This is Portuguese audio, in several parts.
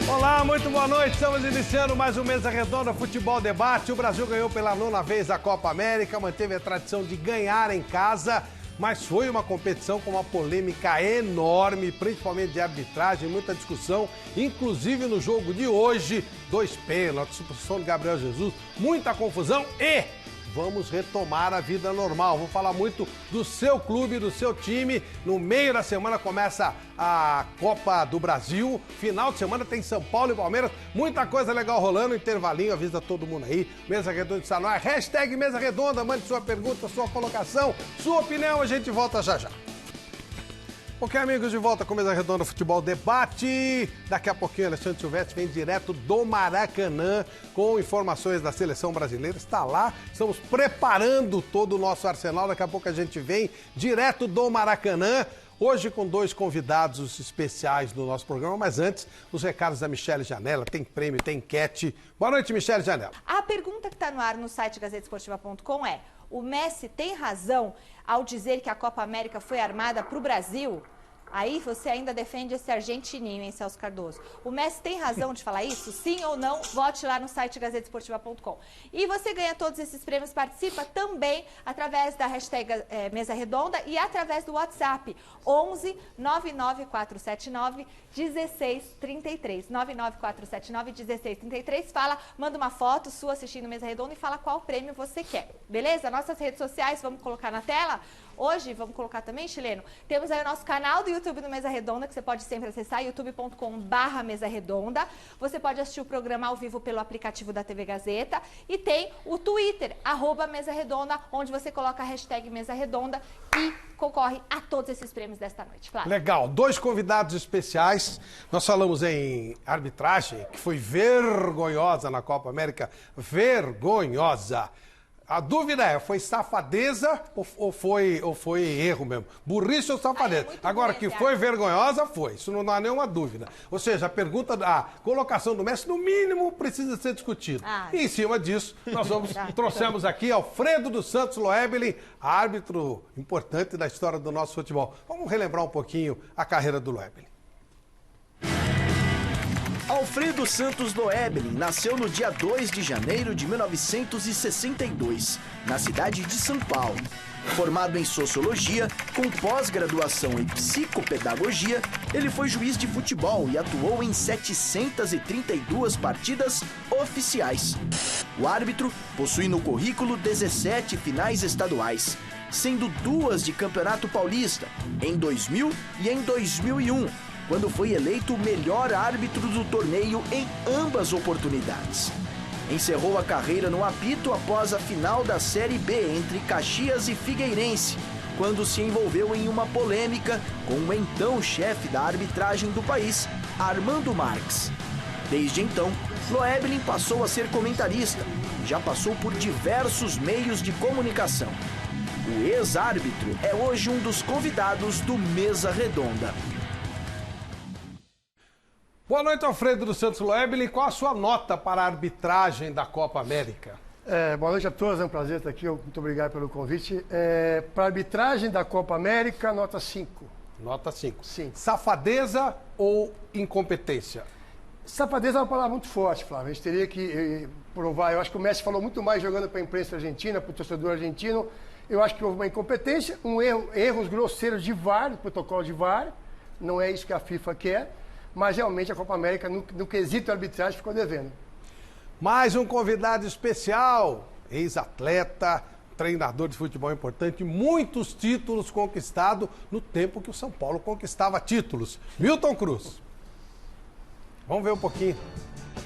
Olá, muito boa noite. Estamos iniciando mais um Mesa Redonda Futebol Debate. O Brasil ganhou pela 9ª vez a Copa América, manteve a tradição de ganhar em casa, mas foi uma competição com uma polêmica enorme, principalmente de arbitragem, muita discussão, inclusive no jogo de hoje, 2 pênaltis, suposição de Gabriel Jesus, muita confusão e vamos retomar a vida normal. Vou falar muito do seu clube, do seu time. No meio da semana começa a Copa do Brasil. Final de semana tem São Paulo e Palmeiras. Muita coisa legal rolando. Intervalinho, avisa todo mundo aí. Mesa Redonda está no ar. Hashtag Mesa Redonda. Mande sua pergunta, sua colocação, sua opinião. A gente volta já já. Ok, amigos, de volta com Mesa Redonda Futebol Debate. Daqui a pouquinho, Alexandre Silvestre vem direto do Maracanã com informações da seleção brasileira. Está lá, estamos preparando todo o nosso arsenal. Daqui a pouco a gente vem direto do Maracanã. Hoje com 2 convidados especiais do nosso programa, mas antes, os recados da Michele Janela. Tem prêmio, tem enquete. Boa noite, Michele Janela. A pergunta que está no ar no site gazetesportiva.com é: o Messi tem razão ao dizer que a Copa América foi armada para o Brasil? Aí você ainda defende esse argentininho, hein, Celso Cardoso? O Messi tem razão de falar isso? Sim ou não? Vote lá no site gazetesportiva.com. E você ganha todos esses prêmios, participa também através da hashtag Mesa Redonda e através do WhatsApp 11 99479 1633. 99479 1633. Fala, manda uma foto sua assistindo Mesa Redonda e fala qual prêmio você quer. Beleza? Nossas redes sociais, vamos colocar na tela? Hoje, vamos colocar também, Chileno, temos aí o nosso canal do YouTube do Mesa Redonda, que você pode sempre acessar, youtube.com/Mesa Redonda. Você pode assistir o programa ao vivo pelo aplicativo da TV Gazeta. E tem o Twitter, @Mesa Redonda, onde você coloca a hashtag Mesa Redonda e concorre a todos esses prêmios desta noite. Flávio. Legal, 2 convidados especiais. Nós falamos em arbitragem, que foi vergonhosa na Copa América. Vergonhosa. A dúvida é, foi safadeza ou foi erro mesmo? Burrice ou safadeza? Agora, que foi vergonhosa, foi. Isso não há nenhuma dúvida. Ou seja, a pergunta da colocação do Messi, no mínimo, precisa ser discutida. E em cima disso, nós trouxemos aqui Alfredo dos Santos Loebling, árbitro importante da história do nosso futebol. Vamos relembrar um pouquinho a carreira do Loebling. Alfredo Santos Loebling nasceu no dia 2 de janeiro de 1962, na cidade de São Paulo. Formado em Sociologia, com pós-graduação em Psicopedagogia, ele foi juiz de futebol e atuou em 732 partidas oficiais. O árbitro possui no currículo 17 finais estaduais, sendo 2 de Campeonato Paulista, em 2000 e em 2001, quando foi eleito o melhor árbitro do torneio em ambas oportunidades. Encerrou a carreira no apito após a final da Série B entre Caxias e Figueirense, quando se envolveu em uma polêmica com o então chefe da arbitragem do país, Armando Marques. Desde então, Loebling passou a ser comentarista e já passou por diversos meios de comunicação. O ex-árbitro é hoje um dos convidados do Mesa Redonda. Boa noite, Alfredo dos Santos Loebling. Qual a sua nota para a arbitragem da Copa América? Boa noite a todos, é um prazer estar aqui, muito obrigado pelo convite. Para a arbitragem da Copa América, nota 5. Nota 5. Sim. Safadeza ou incompetência? Safadeza é uma palavra muito forte, Flávio. A gente teria que provar. Eu acho que o Messi falou muito mais jogando para a imprensa argentina, para o torcedor argentino. Eu acho que houve uma incompetência, erros grosseiros de VAR, do protocolo de VAR. Não é isso que a FIFA quer. Mas realmente a Copa América, no quesito arbitragem, ficou devendo. Mais um convidado especial, ex-atleta, treinador de futebol importante, muitos títulos conquistados no tempo que o São Paulo conquistava títulos. Milton Cruz. Vamos ver um pouquinho.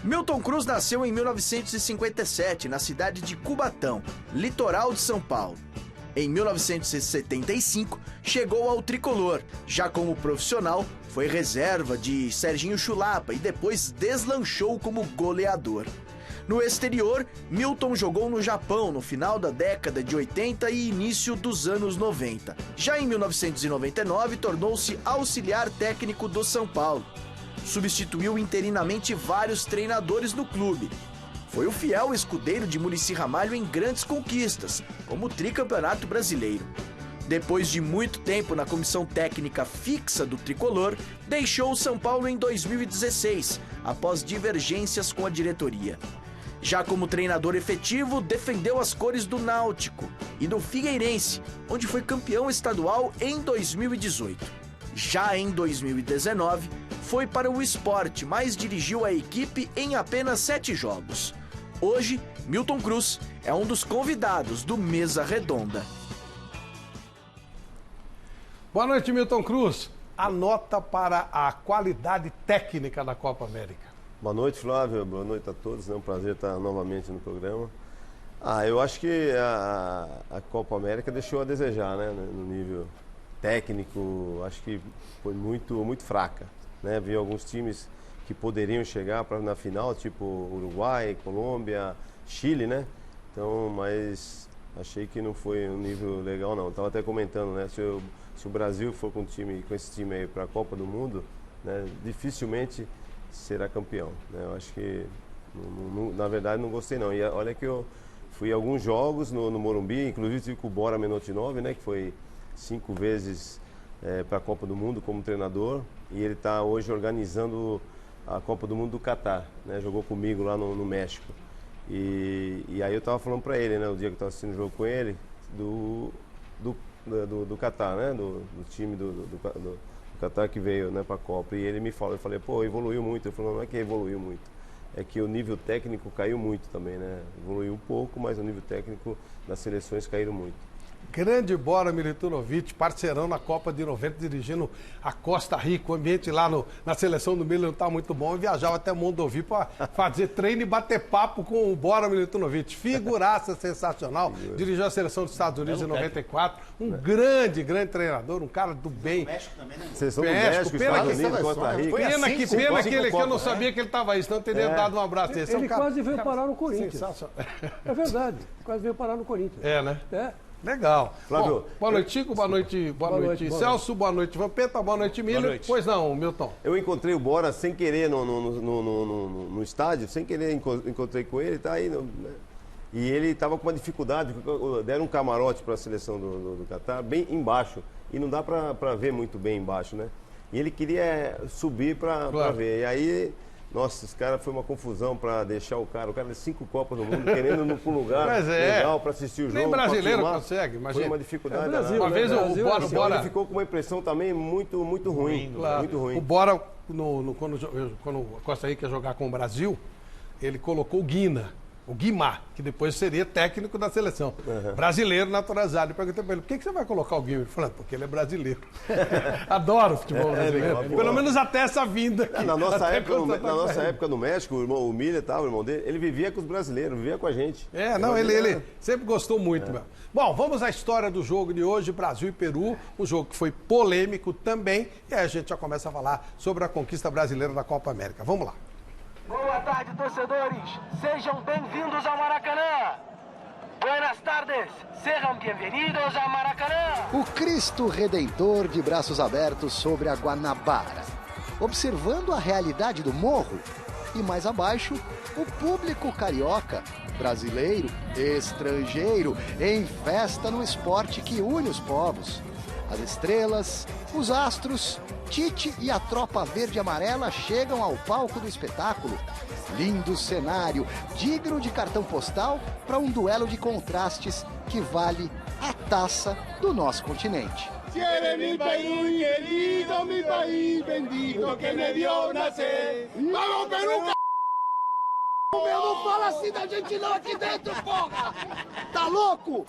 Milton Cruz nasceu em 1957, na cidade de Cubatão, litoral de São Paulo. Em 1975, chegou ao tricolor. Já como profissional, foi reserva de Serginho Chulapa e depois deslanchou como goleador. No exterior, Milton jogou no Japão no final da década de 80 e início dos anos 90. Já em 1999, tornou-se auxiliar técnico do São Paulo. Substituiu interinamente vários treinadores no clube. Foi o fiel escudeiro de Muricy Ramalho em grandes conquistas, como o tricampeonato brasileiro. Depois de muito tempo na comissão técnica fixa do tricolor, deixou o São Paulo em 2016, após divergências com a diretoria. Já como treinador efetivo, defendeu as cores do Náutico e do Figueirense, onde foi campeão estadual em 2018. Já em 2019, foi para o Sport, mas dirigiu a equipe em apenas 7 jogos. Hoje, Milton Cruz é um dos convidados do Mesa Redonda. Boa noite, Milton Cruz. A nota para a qualidade técnica da Copa América. Boa noite, Flávio. Boa noite a todos. É um prazer estar novamente no programa. Eu acho que a Copa América deixou a desejar, né? No nível técnico, acho que foi muito fraca, né? Vi alguns times que poderiam chegar na final, tipo Uruguai, Colômbia, Chile, né? Então, mas achei que não foi um nível legal, não. Estava até comentando, né? Se o Brasil for com esse time aí para a Copa do Mundo, né? Dificilmente será campeão, né? Eu acho que, na verdade, não gostei, não. E olha que eu fui a alguns jogos no Morumbi, inclusive tive com o Bora Menotti-9, né? Que foi 5 vezes para a Copa do Mundo como treinador, e ele está hoje organizando a Copa do Mundo do Catar, né? Jogou comigo lá no México. E aí eu estava falando para ele, né? O dia que eu estava assistindo o jogo com ele, do Catar, né? Do time do Catar que veio, né, para a Copa. E ele me falou, eu falei, pô, evoluiu muito. Ele falou, não é que evoluiu muito, é que o nível técnico caiu muito também, né? Evoluiu um pouco, mas o nível técnico das seleções caíram muito. Grande Bora Milutinovic, parceirão na Copa de 90, dirigindo a Costa Rica. O ambiente lá na seleção do Milan não está muito bom. Eu viajava até Mondovi para fazer treino e bater papo com o Bora Milutinovic. Figuraça sensacional. Dirigiu a seleção dos Estados Unidos em 94. Um grande treinador, um cara do bem. México também, né? Seleção do México, Estados Unidos, Costa Rica. Pena que eu não sabia que ele estava aí, senão teria dado um abraço. Ele quase veio parar no Corinthians. É verdade, quase veio parar no Corinthians. É, né? É. Legal. Flávio, bom, boa noite, Chico. Boa noite, Celso. Boa noite, Vampeta. Boa noite, Milho. Boa noite. Pois não, Milton. Eu encontrei o Bora sem querer no estádio, sem querer encontrei com ele, tá aí. Né? E ele estava com uma dificuldade, deram um camarote para a seleção do Catar bem embaixo. E não dá para ver muito bem embaixo, né? E ele queria subir para ver. E aí, nossa, esse cara foi uma confusão para deixar o cara de 5 Copas do Mundo, querendo ir para um lugar legal para assistir o jogo. Nem brasileiro consegue, imagina. Foi uma dificuldade. Brasil, uma vez o Bora ele ficou com uma impressão também muito ruim. Claro. Muito ruim. O Bora, quando o Costa Rica ia jogar com o Brasil, ele colocou o Guimar, que depois seria técnico da seleção. Brasileiro naturalizado. Eu perguntei para ele, por que você vai colocar o Guimar? Ele falou, porque ele é brasileiro. Adoro o futebol brasileiro. Pelo menos até essa vinda aqui. Na nossa época no México, o Milha, o irmão dele, ele vivia com os brasileiros, vivia com a gente. Ele sempre gostou muito. Meu. Bom, vamos à história do jogo de hoje, Brasil e Peru. Um jogo que foi polêmico também. E aí a gente já começa a falar sobre a conquista brasileira da Copa América. Vamos lá. Boa tarde, torcedores. Sejam bem-vindos ao Maracanã. Buenas tardes. Sejam bem-vindos ao Maracanã. O Cristo Redentor de braços abertos sobre a Guanabara, observando a realidade do morro. E mais abaixo, o público carioca, brasileiro, estrangeiro, em festa no esporte que une os povos. As estrelas, os astros, Tite e a tropa verde e amarela chegam ao palco do espetáculo. Lindo cenário, digno de cartão postal para um duelo de contrastes que vale a taça do nosso continente. Si eres mi país querido, mi país bendito que me dio nacer. Vamos, Peru, Meu, não fala assim da gente não aqui dentro, porra! Tá louco?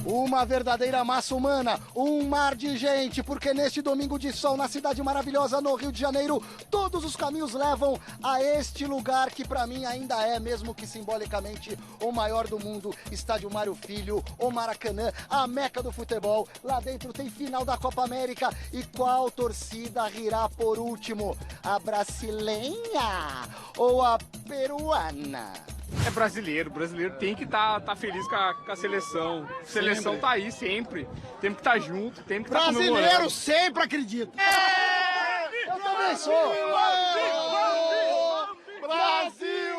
Uma verdadeira massa humana, um mar de gente, porque neste domingo de sol na cidade maravilhosa no Rio de Janeiro, todos os caminhos levam a este lugar que pra mim ainda é, mesmo que simbolicamente, o maior do mundo, Estádio Mário Filho, o Maracanã, a meca do futebol. Lá dentro tem final da Copa América e qual torcida rirá por último? A brasileira ou a peruana? É brasileiro tem que estar feliz com a seleção. A seleção tá aí sempre. Temos que estar junto, temos que estar comemorando. Brasileiro sempre acredita. Eu também sou. Brasil!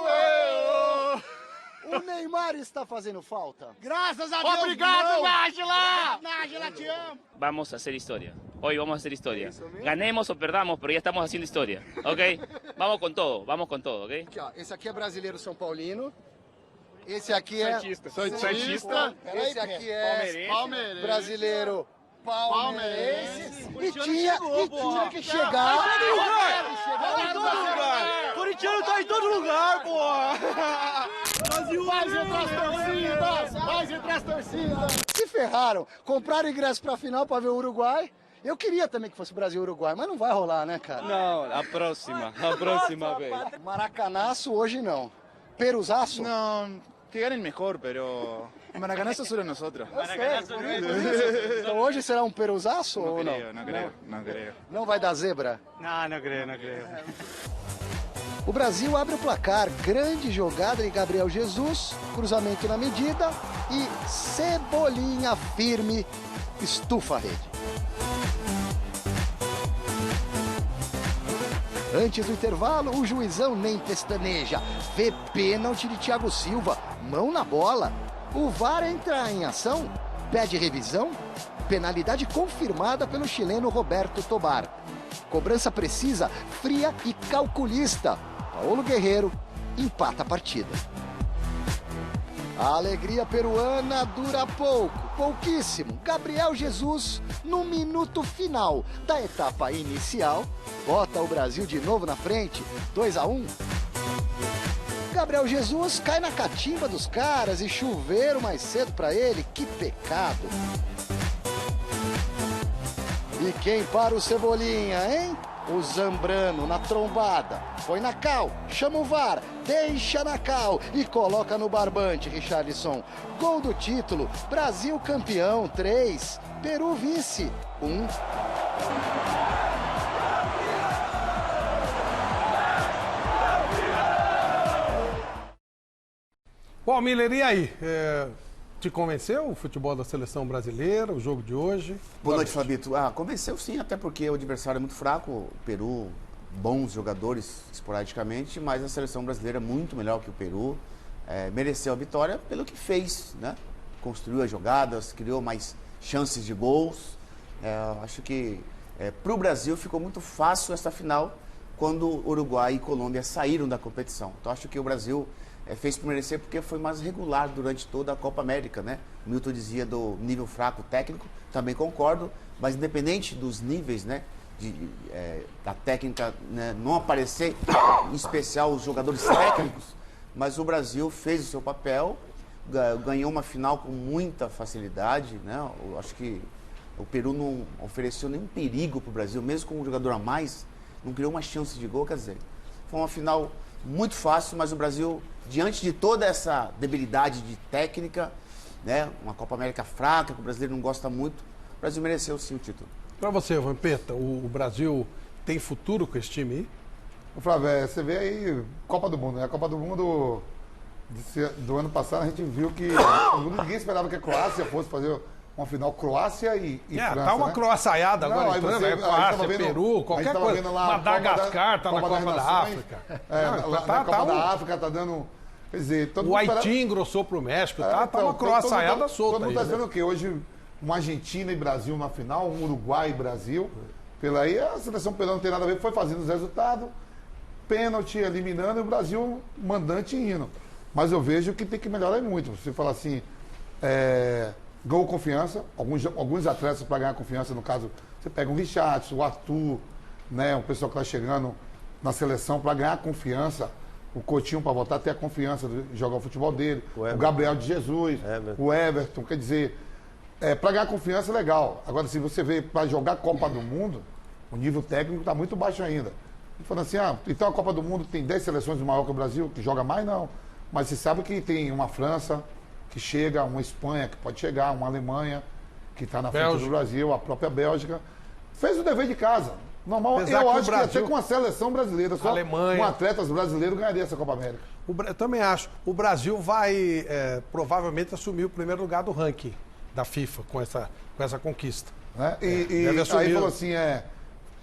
O Neymar está fazendo falta. Graças a Deus. Obrigado, Nájila. Nájila, te amo. Vamos a hacer historia. Hoy vamos a hacer historia. Ganemos o perdamos, pero ya estamos haciendo historia. ¿Ok? Vamos con todo, ¿ok? Aqui, ó, esse aqui é brasileiro São Paulino. Esse aqui é Santista. Esse aqui é Palmeirense. brasileiro palmeirense. E tinha que chegar. Corintiano tá em todo lugar, porra. Vai entre as torcidas. Se ferraram. Compraram ingresso pra final pra ver o Uruguai. Eu queria também que fosse Brasil e Uruguai, mas não vai rolar, né, cara? Não, a próxima vez. Maracanaço hoje não. Peruzaço? Não, que ganem melhor, pero Maracanazo solo nosotros. Então hoje será um peruzaço ou não? Não creio. Não vai dar zebra? Não creio. O Brasil abre o placar, grande jogada de Gabriel Jesus, cruzamento na medida e Cebolinha firme, estufa a rede. Antes do intervalo, o juizão nem pestaneja, vê pênalti de Thiago Silva, mão na bola. O VAR entra em ação, pede revisão, penalidade confirmada pelo chileno Roberto Tobar. Cobrança precisa, fria e calculista. Paulo Guerreiro empata a partida. A alegria peruana dura pouquíssimo. Gabriel Jesus, no minuto final da etapa inicial, bota o Brasil de novo na frente, 2-1. Gabriel Jesus cai na catimba dos caras e choveram mais cedo pra ele, que pecado. E quem para o Cebolinha, hein? O Zambrano na trombada, põe na cal, chama o VAR, deixa na cal e coloca no barbante, Richarlison. Gol do título, Brasil campeão, 3, Peru vice, 1. Bom, Miller, e aí? Te convenceu o futebol da seleção brasileira, o jogo de hoje? Boa noite, Fabito. Convenceu sim, até porque o adversário é muito fraco. O Peru, bons jogadores esporadicamente, mas a seleção brasileira é muito melhor que o Peru. Mereceu a vitória pelo que fez, né? Construiu as jogadas, criou mais chances de gols. Acho que para o Brasil ficou muito fácil essa final quando Uruguai e Colômbia saíram da competição. Então acho que o Brasil fez por merecer porque foi mais regular durante toda a Copa América, né? O Milton dizia do nível fraco técnico, também concordo, mas independente dos níveis, né? Da técnica, né, não aparecer, em especial os jogadores técnicos, mas o Brasil fez o seu papel, ganhou uma final com muita facilidade, né? Eu acho que o Peru não ofereceu nenhum perigo para o Brasil, mesmo com um jogador a mais, não criou uma chance de gol, quer dizer, foi uma final muito fácil, mas o Brasil, diante de toda essa debilidade de técnica, né, uma Copa América fraca, que o brasileiro não gosta muito, o Brasil mereceu sim o título. Para você, Vampeta, o Brasil tem futuro com esse time aí? Flávio, você vê aí Copa do Mundo, né? A Copa do Mundo do ano passado a gente viu que ninguém esperava que a Croácia fosse fazer uma final Croácia e França. Tá uma croaçaiada agora entrando, Croácia, vendo, Peru, qualquer coisa. Madagascar tá na Copa da África. Na Copa da África tá dando... Quer dizer, o Haiti engrossou pro México, tá uma croaçaiada solta. Todo mundo tá dizendo o quê? Hoje, uma Argentina e Brasil na final, um Uruguai e Brasil. Pela aí, a seleção peruana não tem nada a ver, foi fazendo os resultados, pênalti, eliminando, e o Brasil mandante indo. Mas eu vejo que tem que melhorar muito. Você fala assim, ganhou confiança, alguns atletas para ganhar confiança, no caso, você pega o Richarlison, o Arthur, né, o pessoal que está chegando na seleção para ganhar confiança, o Coutinho para voltar a ter a confiança de jogar o futebol dele, o Gabriel de Jesus, o Everton, quer dizer, para ganhar confiança é legal. Agora, se você vê para jogar a Copa do Mundo, o nível técnico está muito baixo ainda. Falando assim, então a Copa do Mundo tem 10 seleções maior que o Brasil, que joga mais, não. Mas você sabe que tem uma França que chega, uma Espanha que pode chegar, uma Alemanha que está na frente do Brasil, a própria Bélgica. Fez o dever de casa. Normal, eu acho que até com a seleção brasileira, só com atletas brasileiros ganharia essa Copa América. Eu também acho. O Brasil vai provavelmente assumir o primeiro lugar do ranking da FIFA com essa conquista. Né? E aí falou assim,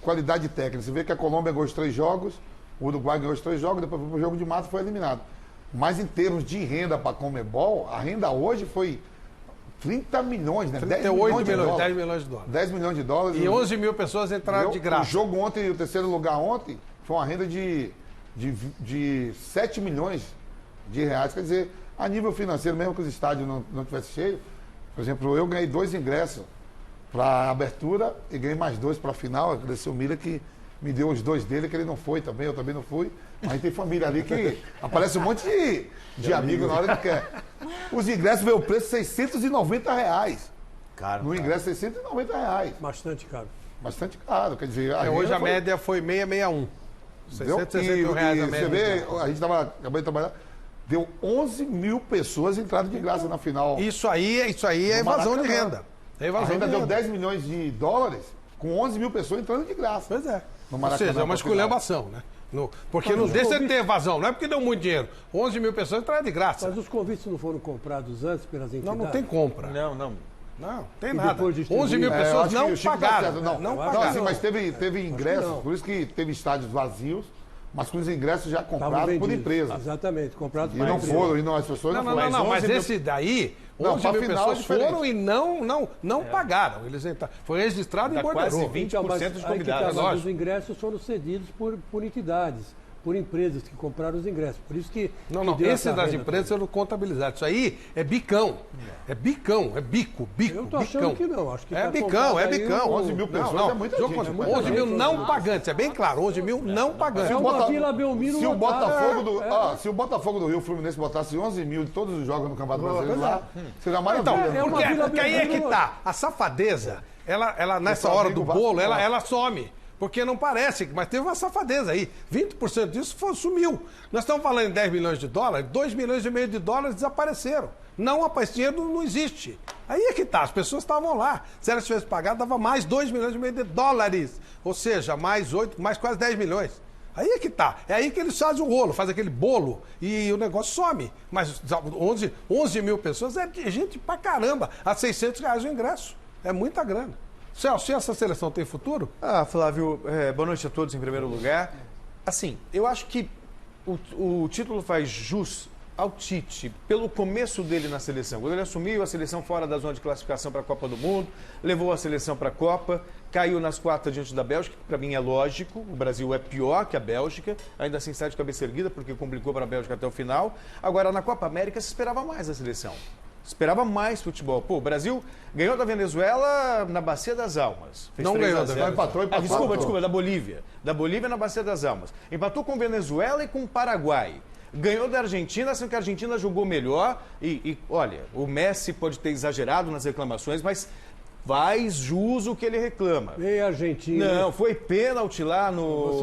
qualidade técnica. Você vê que a Colômbia ganhou os 3 jogos, o Uruguai ganhou os 3 jogos, depois o jogo de mata foi eliminado. Mas em termos de renda para a Conmebol, a renda hoje foi 30 milhões, né? 38 milhões, 10 milhões de dólares. 10 milhões de dólares. E 11 mil pessoas entraram de graça. O jogo ontem, o terceiro lugar ontem, foi uma renda de 7 milhões de reais. Quer dizer, a nível financeiro, mesmo que os estádios não tivessem cheios, por exemplo, eu ganhei 2 ingressos para a abertura e ganhei mais 2 para a final. Agradecer o Mira que me deu os 2 dele, que ele não foi também, eu também não fui. Mas tem família ali que aparece um monte de amigo na hora que quer. Os ingressos veio o preço de R$690. Caro. No ingresso, R$690. Bastante caro. Bastante caro. Quer dizer, hoje a média foi 661. R$661 a média. Você vê, a gente estava acabando de trabalhar, deu 11 mil pessoas entraram de graça na final. Isso aí é evasão de renda. É evasão a renda de deu renda. 10 milhões de dólares com 11 mil pessoas entrando de graça. Pois é. No Ou seja, é uma esculhambação, né? Porque não deixa de ter evasão, não é porque deu muito dinheiro. 11 mil pessoas entraram de graça. Mas os convites não foram comprados antes pelas entidades? Não tem compra. Não, tem nada. 11 mil pessoas não pagaram. Não pagaram. Assim, mas teve ingressos, por isso que teve estádios vazios, mas com os ingressos já comprados por empresa. Exatamente, comprados por empresa. E não foram, e as pessoas não foram. Não, mas esse daí, 11 mil pessoas foram e não pagaram. Eles entraram. Foi registrado e borderou. Quase 20% dos convidados. Mas os ingressos foram cedidos por entidades, por empresas que compraram os ingressos. Por isso que... Esse das empresas foram contabilizados. Isso aí é bicão. É bicão, é bico. Eu tô achando que não. Acho que é bicão. 11 mil pessoas é muita gente. 11 mil não pagantes, é bem claro. 11 mil não pagantes. É uma Vila Belmiro. Se o Botafogo do Rio Fluminense botasse 11 mil de todos os jogos no Campeonato Brasileiro lá, seria maravilha. Então, porque aí é que tá. A safadeza, ela nessa hora do bolo, ela some. Porque não parece, mas teve uma safadeza aí. 20% disso sumiu. Nós estamos falando em 10 milhões de dólares, 2 milhões e meio de dólares desapareceram. Esse dinheiro não existe. Aí é que tá, as pessoas estavam lá. Se elas tivessem pagado, dava mais 2 milhões e meio de dólares. Ou seja, mais quase 10 milhões. Aí é que tá. É aí que eles fazem o rolo, fazem aquele bolo e o negócio some. Mas 11 mil pessoas é gente pra caramba. A R$600 o ingresso. É muita grana. Celso, essa seleção tem futuro? Flávio, boa noite a todos em primeiro lugar. Assim, eu acho que o título faz jus ao Tite, pelo começo dele na seleção. Quando ele assumiu a seleção fora da zona de classificação para a Copa do Mundo, levou a seleção para a Copa, caiu nas quartas diante da Bélgica, que para mim é lógico, o Brasil é pior que a Bélgica, ainda assim sai de cabeça erguida, porque complicou para a Bélgica até o final. Agora, na Copa América, se esperava mais a seleção. Esperava mais futebol. Pô, o Brasil ganhou da Venezuela na Bacia das Almas. Não ganhou, empatou. Desculpa, da Bolívia. Da Bolívia na Bacia das Almas. Empatou com Venezuela e com Paraguai. Ganhou da Argentina, sendo que a Argentina jogou melhor. Olha, o Messi pode ter exagerado nas reclamações, mas faz jus o que ele reclama. E a Argentina? Não, foi pênalti lá no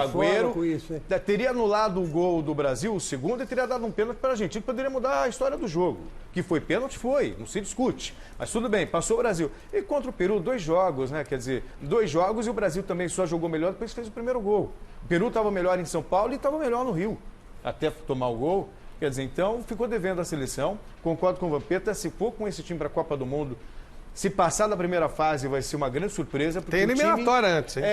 Agüero. Com isso, hein? Teria anulado o gol do Brasil, o segundo, e teria dado um pênalti para a Argentina, que poderia mudar a história do jogo. Que foi pênalti, foi, não se discute. Mas tudo bem, passou o Brasil. E contra o Peru, 2 jogos, né? Quer dizer, 2 jogos e o Brasil também só jogou melhor depois que fez o primeiro gol. O Peru estava melhor em São Paulo e estava melhor no Rio, até tomar o gol. Quer dizer, então, ficou devendo a seleção. Concordo com o Vampeta, se for com esse time para a Copa do Mundo, se passar da primeira fase vai ser uma grande surpresa. Porque tem eliminatória antes, hein?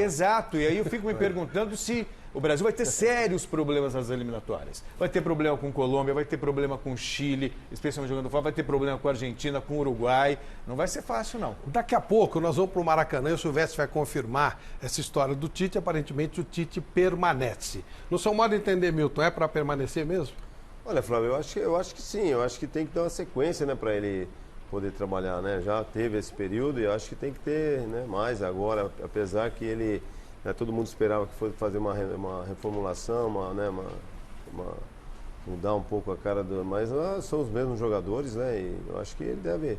Exato. E aí eu fico me perguntando se o Brasil vai ter sérios problemas nas eliminatórias. Vai ter problema com Colômbia, vai ter problema com Chile, especialmente jogando fora, vai ter problema com a Argentina, com o Uruguai. Não vai ser fácil, não. Daqui a pouco nós vamos para o Maracanã e o Silvestre vai confirmar essa história do Tite. Aparentemente o Tite permanece. No seu modo de entender, Milton, é para permanecer mesmo? Olha, Flávio, eu acho que sim. Eu acho que tem que ter uma sequência, né, para ele poder trabalhar, né? Já teve esse período e eu acho que tem que ter, né, mais agora, apesar que ele, né, todo mundo esperava que fosse fazer uma reformulação, mudar um pouco a cara do... Mas são os mesmos jogadores, né? E eu acho que ele deve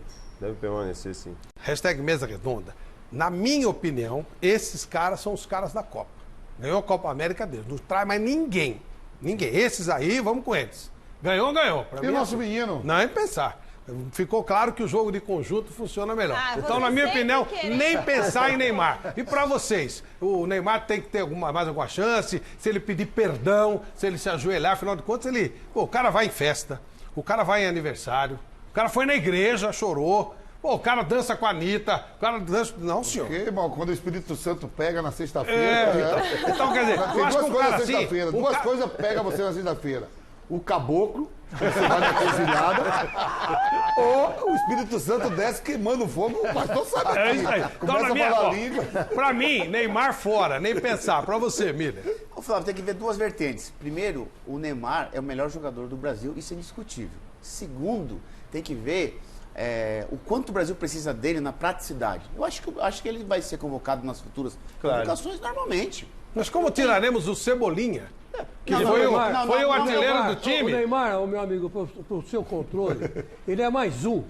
permanecer, sim. Hashtag Mesa Redonda. Na minha opinião, esses caras são os caras da Copa. Ganhou a Copa América deles. Não traz mais ninguém. Ninguém. Esses aí, vamos com eles. Ganhou. Pra e o nosso menino? Não é pensar. Ficou claro que o jogo de conjunto funciona melhor. Então, na minha opinião, nem pensar em Neymar. E para vocês, o Neymar tem que ter mais alguma chance, se ele pedir perdão, se ele se ajoelhar, afinal de contas, o cara vai em festa, o cara vai em aniversário, o cara foi na igreja, chorou, o cara dança com a Anitta, o cara dança... Não, senhor. Porque, irmão, quando o Espírito Santo pega na sexta-feira... Então, quer dizer, eu acho que o cara assim... Duas coisas pegam você na sexta-feira. o caboclo, você vai na cozinhada, ou o Espírito Santo desce queimando fogo, o pastor sabe aqui. Começa a falar língua. Pra mim, Neymar fora, nem pensar. Pra você, Miller. Ô, Flávio, tem que ver duas vertentes. Primeiro, o Neymar é o melhor jogador do Brasil, isso é indiscutível. Segundo, tem que ver o quanto o Brasil precisa dele na praticidade. Eu acho que ele vai ser convocado nas futuras convocações normalmente. Mas como tiraremos o Cebolinha? Que foi o artilheiro do time? O Neymar, meu amigo, pro seu controle, ele é mais um.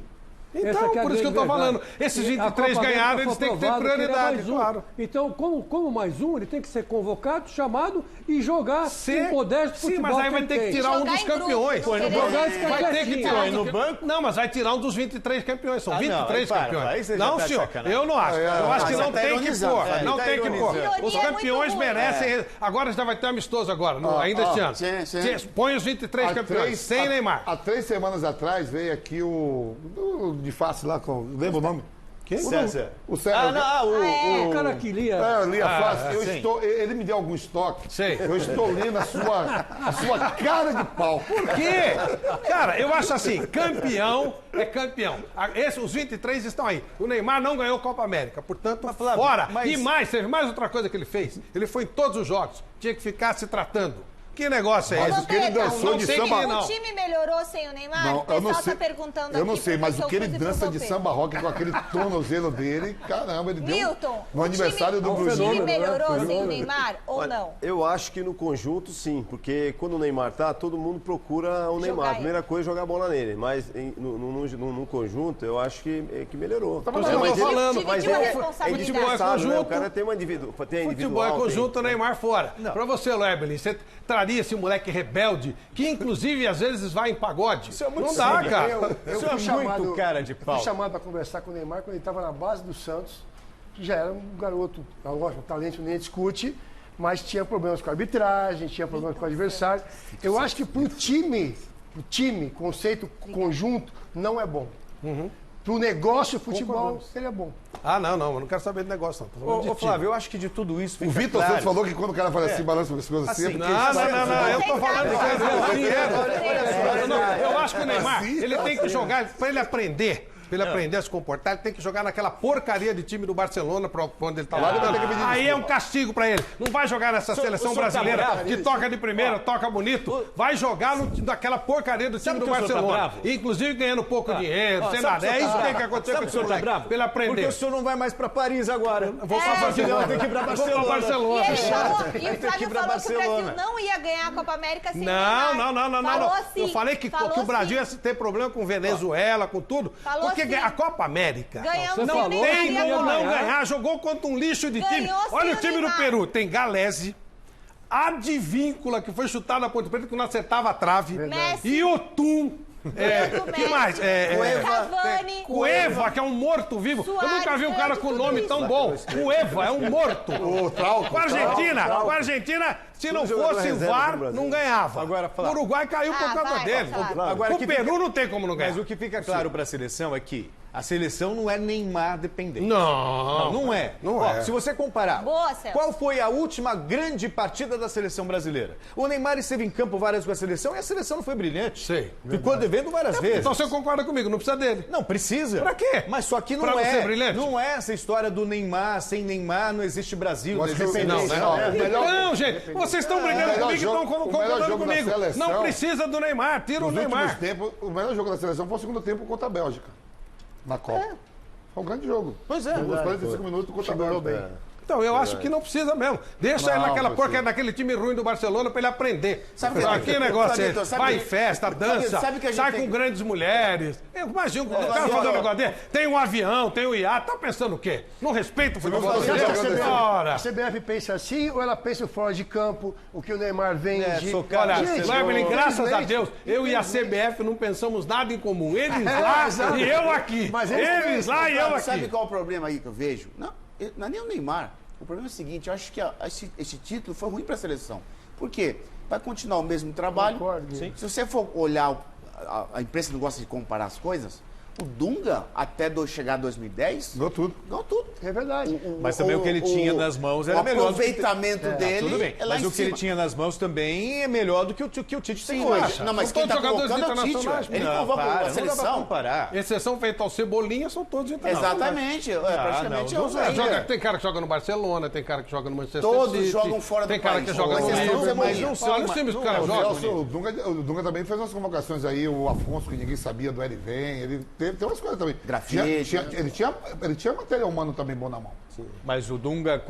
Então, por isso que eu estou falando. Esses 23 ganharam, eles têm que ter prioridade, claro. Então, como mais um, ele tem que ser convocado, chamado e jogar um modesto futebol. Sim, mas aí vai ter que tirar um dos campeões. Vai ter que tirar no banco? Não, mas vai tirar um dos 23 campeões. São 23 campeões. Não, senhor, eu não acho. Eu acho que não tem que pôr. Não tem que pôr. Os campeões merecem. Agora já vai ter amistoso agora, ainda este ano. Põe os 23 campeões, sem Neymar. Há 3 semanas atrás veio aqui o de face lá, lembra o nome? Quem? César. O César. O cara que lia. Lia face. Ele me deu alguns toques. Sei. Eu estou lendo a sua cara de pau. Por quê? Cara, eu acho assim, campeão é campeão. Os 23 estão aí. O Neymar não ganhou a Copa América, portanto, fora. E mais, teve mais outra coisa que ele fez. Ele foi em todos os jogos. Tinha que ficar se tratando. Que negócio é esse? Mas o que ele dançou de samba... O time melhorou sem o Neymar? Não, o pessoal tá perguntando aqui. Eu não sei, mas o que ele dança de samba rock com aquele tornozelo dele, caramba, ele deu... Milton, no aniversário do Bruno. O time melhorou sem o Neymar ou não? Eu acho que no conjunto, sim. Porque quando o Neymar tá, todo mundo procura o Neymar. A primeira coisa é jogar bola nele. Mas no conjunto, eu acho que melhorou. Mas eu tô falando. Mas é indispensável, né? O cara tem uma individual. Futebol é conjunto, o Neymar fora. Pra você, Leibniz, você traria esse moleque rebelde, que inclusive às vezes vai em pagode. Não dá, cara. Eu fui chamado, muito cara de pau. Fui chamado para conversar com o Neymar quando ele estava na base do Santos, que já era um garoto, lógico, talento nem discute, mas tinha problemas com a arbitragem, tinha problemas com o adversário. Eu acho que para o time, conceito conjunto, não é bom. Pro negócio futebol, ele é bom. Não, eu não quero saber de negócio, não. Ô, Flávio, eu acho que de tudo isso fica O Vitor claro. Santos falou que quando o cara fala assim, balança as coisas assim... Não, eu tô falando que eu acho que o Neymar, ele tem que jogar, para ele aprender... Pra ele aprender a se comportar, ele tem que jogar naquela porcaria de time do Barcelona, pra onde ele tá lá. Aí é um castigo pra ele. Não vai jogar nessa seleção brasileira que toca de primeira, toca bonito. Vai jogar naquela porcaria do time do Barcelona. Inclusive ganhando pouco dinheiro, sendo é isso que tem que acontecer com o senhor. Pra ele aprender. Porque o senhor não vai mais pra Paris agora. Vou pra Barcelona. Tem que ir pra Barcelona. E o Flávio falou que o Brasil não ia ganhar a Copa América sem Neymar. Não. Eu falei que o Brasil ia ter problema com Venezuela, com tudo. Porque a Copa América não tem como não ganhar. Jogou contra um lixo de time. Olha o time do Peru. Tem Galese, Advíncula, que foi chutado na Ponte Preta, que não acertava a trave. E o Tum. Que mais? Cavani. Cueva, que é um morto-vivo. Eu nunca vi um cara com nome tão bom. Cueva é um morto. Com a Argentina, se não fosse o VAR, não ganhava. O Uruguai caiu por causa dele. Agora, o Peru não tem como não ganhar. Mas o que fica claro para a seleção é que a seleção não é Neymar dependente. Não é. Se você comparar, qual foi a última grande partida da seleção brasileira? O Neymar esteve em campo várias vezes com a seleção e a seleção não foi brilhante. Sei. Ficou devendo várias vezes. Então você concorda comigo, não precisa dele. Não, precisa. Pra quê? Mas só que não pra ser brilhante? Não é essa história do Neymar, sem Neymar não existe Brasil, não existe Não, gente, vocês estão brigando comigo e estão concordando comigo. Não precisa do Neymar, tira o Neymar. O melhor jogo da seleção foi o segundo tempo contra a Bélgica. Na Copa. Foi um grande jogo. Pois é. 45 minutos contra a Bélgica. Então, eu acho que não precisa mesmo. Deixa ele naquela porca, naquele time ruim do Barcelona pra ele aprender. Sabe que negócio é esse? Vai em festa, dança, sai com grandes mulheres. Imagina, o cara fazendo um negócio dele. Tem um avião, tem um iate. Tá pensando o quê? Não respeita o futebol brasileiro? A CBF pensa assim ou ela pensa fora de campo, o que o Neymar vende? Olha, graças a Deus, eu e a CBF não pensamos nada em comum. Eles lá e eu aqui. Eles lá e eu aqui. Sabe qual é o problema aí que eu vejo? Não é nem o Neymar. O problema é o seguinte, eu acho que esse título foi ruim para a seleção. Por quê? Vai continuar o mesmo trabalho. Se você for olhar, a imprensa não gosta de comparar as coisas, o Dunga, até chegar a 2010... Ganhou tudo. É verdade. Mas também o que ele tinha nas mãos era melhor. O aproveitamento dele. Tudo bem. Mas o que ele tinha nas mãos também é melhor do que o Tite tem hoje. Não, mas quem tá colocando é o Tite. Ele convoca a seleção. Não dá pra comparar. Exceção feita ao Cebolinha, são todos internacionais. Exatamente. Praticamente é os Tem cara que joga no Barcelona, tem cara que joga no Manchester Todos City. jogam fora do país. Tem cara que joga no Liverpool. Mas não são. Olha os times que o cara joga. O Dunga também fez umas convocações aí, o Afonso, que ninguém sabia do L-Vem. Ele tem umas coisas também. Grafite. Ele tinha material humano também bom na mão. Mas o Dunga,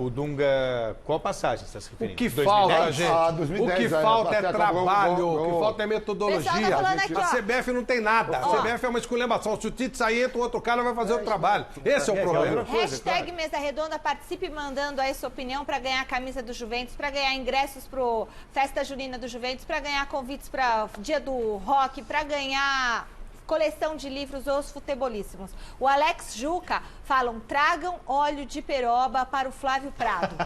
qual passagem você está se referindo? O que falta, gente? 2010, o que falta é trabalho, o que falta é metodologia. A CBF não tem nada. A CBF é uma esculhambação. Se o Tite sair, entra o outro cara vai fazer o trabalho. Esse é o problema. Hashtag Mesa Redonda, participe mandando aí sua opinião para ganhar a camisa do Juventus, para ganhar ingressos pro Festa Junina do Juventus, para ganhar convites para Dia do Rock, para ganhar coleção de livros Os Futebolíssimos. O Alex Juca falam, tragam óleo de peroba para o Flávio Prado.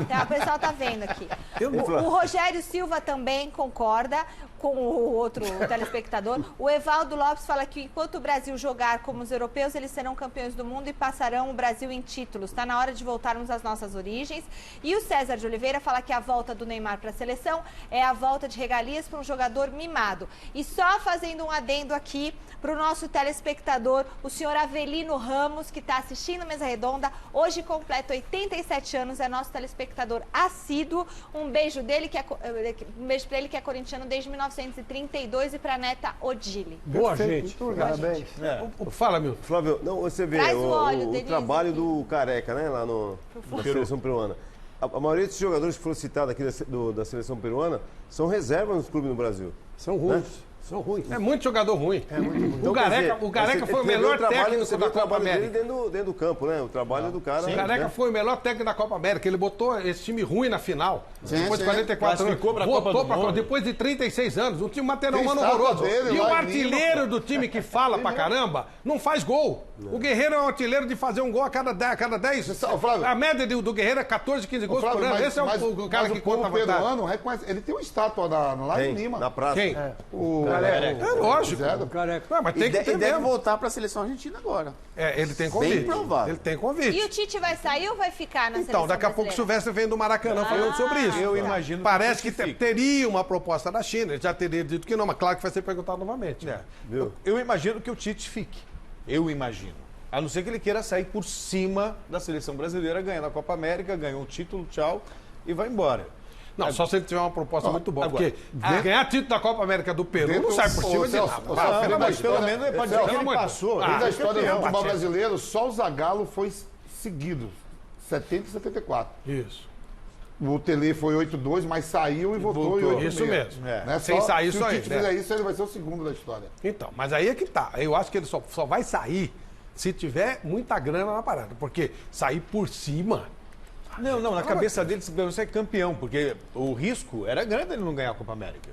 Então, o pessoal tá vendo aqui. O Rogério Silva também concorda com o outro telespectador. O Evaldo Lopes fala que enquanto o Brasil jogar como os europeus, eles serão campeões do mundo e passarão o Brasil em títulos. Está na hora de voltarmos às nossas origens. E o César de Oliveira fala que a volta do Neymar para a seleção é a volta de regalias para um jogador mimado. E só fazendo um adendo aqui para o nosso telespectador, o senhor Avelino Ramos, que está assistindo Mesa Redonda, hoje completa 87 anos, é nosso telespectador assíduo. Um beijo dele, um beijo para ele que é corintiano desde 1932 e para a neta Odile. Boa, gente. Parabéns. Fala, meu. Flávio, não, você vê o trabalho do Careca, né, lá na seleção peruana. A maioria desses jogadores que foram citados aqui da seleção peruana são reservas nos clubes no Brasil. São ruins. Né? São ruins. É muito jogador ruim. Então, o Careca foi o melhor técnico da Copa América. Dentro do campo, né? O trabalho do cara. O Careca foi o melhor técnico da Copa América. Ele botou esse time ruim na final. Depois de 44 anos. Voltou pra Copa depois de 36 anos. Um time material humano horroroso. E o artilheiro do time que fala pra caramba não faz gol. O Guerreiro é um artilheiro de fazer um gol a cada 10. A média do Guerreiro é 14, 15 gols por ano. Esse é o cara que conta a vantagem. Ele tem uma estátua lá em Lima. Na praça. Quem? É lógico. Mas tem que ter deve voltar para a seleção argentina agora. Ele tem convite. Bem provável. Ele tem convite. E o Tite vai sair ou vai ficar na seleção Então, daqui a pouco o Silvestre vem do Maracanã falando sobre isso. Eu imagino. Parece que teria uma proposta da China. Ele já teria dito que não, mas claro que vai ser perguntado novamente. Eu imagino que o Tite fique. Eu imagino. A não ser que ele queira sair por cima da seleção brasileira, ganhando a Copa América, ganhou um título, tchau, e vai embora. Não, só se ele tiver uma proposta muito boa. Porque ganhar título da Copa América do Peru não sai por cima de nada. Mas pelo menos ele pode dizer que ele passou. Desde a história do futebol brasileiro, só o Zagallo foi seguido. 70 e 74. Isso. O Tele foi 8-2, mas saiu e voltou em 8-6. Isso mesmo. Né? Sem sair só aí. Se o Tite fizer isso, ele vai ser o segundo da história. Então, mas aí é que tá. Eu acho que ele só vai sair se tiver muita grana na parada. Porque sair por cima... Não, na cabeça dele você é campeão, porque o risco era grande ele não ganhar a Copa América.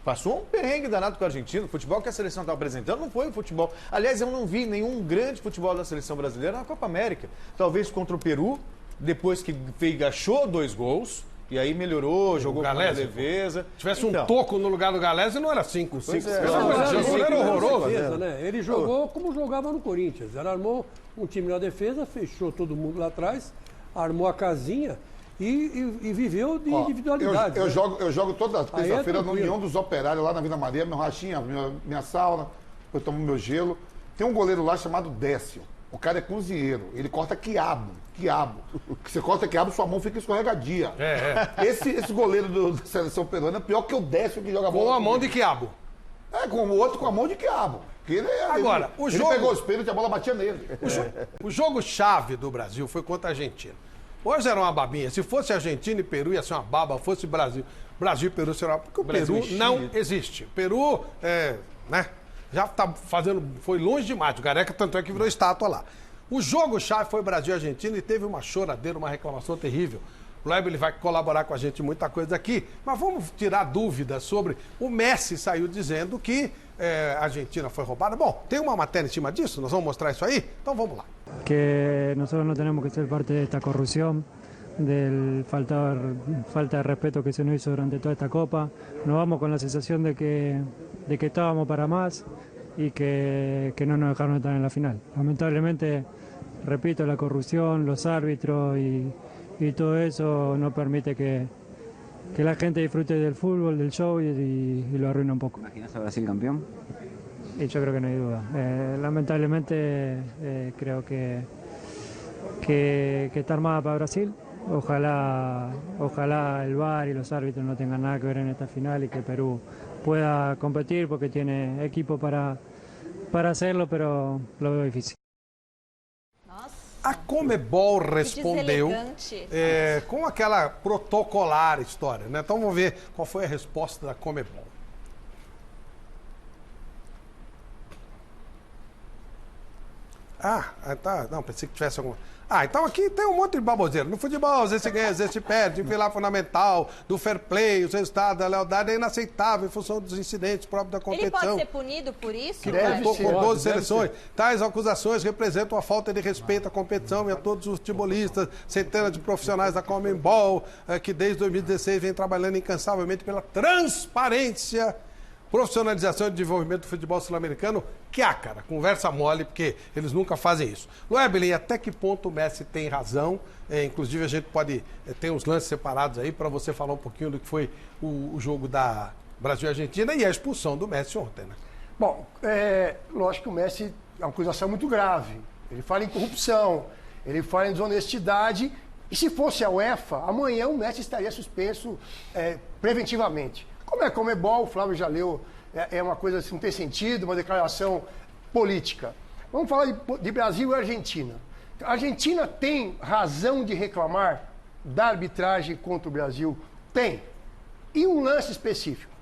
Passou um perrengue danado com o argentino. O futebol que a seleção estava apresentando não foi o futebol. Aliás, eu não vi nenhum grande futebol da seleção brasileira na Copa América. Talvez contra o Peru, depois que achou 2 gols, e aí melhorou, jogou com mais leveza. Se tivesse um toco no lugar do Galese, não era 5. Era horroroso. Ele jogou como jogava no Corinthians. Ele armou um time na defesa, fechou todo mundo lá atrás, armou a casinha e viveu de individualidade. Eu jogo toda terça-feira no União dos Operários, lá na Vila Maria, meu rachinha, minha sauna, eu tomo meu gelo. Tem um goleiro lá chamado Décio. O cara é cozinheiro, ele corta quiabo. Você corta quiabo, sua mão fica escorregadia. Esse goleiro da seleção peruana é pior que o Décio que joga bola. Com a mão de quiabo. Com o outro com a mão de quiabo. Agora, ele pegou os pênaltis e a bola batia nele. O jogo-chave do Brasil foi contra a Argentina. Hoje era uma babinha. Se fosse Argentina e Peru, ia ser uma baba. Fosse Brasil e Peru, seria uma... Porque o Peru não existe. O Peru, já tá foi longe demais. O Careca, tanto é que virou estátua lá. O jogo-chave foi Brasil e Argentina e teve uma choradeira, uma reclamação terrível. O Leber, ele vai colaborar com a gente em muita coisa aqui, mas vamos tirar dúvidas sobre... O Messi saiu dizendo que a Argentina foi roubada. Bom, tem uma matéria em cima disso, nós vamos mostrar isso aí? Então vamos lá. Que nosotros no tenemos que ser parte de esta corrupción, del falta de respeto que se nos hizo durante toda esta Copa. Nos vamos con la sensación de que estábamos para más y que no nos dejaron estar en la final. Lamentablemente repito, la corrupción, los árbitros y todo eso no permite que la gente disfrute del fútbol, del show y lo arruina un poco. ¿Imaginas a Brasil campeón? Y yo creo que no hay duda. Lamentablemente creo que está armada para Brasil. Ojalá el VAR y los árbitros no tengan nada que ver en esta final y que Perú pueda competir porque tiene equipo para hacerlo, pero lo veo difícil. A Comebol respondeu com aquela protocolar história, né? Então vamos ver qual foi a resposta da Comebol. Tá. Não, pensei que tivesse alguma. Então aqui tem um monte de baboseiro. No futebol, às vezes você ganha, às vezes você perde. O pilar fundamental do fair play, os resultados, da lealdade é inaceitável em função dos incidentes próprios da competição. Ele pode ser punido por isso? Que contou com 12 seleções. Tais acusações representam uma falta de respeito à competição e a todos os futebolistas, centenas de profissionais da Comebol, que desde 2016 vem trabalhando incansavelmente pela transparência, profissionalização e desenvolvimento do futebol sul-americano. Que cara, conversa mole, porque eles nunca fazem isso. Loebelin, até que ponto o Messi tem razão? Inclusive a gente pode ter uns lances separados aí para você falar um pouquinho do que foi o jogo da Brasil e Argentina e a expulsão do Messi ontem, né? Bom, lógico que o Messi é uma acusação muito grave. Ele fala em corrupção, ele fala em desonestidade. E se fosse a UEFA, amanhã o Messi estaria suspenso preventivamente. Como é Comebol, o Flávio já leu, é uma coisa assim, não tem sentido, uma declaração política. Vamos falar de Brasil e Argentina. A Argentina tem razão de reclamar da arbitragem contra o Brasil? Tem. E um lance específico.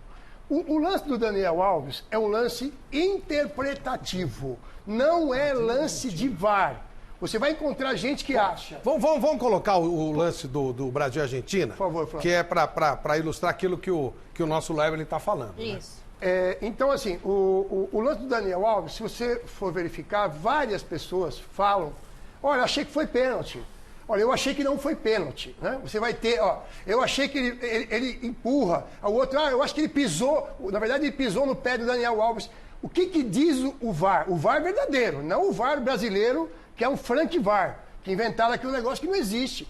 O lance do Daniel Alves é um lance interpretativo, não é lance de VAR. Você vai encontrar gente que acha. Vamos colocar o lance do Brasil e Argentina? Por favor, Flávio. Que é para ilustrar aquilo que o nosso Loebelin está falando. Isso. Né? Então, assim, o lance do Daniel Alves, se você for verificar, várias pessoas falam, olha, achei que foi pênalti. Olha, eu achei que não foi pênalti. Né? Você vai ter, eu achei que ele empurra. O outro, eu acho que ele pisou, na verdade ele pisou no pé do Daniel Alves. O que diz o VAR? O VAR verdadeiro, não o VAR brasileiro, que é um Frank VAR, que inventaram aqui um negócio que não existe,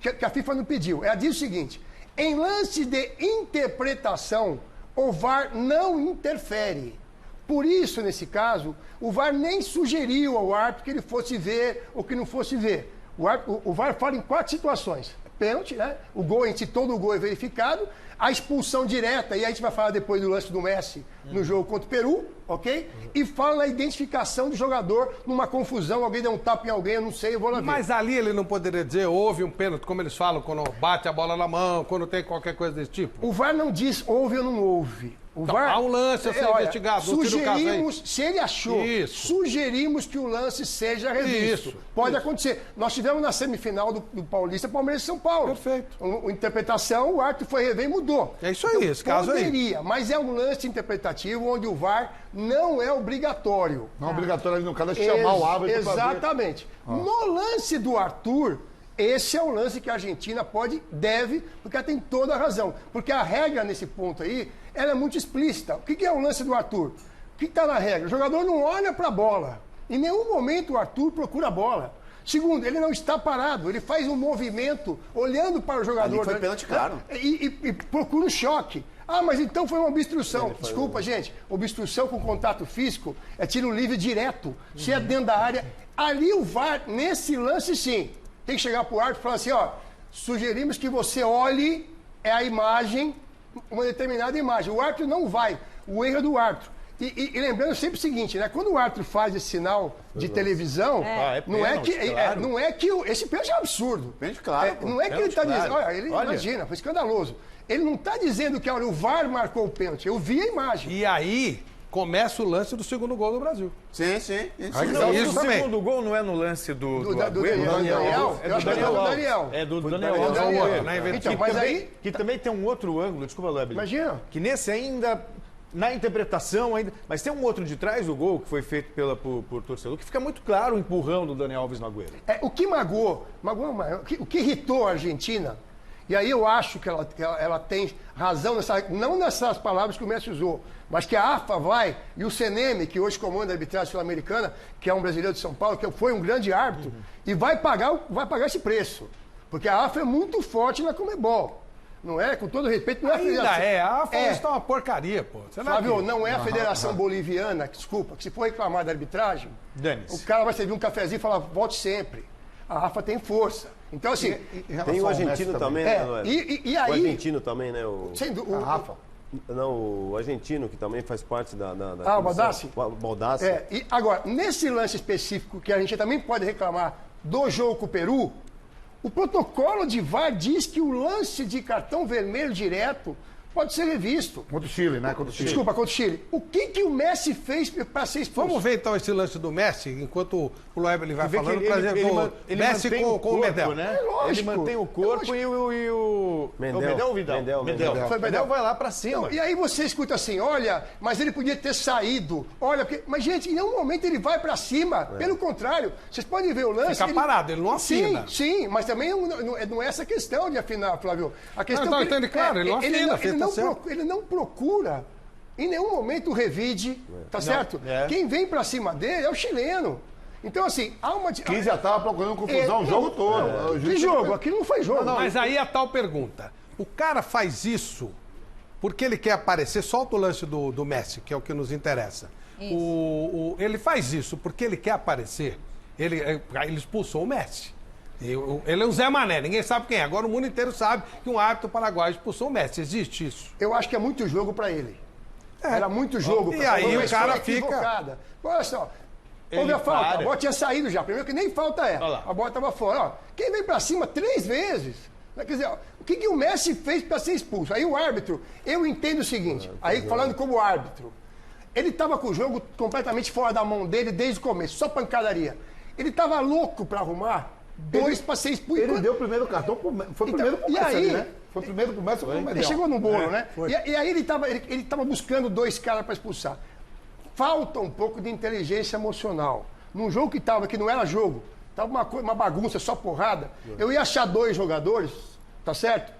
que a FIFA não pediu. Ela diz o seguinte, em lance de interpretação, o VAR não interfere. Por isso, nesse caso, o VAR nem sugeriu ao árbitro que ele fosse ver ou que não fosse ver. O VAR fala em 4 situações. Pênalti, né? O gol em si, todo o gol é verificado. A expulsão direta, e a gente vai falar depois do lance do Messi no jogo contra o Peru, ok? E fala na identificação do jogador numa confusão, alguém deu um tapa em alguém, eu não sei, eu vou lá ver. Mas ali ele não poderia dizer, houve um pênalti, como eles falam, quando bate a bola na mão, quando tem qualquer coisa desse tipo? O VAR não diz houve ou não houve. O VAR, há um lance a ser investigado. Sugerimos, se ele achou, sugerimos que o lance seja revisto. Pode acontecer. Nós tivemos na semifinal do Paulista, Palmeiras e São Paulo. Perfeito. A interpretação, o árbitro foi rever e mudou. É isso aí, esse caso aí. Poderia, mas é um lance interpretativo onde o VAR não é obrigatório. Não é obrigatório, no caso, chamar o árbitro para ver. Exatamente. No lance do Arthur, esse é o lance que a Argentina deve, porque ela tem toda a razão. Porque a regra nesse ponto aí, ela é muito explícita. O que é o lance do Arthur? O que está na regra? O jogador não olha para a bola. Em nenhum momento o Arthur procura a bola. Segundo, ele não está parado. Ele faz um movimento olhando para o jogador. Ali foi pênalti, claro. E procura um choque. Ah, mas então foi uma obstrução. Desculpa, gente. Obstrução com contato físico é tiro livre direto. Se é dentro da área. Ali o VAR, nesse lance, sim, tem que chegar para o árbitro e falar assim, sugerimos que você olhe a imagem, uma determinada imagem. O árbitro não vai. O erro é do árbitro. E lembrando sempre o seguinte, né? Quando o árbitro faz esse sinal de televisão, não é que esse pênalti é um absurdo. Pênalti, claro. Não é que ele está dizendo, imagina, foi escandaloso. Ele não está dizendo que o VAR marcou o pênalti. Eu vi a imagem. E aí começa o lance do segundo gol do Brasil. Sim. O segundo gol não é no lance do Daniel? É do Daniel. É do Daniel. Então, mas aí... Que também tem um outro ângulo, desculpa, Loebelin. Imagina. Que nesse ainda... Na interpretação ainda... Mas tem um outro de trás do gol que foi feito por torcedor, que fica muito claro o empurrão do Daniel Alves no Agüero. O que magoou, o que irritou a Argentina, E aí eu acho que ela tem razão, não nessas palavras que o Messi usou, mas que a AFA vai, e o CNM, que hoje comanda a arbitragem sul-americana, que é um brasileiro de São Paulo, que foi um grande árbitro, e vai pagar esse preço. Porque a AFA é muito forte na Conmebol. Não é? Com todo respeito, não é a federação. A AFA está uma porcaria, pô. Flávio, não é a Federação Boliviana, desculpa, que se for reclamar da arbitragem, o cara vai servir um cafezinho e falar, volte sempre. A AFA tem força. Então, assim... Tem o argentino também, né? E aí... O argentino também, né? A Rafa. Não, o argentino, que também faz parte da o Baldassi? O Baldassi. E agora, nesse lance específico, que a gente também pode reclamar do jogo com o Peru, o protocolo de VAR diz que o lance de cartão vermelho direto pode ser revisto. Contra o Chile, né? Contra o Chile. Desculpa, contra o Chile. O que o Messi fez para ser expulso? Vamos ver então esse lance do Messi, enquanto o Loeb vai falando, por exemplo, ele Messi com o Medel. Né? Ele mantém o corpo e o Medel. O Medel vai lá para cima. Não, e aí você escuta assim, olha, mas ele podia ter saído. Olha, mas gente, em nenhum momento ele vai para cima. Pelo contrário, vocês podem ver o lance. Fica parado, ele não afina. Sim, mas também não é essa questão de afinar, Flávio. A questão claro, ele não afina. Ele não procura em nenhum momento o revide, tá certo? Quem vem pra cima dele é o chileno. Então, assim, há uma... Que já tava procurando confusão o jogo todo. Que jogo? Aquilo não foi jogo. Mas aí a tal pergunta. O cara faz isso porque ele quer aparecer, solta o lance do Messi, que é o que nos interessa. Ele faz isso porque ele quer aparecer. Ele expulsou o Messi. Ele é o Zé Mané, ninguém sabe quem é. Agora o mundo inteiro sabe que um árbitro paraguaio expulsou o Messi. Existe isso? Eu acho que é muito jogo pra ele. Era muito jogo pra ele. E aí o cara fica... Olha só, houve a falta. A bola tinha saído já. Primeiro que nem falta é. A bola estava fora. Ó, quem vem pra cima 3 vezes? Quer dizer, ó, o que o Messi fez pra ser expulso? Aí o árbitro, eu entendo o seguinte, aí falando como árbitro, ele estava com o jogo completamente fora da mão dele desde o começo, só pancadaria. Ele estava louco pra arrumar 2 para 6 expulso. Ele deu o primeiro cartão, foi primeiro pro Messi ali, né? Foi primeiro pro Messi, foi. Ele chegou no bolo, né? E aí ele estava buscando 2 caras para expulsar. Falta um pouco de inteligência emocional. Num jogo que não era jogo, tava uma bagunça, só porrada. Eu ia achar 2 jogadores, tá certo?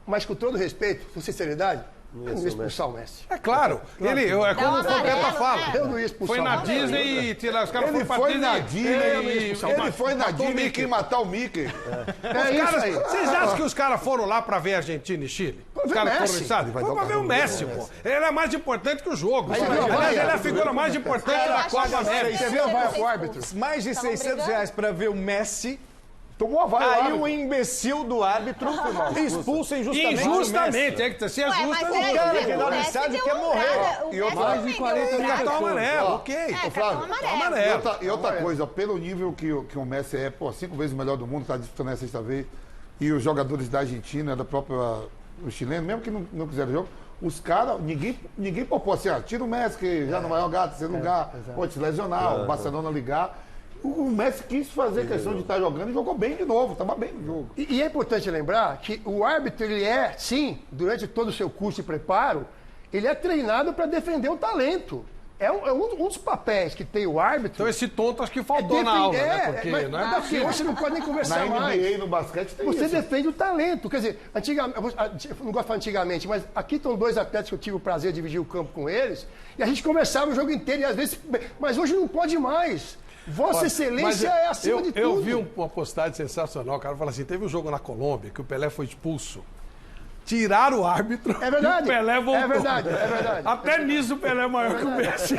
Mas com todo respeito, com sinceridade, eu não ia expulsar o Messi. É claro. É como o Vampeta fala. Eu não ia expulsar o Messi. Foi na Disney e tirar os caras. Ele foi na Disney e quis matar o Mickey. Vocês acham que os caras foram lá pra ver Argentina e Chile? Os caras foram estados? Foi pra ver o Messi, pô. Ele é mais importante que o jogo. Ele é a figura mais importante da Copa América. Você viu o árbitro? Mais de R$600 pra ver o Messi. Tomou a vaga. Aí o imbecil do árbitro expulsa injustamente. Injustamente, é que se é justo, o cara que dá no estádio quer morrer. E mais de 40 cartão amarelo, ok. Flávio, e outra coisa, pelo nível que o Messi é, 5 vezes o melhor do mundo, está disputando a 6ª vez, e os jogadores da Argentina, da própria o chileno, mesmo que não quiseram jogo, os caras, ninguém popou assim, tira o Messi, que já não vai jogar, terceiro lugar, pode se lesionar, o Barcelona ligar. O Messi quis fazer questão de estar jogando e jogou bem de novo, estava bem no jogo. E é importante lembrar que o árbitro, ele é, sim, durante todo o seu curso de preparo, ele é treinado para defender o talento. É um dos papéis que tem o árbitro. Então esse tonto acho que faltou na aula, né? Porque não é hoje você não pode nem conversar mais. Na NBA, no basquete tem você isso. defende o talento. Quer dizer, antigamente, eu não gosto de falar antigamente, mas aqui estão 2 atletas que eu tive o prazer de dividir o campo com eles, e a gente conversava o jogo inteiro, e às vezes... Mas hoje não pode mais. Vossa Excelência é acima de tudo. Eu vi uma postagem sensacional. O cara fala assim, teve um jogo na Colômbia que o Pelé foi expulso. Tiraram o árbitro. É verdade. E o Pelé voltou. É verdade. Até nisso o Pelé é maior que o Messi.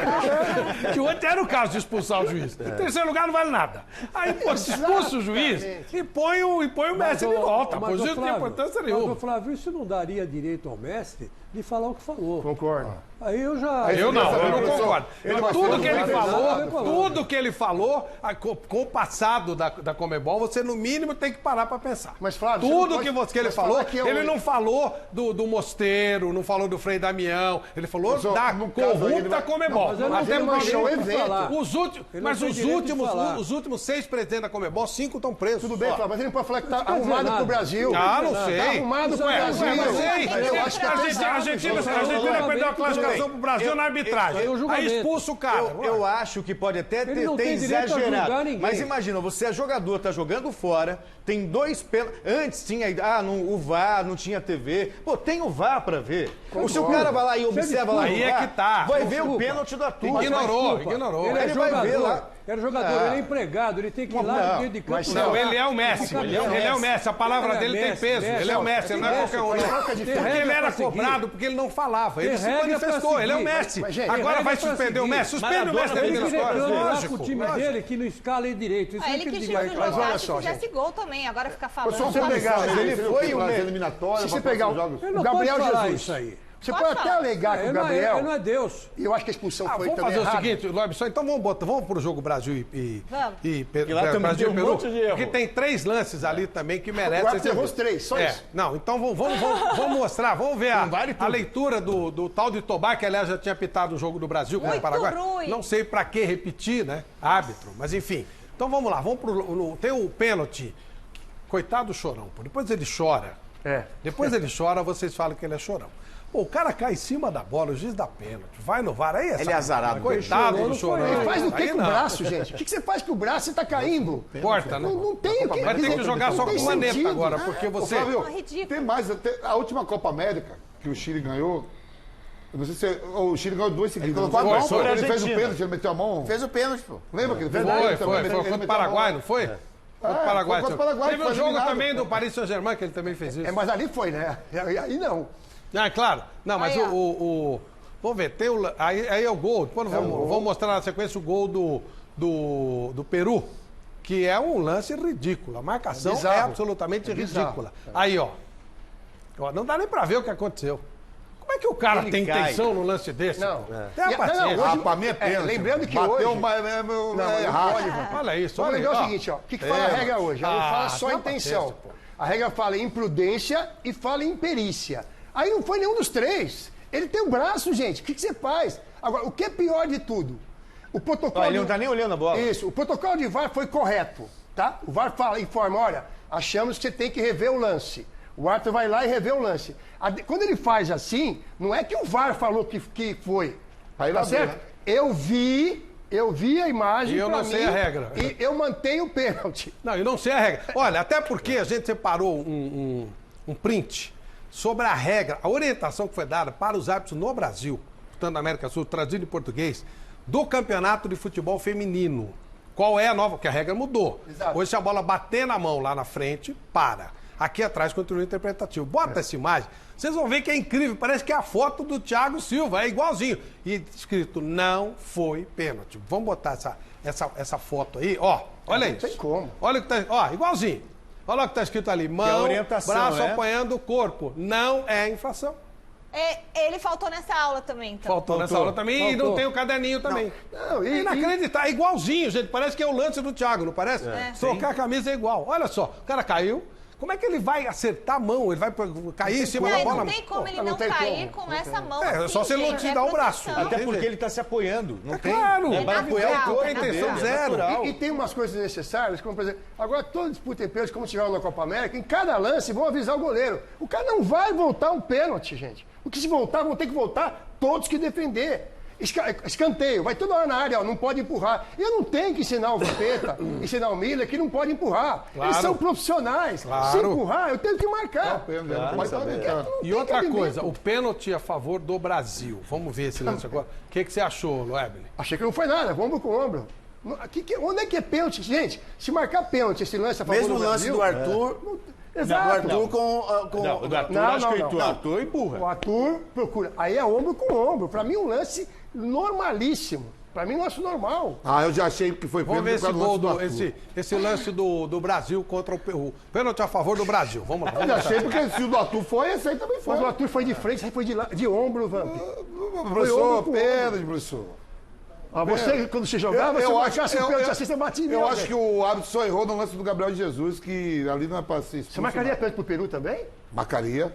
Que ontem era o caso de expulsar o juiz. Em terceiro lugar não vale nada. Aí, expulsa o juiz e põe o Messi de volta. Pois isso não tem importância nenhuma. Mas, Flávio, isso não daria direito ao Messi de falar o que falou. Concordo. Aí eu já... Eu não concordo. Tudo que ele falou, com o passado da Conmebol, você no mínimo tem que parar pra pensar. Mas, Flávio, tudo que ele falou, ele não falou falou do Mosteiro, não falou do Frei Damião, ele falou da corrupta Comebol. Até manchou o evento. Os últimos 6 presidentes da Comebol, 5 estão presos. Tudo bem, Flávio, mas ele não pode falar que tá arrumado pro Brasil. Não sei. Tá arrumado pro Brasil. Eu acho que a Argentina perdeu a classificação pro Brasil na arbitragem. Aí expulsa o cara. Eu acho que pode até ter exagerado. Mas imagina, você é jogador, tá jogando fora, tem 2 pênaltis. Antes tinha o VAR, não tinha TV. Pô, tem o VAR pra ver. Se o cara vai lá e observa lá aí é que tá. vai ver o pênalti do Arthur. Ignorou. Ele vai ver lá. Era jogador, ele é empregado, ele tem que ir lá dentro de campo. Não, ele é o Messi. Ele é o Messi, a palavra dele tem peso. Ele é o Messi, não é qualquer um. Porque ele era cobrado, porque ele não falava. Ele se manifestou, ele é o Messi. Agora vai suspender o Messi? Suspende o Messi. Ele que reclama com o time dele que não escala ele direito. Ele que tinha que jogar se fizesse gol também, agora fica falando. Se você pegar, ele foi o eliminatório. Se você pegar o Gabriel Jesus. Você pode até alegar que o Gabriel... Ele não é Deus. E eu acho que a expulsão foi também errada. Vamos fazer o seguinte, Lobson, então vamos pro jogo Brasil e lá também Brasil tem um monte de erro. Porque tem 3 lances ali também que merecem... Agora você errou os 3, só isso. Não, então vamos mostrar, vamos ver a leitura do tal de Tobar, que aliás já tinha pitado o jogo do Brasil contra o Paraguai. Ruim. Não sei pra que repetir, né? Árbitro, mas enfim. Então vamos lá, tem o pênalti. Coitado do Chorão, pô. Depois ele chora. Depois ele chora, vocês falam que ele é chorão. Pô, o cara cai em cima da bola, o juiz dá pênalti, vai no VAR, aí ele é azarado. Coitado do Chorão. Ele faz o que com o braço, gente? O que você faz com o braço? Você tá caindo. Corta, né? Não tem o que... Vai ter que jogar só com maneta agora, porque você... Flávio, tem mais, a última Copa América que o Chile ganhou, eu não sei se o Chile ganhou 2 seguidos. Ele colocou a mão, ele fez o pênalti, ele meteu a mão. Fez o pênalti, pô. Lembra que ele fez Foi contra o Paraguai, não foi? Contra o Paraguai. Teve um jogo também do Paris Saint-Germain que ele também fez isso. Mas ali foi, né? Aí não. Claro. Não, mas vamos ver, tem aí é o gol. Depois vamos mostrar na sequência o gol do Peru, que é um lance ridículo. A marcação é absolutamente ridícula. Aí, ó. Não dá nem pra ver o que aconteceu. Como é que o cara tem intenção no lance desse? Não. Tem a paciência. Pra mim é pênalti. Lembrando que bateu hoje... Olha isso, Vamos lembrar o seguinte, ó. O que fala a regra hoje? Ela não fala só intenção. A regra fala em imprudência e fala em imperícia. Aí não foi nenhum dos 3. Ele tem o braço, gente. O que você faz? Agora, o que é pior de tudo? O protocolo... Ele não tá nem olhando a bola. Isso. O protocolo de VAR foi correto, tá? O VAR informa, olha, achamos que você tem que rever o lance. O árbitro vai lá e revê o lance. Quando ele faz assim, não é que o VAR falou que foi. Aí tá certo? Né? Eu vi a imagem. E eu não sei a regra. E eu mantenho o pênalti. Não, eu não sei a regra. Olha, até porque a gente separou um print sobre a regra, a orientação que foi dada para os árbitros no Brasil, portanto na América Sul, traduzido em português, do Campeonato de Futebol Feminino. Qual é a nova? Porque a regra mudou. Exato. Hoje, se a bola bater na mão lá na frente, para. Aqui atrás continua interpretativo. Bota essa imagem, vocês vão ver que é incrível. Parece que é a foto do Thiago Silva, é igualzinho. E escrito, não foi pênalti. Vamos botar essa foto aí, ó. Olha isso. Não tem como. Olha o que tá, ó, igualzinho. Olha o que tá escrito ali. Mão, braço apoiando o corpo. Não é infração. Ele faltou nessa aula também, então. Faltou nessa aula também e não tem o caderninho também. Não, é inacreditável. É igualzinho, gente. Parece que é o lance do Thiago, não parece? Trocar a camisa é igual. Olha só, o cara caiu. Como é que ele vai acertar a mão? Ele vai cair em cima da bola? Não tem como ele não cair com essa mão. É só se ele não te dar o braço. Até porque ele está se apoiando. Não tem. Claro. É para apoiar o corpo. Intenção zero. E tem umas coisas necessárias, como por exemplo, agora toda disputa em pênalti, como tiveram na Copa América, em cada lance vão avisar o goleiro. O cara não vai voltar um pênalti, gente. Porque se voltar, vão ter que voltar todos que defender. Escanteio, vai toda hora na área, ó, não pode empurrar. Eu não tenho que ensinar o Vampeta, ensinar o Miller que não pode empurrar. Claro. Eles são profissionais. Claro. Se empurrar, eu tenho que marcar. E outra coisa, o pênalti a favor do Brasil. Vamos ver esse lance agora. O que você achou, Loebli? Achei que não foi nada, ombro com ombro. Onde é que é pênalti? Gente, se marcar pênalti, esse lance a favor do Brasil... Mesmo o lance do Arthur... Exato. Do Arthur com... Não, o do Arthur acho que o Arthur empurra. O Arthur procura. Aí é ombro com ombro. Pra mim, um lance normalíssimo. Pra mim, um lance normal. Eu já achei que foi pênalti. Vamos ver esse gol, esse lance do Brasil contra o pênalti a favor do Brasil. Vamos lá. Eu já achei porque se o do Arthur foi, esse aí também foi. Mas o Arthur foi de frente, esse aí foi de ombro, Vamp. Professor, pênalti, professor. Você, quando você jogava, eu acho que você batia. Eu acho que o árbitro só errou no lance do Gabriel Jesus, que ali não é pra ser expulso. Você marcaria pênalti pro Peru também? Marcaria.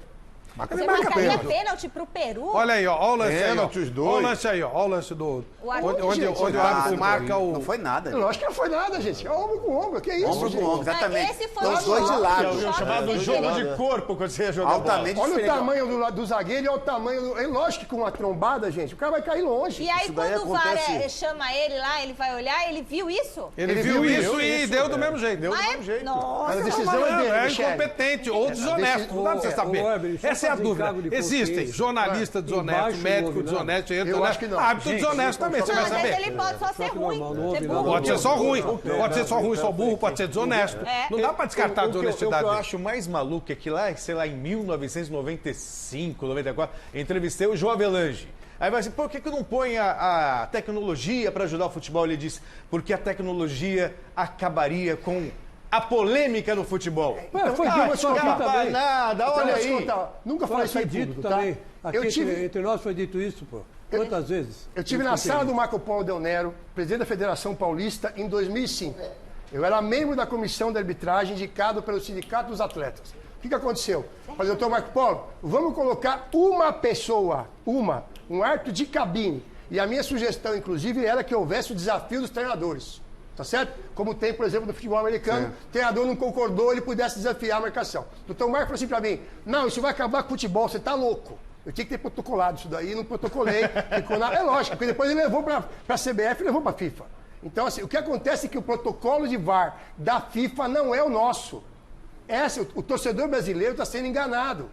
Você marcaria pênalti pro Peru? Olha aí, ó, olha o lance Pênalti, aí. os dois. Olha o lance aí, ó. Olha o lance do. Onde o nada, árbitro marca o. Não foi nada. Eu acho que não foi nada, gente. É ombro com ombro. Que isso, Ombro gente? com ombro, exatamente. Esse foi Os dois de lado. É o chamado jogo de corpo quando você ia jogar Altamente bola. Olha o diferente. tamanho do zagueiro e olha o tamanho do... É lógico que com uma trombada, gente, o cara vai cair longe. E aí, Isso daí quando o VAR acontece- chama ele lá, ele vai olhar, ele viu isso? Ele viu isso e deu do mesmo jeito. Deu do mesmo jeito. Nossa, Mas a decisão é dele, É Michele. incompetente ou desonesto. Não dá pra você saber. Essa é a dúvida. Existem jornalistas desonestos, médicos desonestos, Eu acho que não. árbitro Gente, desonesto também, você vai Não, mas saber. ele pode só ser ruim. Ser burro. Pode ser só ruim, pode ser só ruim, só burro, pode ser desonesto. Não dá pra descartar a O que desonestidade. eu acho mais maluco é que lá, sei lá, em 1995, 94, eu entrevistei o João Avelange. Aí vai assim, por que não põe a tecnologia para ajudar o futebol? Ele disse, porque a tecnologia acabaria com a polêmica no futebol. Então, foi dito isso aqui também. Nada, Então, olha deixa eu aí. contar. Nunca falei isso Foi em dito público, também. tá? Aqui entre nós foi dito isso, pô. Quantas vezes? Eu tive na sala do Marco Polo Del Nero, presidente da Federação Paulista, em 2005. Eu era membro da comissão de arbitragem indicado pelo Sindicato dos Atletas. O que aconteceu? Falei, doutor Marco Polo, vamos colocar uma pessoa, um árbitro de cabine. E a minha sugestão, inclusive, era que houvesse o desafio dos treinadores. Tá certo? Como tem, por exemplo, no futebol americano, o treinador não concordou, ele pudesse desafiar a marcação. O doutor Marco falou assim pra mim, não, isso vai acabar com o futebol, você tá louco. Eu tinha que ter protocolado isso daí, não protocolei. É lógico, porque depois ele levou para a CBF e levou para a FIFA. Então, assim, o que acontece é que o protocolo de VAR da FIFA não é o nosso. O torcedor brasileiro está sendo enganado.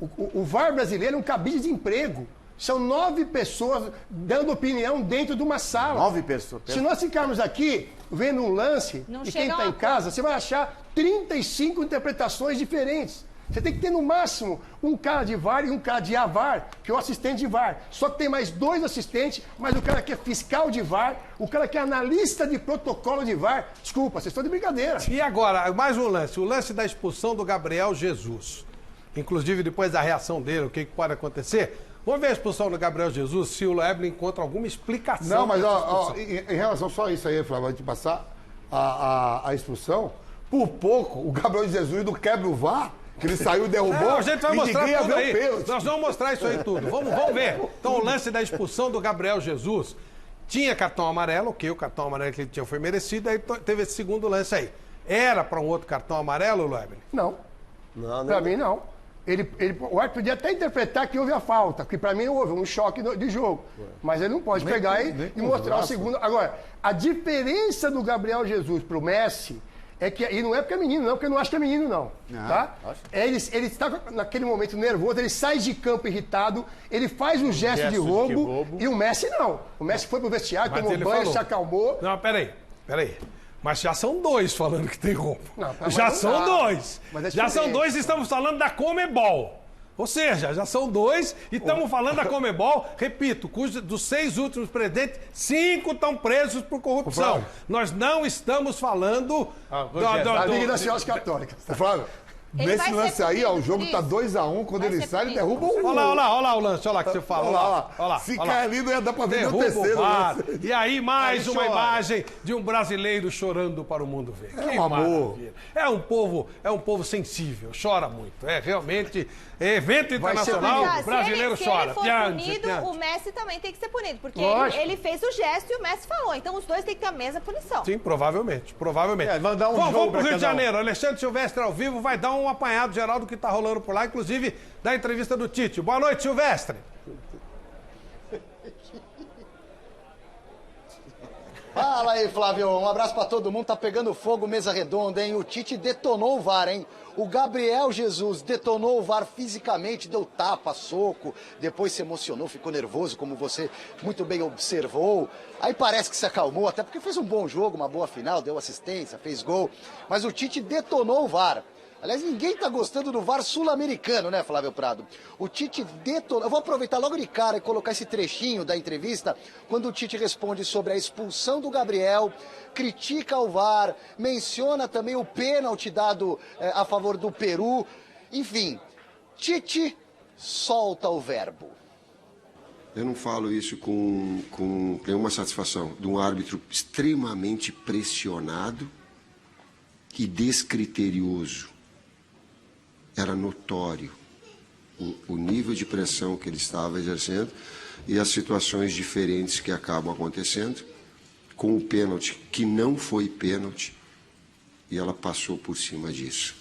O VAR brasileiro é um cabide de emprego. São 9 pessoas dando opinião dentro de uma sala. 9 pessoas. Se nós ficarmos aqui vendo um lance, Não e quem chega está em casa, você vai achar 35 interpretações diferentes. Você tem que ter no máximo um cara de VAR e um cara de AVAR, que é o assistente de VAR. Só que tem mais 2 assistentes, mas o cara que é fiscal de VAR, o cara que é analista de protocolo de VAR. Desculpa, vocês estão de brincadeira. E agora, mais um lance, o lance da expulsão do Gabriel Jesus. Inclusive, depois da reação dele, o que pode acontecer? Vamos ver a expulsão do Gabriel Jesus, se o Leble encontra alguma explicação. Não, mas em relação só a isso aí, Flávio, a gente passar a expulsão, por pouco, o Gabriel Jesus não quebra o VAR, que ele saiu e derrubou. Não, a gente vai e mostrar ninguém tudo ia ver aí. o pênalti. Nós vamos mostrar isso aí tudo. Vamos ver. Então, o lance da expulsão do Gabriel Jesus tinha cartão amarelo, ok, o cartão amarelo que ele tinha foi merecido, aí teve esse segundo lance aí. Era para um outro cartão amarelo, Leble? Não. Não, Para mim, não. O árbitro podia até interpretar que houve a falta, que para mim houve um choque de jogo. Mas ele não pode pegar e mostrar o segundo. Agora, a diferença do Gabriel Jesus pro Messi é que, e não é porque é menino, não, porque eu não acho que é menino, não. Tá? Ele está naquele momento nervoso, ele sai de campo irritado, ele faz um gesto de roubo, e o Messi não. O Messi foi pro vestiário, tomou banho, se acalmou. Não, peraí. Mas já são 2 falando que tem roubo. Não, já são 2. Mas Já são 2 e estamos falando da Comebol. Ou seja, já são 2 e estamos falando da Comebol, repito, dos 6 últimos presidentes, 5 estão presos por corrupção. Nós não estamos falando da Liga das Senhoras Católicas. Flávio, Ele nesse vai lance ser aí, ó, o punido jogo por tá isso. 2-1, quando Vai ele ser sai, ele punido. derruba o... Olha lá o lance, olha lá que você fala. Olha lá. Se cair ali, não ia dar pra ver o Derruba terceiro. o VAR. lance. E aí, mais Aí uma chora. imagem de um brasileiro chorando para o mundo ver. Que um amor. maravilha. É um povo sensível, chora muito. É realmente evento internacional, Mas, ó, o brasileiro se chora. ele for Piante, punido, piante. o Messi também tem que ser punido. Porque Lógico. ele fez o gesto e o Messi falou. Então os dois têm que ter a mesma punição. Sim, provavelmente. Vai dar um Vamos jogo pro pra Rio de cada um. Janeiro. Alexandre Silvestre ao vivo vai dar um apanhado geral do que tá rolando por lá, inclusive da entrevista do Tite. Boa noite, Silvestre. Fala aí, Flávio. Um abraço pra todo mundo. Tá pegando fogo, mesa redonda, hein? O Tite detonou o VAR, hein? O Gabriel Jesus detonou o VAR fisicamente, deu tapa, soco, depois se emocionou, ficou nervoso, como você muito bem observou. Aí parece que se acalmou, até porque fez um bom jogo, uma boa final, deu assistência, fez gol. Mas o Tite detonou o VAR. Aliás, ninguém tá gostando do VAR sul-americano, né, Flávio Prado? O Tite detonou... Eu vou aproveitar logo de cara e colocar esse trechinho da entrevista, quando o Tite responde sobre a expulsão do Gabriel, critica o VAR, menciona também o pênalti dado a favor do Peru. Enfim, Tite solta o verbo. Eu não falo isso com nenhuma satisfação de um árbitro extremamente pressionado e descriterioso. Era notório o nível de pressão que ele estava exercendo e as situações diferentes que acabam acontecendo, com o pênalti que não foi pênalti, e ela passou por cima disso.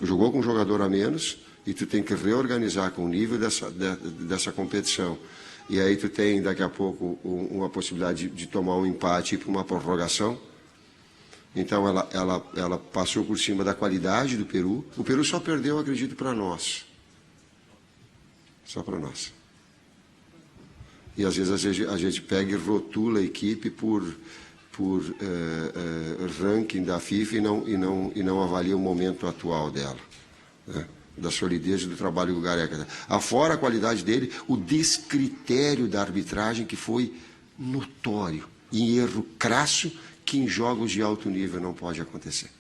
Jogou com um jogador a menos e tu tem que reorganizar com o nível dessa competição. E aí tu tem daqui a pouco uma possibilidade de tomar um empate e ir para uma prorrogação. Então ela passou por cima da qualidade do Peru. O Peru só perdeu, acredito, para nós. Só para nós. E às vezes a gente pega e rotula a equipe por ranking da FIFA e não avalia o momento atual dela, né? Da solidez do trabalho do Gareca. Afora a qualidade dele, o descritério da arbitragem que foi notório, em erro crasso que em jogos de alto nível não pode acontecer.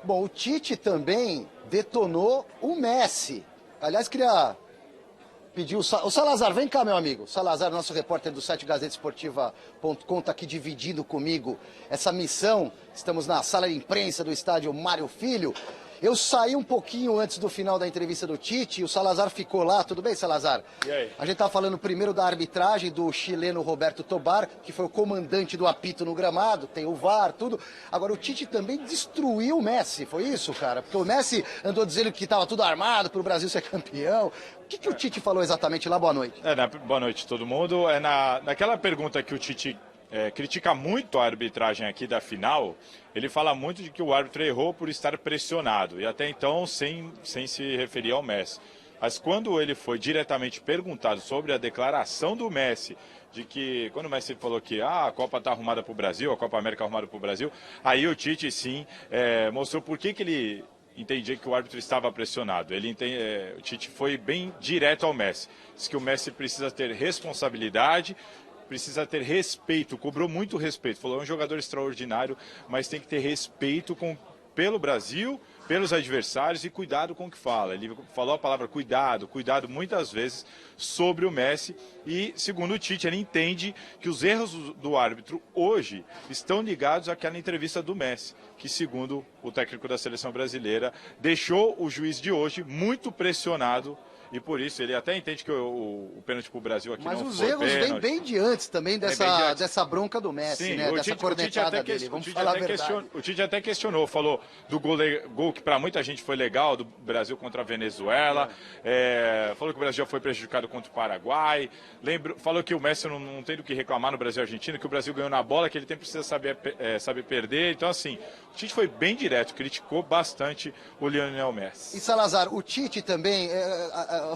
Bom, o Tite também detonou o Messi. Aliás, queria pedir o Salazar, vem cá, meu amigo. Salazar, nosso repórter do site GazeteEsportiva.com, está aqui dividindo comigo essa missão. Estamos na sala de imprensa do estádio Mário Filho. Eu saí um pouquinho antes do final da entrevista do Tite e o Salazar ficou lá. Tudo bem, Salazar? E aí? A gente estava falando primeiro da arbitragem do chileno Roberto Tobar, que foi o comandante do apito no gramado, tem o VAR, tudo. Agora, o Tite também destruiu o Messi, foi isso, cara? Porque o Messi andou dizendo que estava tudo armado para o Brasil ser campeão. O que o Tite falou exatamente lá? Boa noite. Boa noite, todo mundo. Naquela pergunta que o Tite critica muito a arbitragem aqui da final, ele fala muito de que o árbitro errou por estar pressionado, e até então sem se referir ao Messi. Mas quando ele foi diretamente perguntado sobre a declaração do Messi, de que quando o Messi falou que a Copa está arrumada para o Brasil, a Copa América arrumada para o Brasil, aí o Tite sim mostrou por que ele entendia que o árbitro estava pressionado. O Tite foi bem direto ao Messi. Diz que o Messi precisa ter responsabilidade, precisa ter respeito, cobrou muito respeito. Falou, é um jogador extraordinário, mas tem que ter respeito pelo Brasil, pelos adversários e cuidado com o que fala. Ele falou a palavra cuidado muitas vezes sobre o Messi e, segundo o Tite, ele entende que os erros do árbitro hoje estão ligados àquela entrevista do Messi, que, segundo o técnico da seleção brasileira, deixou o juiz de hoje muito pressionado. E por isso ele até entende que o pênalti para o Brasil aqui não foi pênalti. Mas os erros vêm bem de antes também dessa bronca do Messi, sim, né? Dessa cornetada dele. Vamos falar a verdade. O Tite até questionou, falou do gol que para muita gente foi legal, do Brasil contra a Venezuela. Falou que o Brasil já foi prejudicado contra o Paraguai. Falou que o Messi não tem do que reclamar no Brasil e Argentina, que o Brasil ganhou na bola, que ele precisa saber perder. Então, assim, o Tite foi bem direto, criticou bastante o Lionel Messi. E Salazar, o Tite também...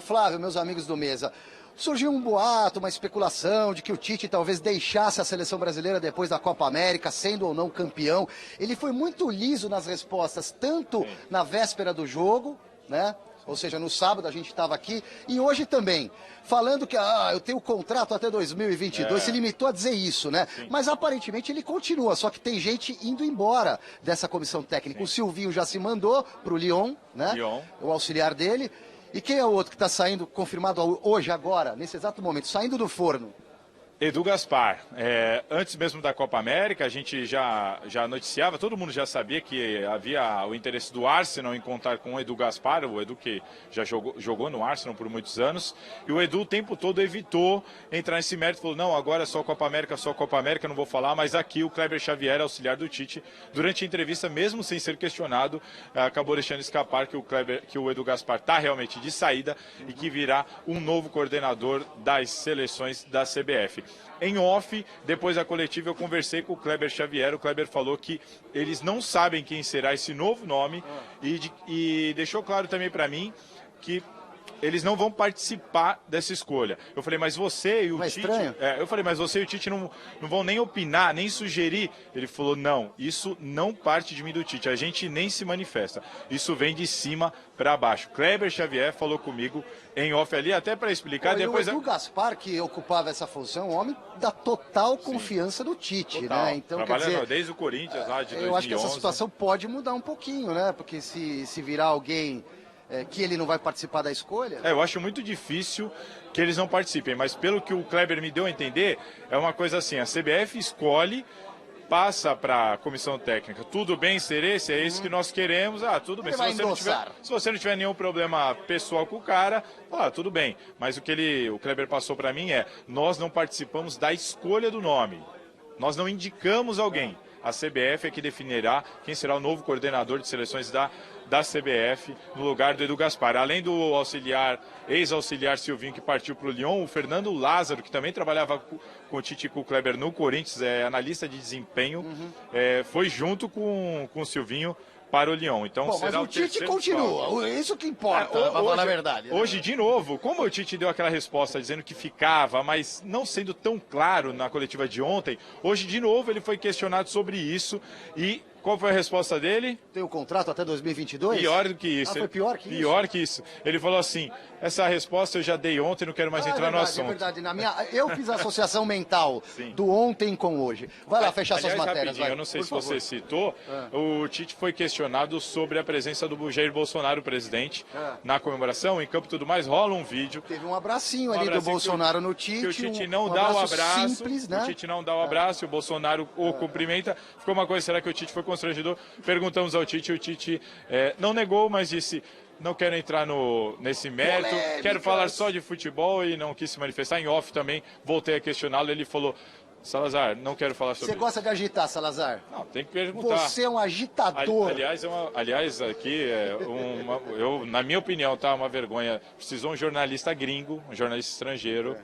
Flávio, meus amigos do Mesa, surgiu um boato, uma especulação de que o Tite talvez deixasse a seleção brasileira depois da Copa América, sendo ou não campeão. Ele foi muito liso nas respostas, tanto na véspera do jogo, né? Ou seja, no sábado a gente estava aqui, e hoje também, falando que eu tenho contrato até 2022, se limitou a dizer isso, né? Sim. Mas aparentemente ele continua, só que tem gente indo embora dessa comissão técnica. Sim. O Silvinho já se mandou para o Lyon, né? O auxiliar dele. E quem é o outro que está saindo, confirmado hoje, agora, nesse exato momento, saindo do forno? Edu Gaspar. Antes mesmo da Copa América, a gente já noticiava, todo mundo já sabia que havia o interesse do Arsenal em contar com o Edu Gaspar, o Edu que já jogou no Arsenal por muitos anos, e o Edu o tempo todo evitou entrar nesse mérito, falou, não, agora é só Copa América, não vou falar, mas aqui o Kleber Xavier, auxiliar do Tite, durante a entrevista, mesmo sem ser questionado, acabou deixando escapar que o Edu Gaspar está realmente de saída e que virá um novo coordenador das seleções da CBF. Em off, depois da coletiva, eu conversei com o Kleber Xavier. O Kleber falou que eles não sabem quem será esse novo nome e deixou claro também para mim que eles não vão participar dessa escolha. Eu falei, mas você e o Tite... eu falei, mas você e o Tite não vão nem opinar, nem sugerir. Ele falou, não, isso não parte de mim do Tite, a gente nem se manifesta. Isso vem de cima para baixo. Kleber Xavier falou comigo em off ali, até para explicar. Depois o Edu Gaspar, que ocupava essa função, um homem da total confiança do Tite, total, né? Então, trabalhando quer dizer, desde o Corinthians lá de 2011. Eu acho que essa situação pode mudar um pouquinho, né? Porque se virar alguém... que ele não vai participar da escolha? Eu acho muito difícil que eles não participem, mas pelo que o Kleber me deu a entender, é uma coisa assim, a CBF escolhe passa para a comissão técnica, tudo bem ser esse? É esse que nós queremos? Ah, tudo bem. Se você não tiver nenhum problema pessoal com o cara, tudo bem. Mas o que o Kleber passou para mim é, nós não participamos da escolha do nome. Nós não indicamos alguém. A CBF é que definirá quem será o novo coordenador de seleções da CBF no lugar do Edu Gaspar. Além do ex-auxiliar Silvinho, que partiu para o Lyon, o Fernando Lázaro, que também trabalhava com o Tite e com o Kleber no Corinthians, é analista de desempenho, foi junto com o Silvinho para o Lyon. Então, bom, será mas o Tite continua, isso que importa, para falar a verdade. Hoje, de novo, como o Tite deu aquela resposta dizendo que ficava, mas não sendo tão claro na coletiva de ontem, hoje, de novo, ele foi questionado sobre isso e qual foi a resposta dele? Tem o contrato até 2022? Pior do que isso. Foi pior que isso? Pior que isso. Ele falou assim, essa resposta eu já dei ontem, não quero mais entrar no assunto. É verdade, eu fiz a associação mental do ontem com hoje. Vai lá fechar suas matérias. Eu não sei se você citou, o Tite foi questionado sobre a presença do Jair Bolsonaro, presidente, na comemoração, em campo e tudo mais, rola um vídeo. Teve um abracinho ali do Bolsonaro no Tite. Que o Tite não dá o abraço, simples, né? O Tite não dá o abraço, o Bolsonaro o cumprimenta. Ficou uma coisa, será que o Tite foi constrangedor? Perguntamos ao Tite, o Tite não negou, mas disse, não quero entrar nesse mérito, quero falar só de futebol e não quis se manifestar. Em off também, voltei a questioná-lo, ele falou, Salazar, não quero falar sobre isso. Você gosta de agitar, Salazar? Não, tem que perguntar. Você é um agitador. Aliás, aqui, na minha opinião, tá uma vergonha. Precisou um jornalista gringo, um jornalista estrangeiro,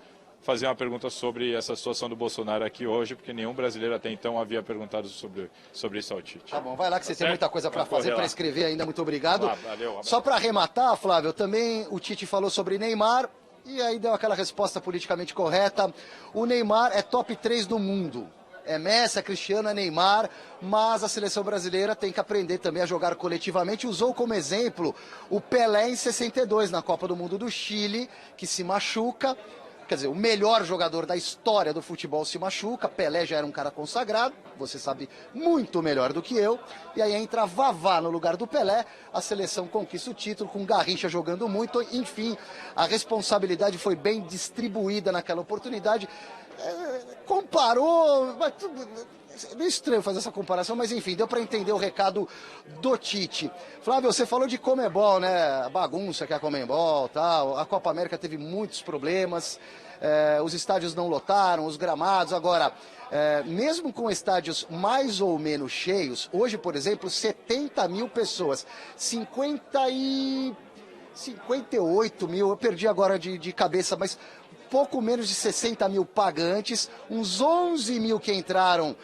fazer uma pergunta sobre essa situação do Bolsonaro aqui hoje, porque nenhum brasileiro até então havia perguntado sobre isso ao Tite. Tá bom, vai lá que você tem muita coisa para fazer, para escrever ainda, muito obrigado. Valeu, só para arrematar, Flávio, também o Tite falou sobre Neymar, e aí deu aquela resposta politicamente correta. O Neymar é top 3 do mundo. É Messi, é Cristiano, é Neymar, mas a seleção brasileira tem que aprender também a jogar coletivamente. Usou como exemplo o Pelé em 62, na Copa do Mundo do Chile, que se machuca. Quer dizer, o melhor jogador da história do futebol se machuca. Pelé já era um cara consagrado, você sabe muito melhor do que eu. E aí entra Vavá no lugar do Pelé, a seleção conquista o título, com Garrincha jogando muito. Enfim, a responsabilidade foi bem distribuída naquela oportunidade. Comparou... É meio estranho fazer essa comparação, mas enfim, deu para entender o recado do Tite. Flávio, você falou de Conmebol, né? A bagunça que é a Conmebol, tal. A Copa América teve muitos problemas, os estádios não lotaram, os gramados. Agora, mesmo com estádios mais ou menos cheios, hoje, por exemplo, 70 mil pessoas, 58 mil, eu perdi agora de cabeça, mas pouco menos de 60 mil pagantes, uns 11 mil que entraram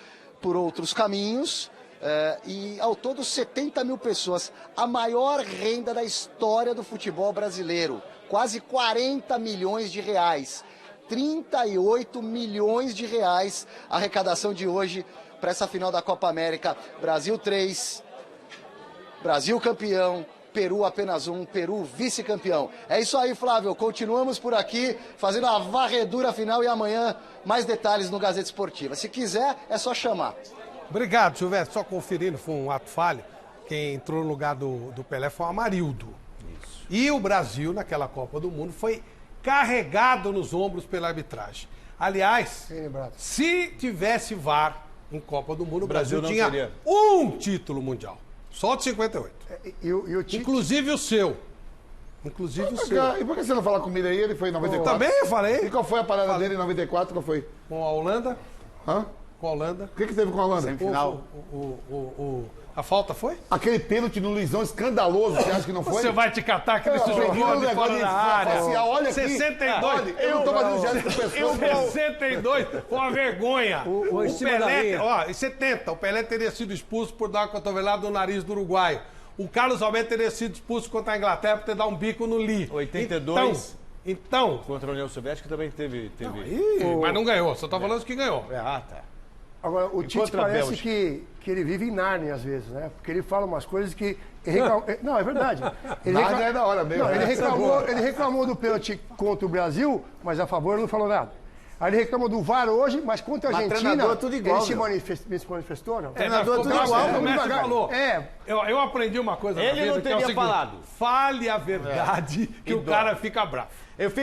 por outros caminhos, e ao todo 70 mil pessoas, a maior renda da história do futebol brasileiro, quase 40 milhões de reais, 38 milhões de reais, a arrecadação de hoje para essa final da Copa América. Brasil 3, Brasil campeão, Peru apenas 1, Peru vice-campeão. É isso aí, Flávio, continuamos por aqui, fazendo a varredura final, e amanhã mais detalhes no Gazeta Esportiva. Se quiser, é só chamar. Obrigado, Silvestre. Só conferindo, foi um ato falho. Quem entrou no lugar do Pelé foi o Amarildo. Isso. E o Brasil, naquela Copa do Mundo, foi carregado nos ombros pela arbitragem. Aliás, se tivesse VAR em Copa do Mundo, o Brasil tinha teria um título mundial. Só de 58. Inclusive o seu. Inclusive o seu. E por que você não fala comigo aí? Ele foi em 94. Também eu falei. E qual foi a parada dele em 94? Qual foi? Com a Holanda. Hã? Com a Holanda. O que teve com a Holanda? Semifinal. A falta foi? Aquele pênalti do Luizão escandaloso, você acha que não foi? Você vai te catar que nesse jogo de fora da área. Olha 62. Olha, eu não tô fazendo gesto com pessoas. 62 foi uma vergonha. O Pelé, em 70, o Pelé teria sido expulso por dar uma cotovelada no nariz do uruguaio. O Carlos Alberto teria sido expulso contra a Inglaterra por ter dado um bico no Lee. 82. Então. Contra a União Soviética também teve. Mas não ganhou, só tô falando que ganhou. Tá. Agora, o Tite parece que ele vive em Nárnia às vezes, né? Porque ele fala umas coisas que... Não, é verdade. Nárnia é da hora mesmo. Não, ele reclamou do pênalti contra o Brasil, mas a favor ele não falou nada. Aí ele reclama do VAR hoje, mas contra a Argentina, é tudo igual, ele se manifestou, não? Treinador é tudo igual. O Messi falou. É. Eu aprendi uma coisa Ele na vida, não que é o teria seguinte, falado. Fale a verdade que o cara fica bravo.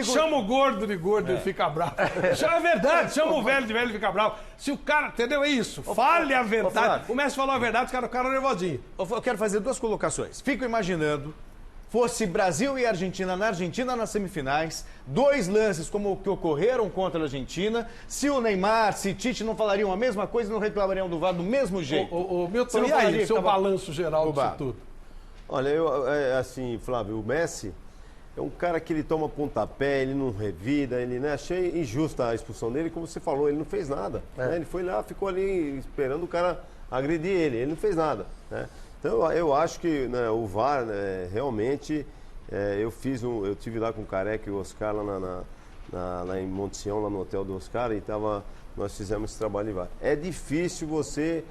Chama o gordo de gordo e fica bravo. É verdade, chama o velho de velho e fica bravo. Se o cara, entendeu? É isso. Fale a verdade. O Messi falou a verdade, os caras ficaram nervosinhos. Eu quero fazer 2 colocações. Fico imaginando, fosse Brasil e Argentina nas semifinais, 2 lances como o que ocorreram contra a Argentina, se o Neymar, se Tite não falariam a mesma coisa e não reclamariam do VAR do mesmo jeito. O Milton, e aí, seu balanço geral disso tudo? Olha, assim, Flávio, o Messi é um cara que ele toma pontapé, ele não revida, ele, né, achei injusta a expulsão dele, como você falou, ele não fez nada. Né? Ele foi lá, ficou ali esperando o cara agredir ele não fez nada. Né? Então eu acho que, né, o VAR, né, realmente, eu tive lá com o Careca e o Oscar lá em Monte Sião, lá no hotel do Oscar, e nós fizemos esse trabalho de VAR. É difícil você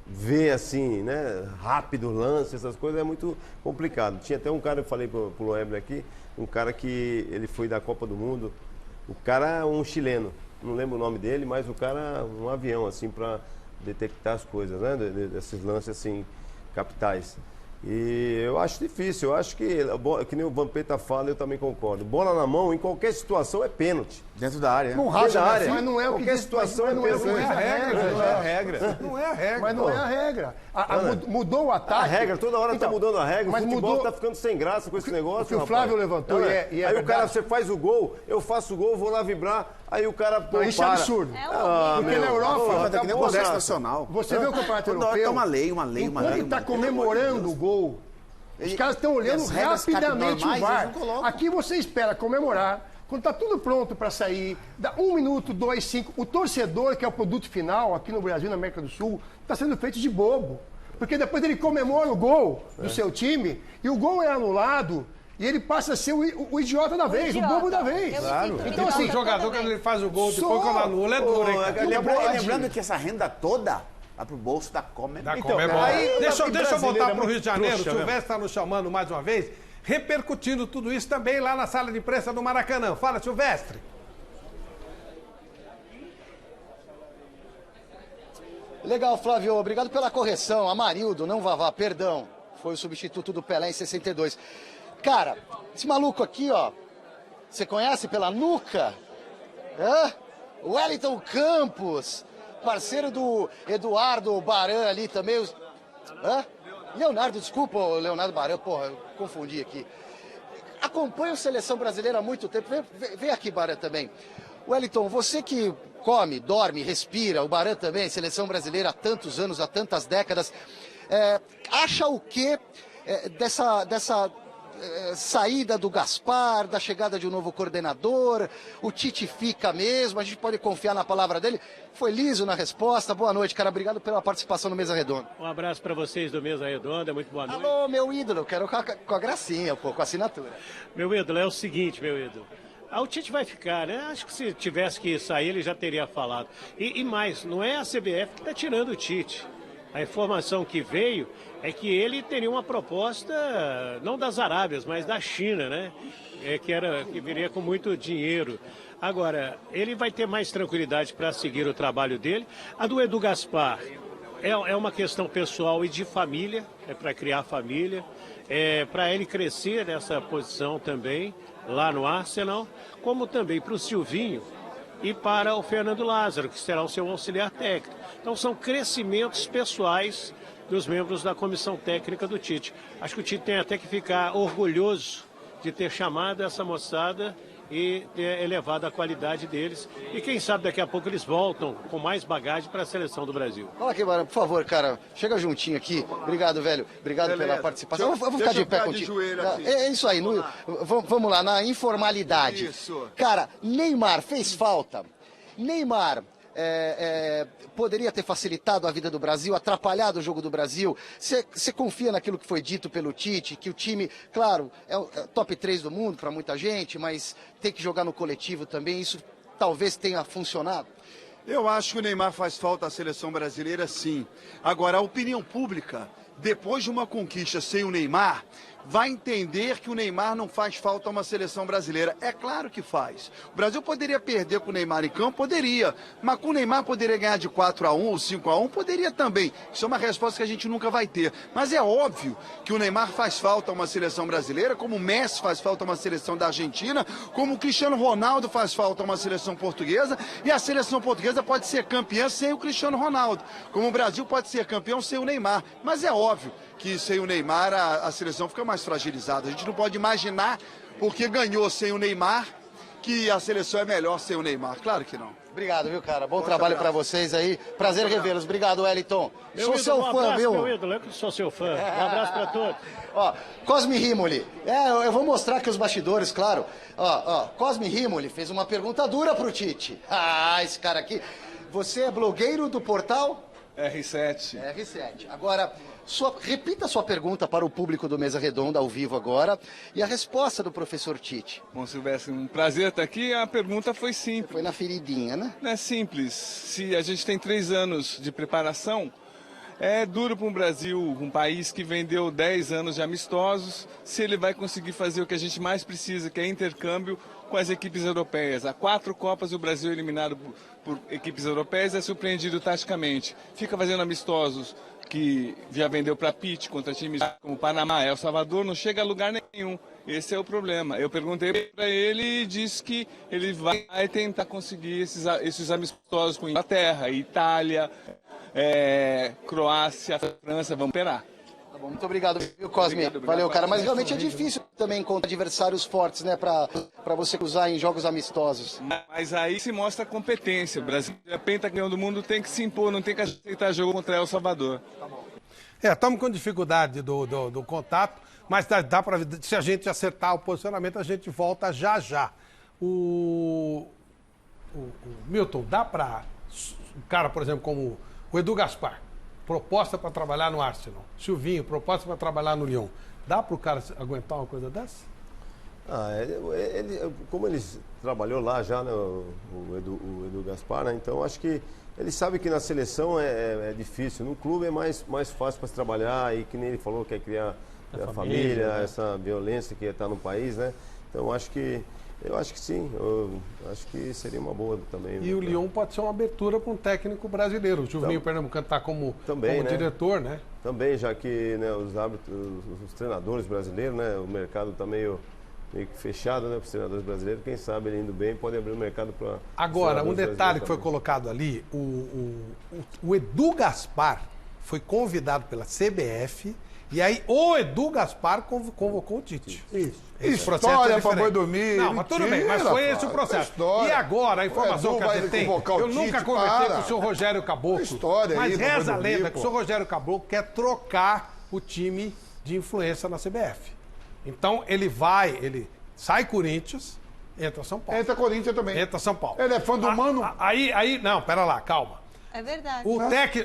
ver assim, né, rápido lance, essas coisas, é muito complicado. Tinha até um cara, eu falei pro Loeber aqui, um cara que ele foi da Copa do Mundo, o cara é um chileno, não lembro o nome dele, mas o cara um avião assim para detectar as coisas, né, desses lances assim capitais. E eu acho difícil, eu acho que nem o Vampeta fala, eu também concordo. Bola na mão, em qualquer situação, é pênalti. Dentro da área. Não racha, área. Mas não é o que qualquer situação é pênalti. Não é a regra. Não é a regra. Mas não é a regra. Mudou o ataque. A regra, toda hora então, tá mudando a regra. Mas o futebol mudou... tá ficando sem graça com esse negócio. O que o Flávio levantou aí o cara, você faz o gol, eu faço o gol, vou lá vibrar, aí o cara pô, isso é absurdo. Porque na Europa, tá que nem o Congresso Nacional. Você vê o Campeonato Europeu. Tem uma lei. Ele tá comemorando o gol. Os caras estão olhando rapidamente o VAR. Aqui você espera comemorar. Quando está tudo pronto para sair, dá 1 minuto, 2, 5. O torcedor, que é o produto final aqui no Brasil, na América do Sul, está sendo feito de bobo. Porque depois ele comemora o gol do seu time e o gol é anulado e ele passa a ser o idiota da vez, o bobo da vez. Claro. Então, assim, o jogador, quando ele faz o gol, depois quando anula, é duro, hein? Lembrando que essa renda toda vai pro bolso da Comebol. Deixa eu voltar pro Rio de Janeiro. O Silvestre está nos chamando mais uma vez, repercutindo tudo isso também lá na sala de imprensa do Maracanã. Fala, Silvestre. Legal, Flávio. Obrigado pela correção. Amarildo, não Vavá, perdão. Foi o substituto do Pelé em 62. Cara, esse maluco aqui, ó, você conhece pela nuca? Wellington Campos. Parceiro do Eduardo Baran ali também. Leonardo, desculpa, Leonardo Baran, porra, eu confundi aqui. Acompanho a seleção brasileira há muito tempo. Vem aqui, Baran, também. Wellington, você que come, dorme, respira, o Baran também, seleção brasileira há tantos anos, há tantas décadas, acha o quê dessa saída do Gaspar, da chegada de um novo coordenador? O Tite fica mesmo? A gente pode confiar na palavra dele? Foi liso na resposta. Boa noite, cara. Obrigado pela participação no Mesa Redonda. Um abraço para vocês do Mesa Redonda. Muito boa noite. Alô, meu ídolo. Quero com a gracinha, pô, com a assinatura. Meu ídolo, é o seguinte, meu ídolo. O Tite vai ficar, né? Acho que se tivesse que sair, ele já teria falado. E mais, não é a CBF que está tirando o Tite. A informação que veio é que ele teria uma proposta, não das Arábias, mas da China, né? Que viria com muito dinheiro. Agora, ele vai ter mais tranquilidade para seguir o trabalho dele. A do Edu Gaspar é uma questão pessoal e de família, é para criar família, é para ele crescer nessa posição também, lá no Arsenal, como também para o Silvinho e para o Fernando Lázaro, que será o seu auxiliar técnico. Então são crescimentos pessoais dos membros da comissão técnica do Tite. Acho que o Tite tem até que ficar orgulhoso de ter chamado essa moçada e ter elevado a qualidade deles. E quem sabe daqui a pouco eles voltam com mais bagagem para a seleção do Brasil. Fala aqui, Barão, por favor, cara. Chega juntinho aqui. Obrigado, velho. Obrigado pela participação. Eu vou ficar de pé contigo. É isso aí. Vamos lá, na informalidade. Isso. Cara, Neymar fez falta. Neymar poderia ter facilitado a vida do Brasil, atrapalhado o jogo do Brasil. Você confia naquilo que foi dito pelo Tite, que o time, claro, é o top 3 do mundo para muita gente, mas tem que jogar no coletivo também. Isso talvez tenha funcionado? Eu acho que o Neymar faz falta à seleção brasileira, sim. Agora, a opinião pública, depois de uma conquista sem o Neymar, vai entender que o Neymar não faz falta a uma seleção brasileira. É claro que faz. O Brasil poderia perder com o Neymar em campo? Poderia. Mas com o Neymar poderia ganhar de 4-1 ou 5-1? Poderia também. Isso é uma resposta que a gente nunca vai ter. Mas é óbvio que o Neymar faz falta a uma seleção brasileira, como o Messi faz falta a uma seleção da Argentina, como o Cristiano Ronaldo faz falta a uma seleção portuguesa, e a seleção portuguesa pode ser campeã sem o Cristiano Ronaldo, como o Brasil pode ser campeão sem o Neymar. Mas é óbvio que sem o Neymar a seleção fica mais fragilizada. A gente não pode imaginar, porque ganhou sem o Neymar, que a seleção é melhor sem o Neymar. Claro que não. Obrigado, viu, cara? Bom trabalho para vocês aí. Prazer revê-los. Obrigado, Wellington. Sou seu fã, viu? Meu ídolo, eu que sou seu fã. Um abraço para todos. Ó, Cosme Rimoli. Eu vou mostrar aqui os bastidores, claro. Cosme Rimoli fez uma pergunta dura pro Tite. Esse cara aqui. Você é blogueiro do portal? R7. R7. Agora, repita a sua pergunta para o público do Mesa Redonda ao vivo agora e a resposta do professor Tite. Bom, Silvestre, um prazer estar aqui. A pergunta foi simples. Foi na feridinha, né? É simples. Se a gente tem 3 anos de preparação, é duro para um Brasil, um país que vendeu 10 anos de amistosos, se ele vai conseguir fazer o que a gente mais precisa, que é intercâmbio com as equipes europeias. Há 4 Copas o Brasil eliminado por equipes europeias é surpreendido taticamente. Fica fazendo amistosos que já vendeu para Pitt contra times como Panamá, El Salvador, não chega a lugar nenhum. Esse é o problema. Eu perguntei para ele e disse que ele vai tentar conseguir esses amistosos com Inglaterra, Itália, Croácia, França, vamos esperar. Tá bom, muito obrigado, viu, Cosme? Obrigado, valeu, cara. Mas realmente é difícil também encontrar adversários fortes, né, pra você usar em jogos amistosos. Mas aí se mostra a competência. O Brasil é pentacampeão do mundo, tem que se impor, não tem que aceitar jogo contra El Salvador. Estamos com dificuldade do contato, mas dá para, se a gente acertar o posicionamento, a gente volta já já. O Milton, dá para um cara, por exemplo, como o Edu Gaspar, proposta para trabalhar no Arsenal. Silvinho, proposta para trabalhar no Lyon. Dá para o cara aguentar uma coisa dessa? Como ele trabalhou lá já, né, o Edu Gaspar, né, então acho que ele sabe que na seleção é difícil. No clube é mais fácil para se trabalhar e que nem ele falou, quer criar a família, né? Essa violência que está no país, né? Então eu acho que sim, eu acho que seria uma boa também. E o Lyon pode ser uma abertura para um técnico brasileiro. O Juninho Pernambucano está como diretor, né? Também, já que, né, os treinadores brasileiros, né, o mercado está meio que fechado, né, para os treinadores brasileiros. Quem sabe ele indo bem pode abrir o mercado para... Agora, um detalhe que foi colocado ali, o Edu Gaspar foi convidado pela CBF e aí o Edu Gaspar convocou o Tite. Isso. História para boi dormir. Não, mas tudo bem, mas foi esse o processo. E agora, a informação que a gente tem, eu nunca conversei com o senhor Rogério Caboclo, mas reza a lenda que o senhor Rogério Caboclo quer trocar o time de influência na CBF. Então ele sai Corinthians, entra São Paulo. Entra Corinthians também. Entra São Paulo. Ele é fã do Mano. Aí, não, pera lá, calma. É verdade.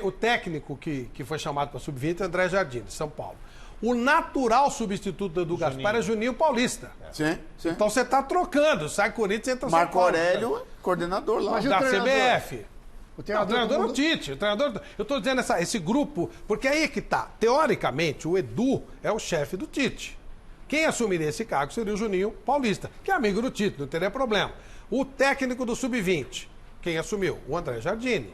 O técnico que foi chamado para sub-20 é André Jardim, de São Paulo. O natural substituto do Edu Gaspar é Juninho Paulista. Sim. Então você está trocando, sai Corinthians, entra São Paulo. Marco Aurélio, coordenador lá. Da CBF. O treinador é o Tite. Eu estou dizendo esse grupo, porque aí é que tá. Teoricamente, o Edu é o chefe do Tite. Quem assumiria esse cargo seria o Juninho Paulista, que é amigo do Tite, não teria problema. O técnico do Sub-20, quem assumiu? O André Jardine.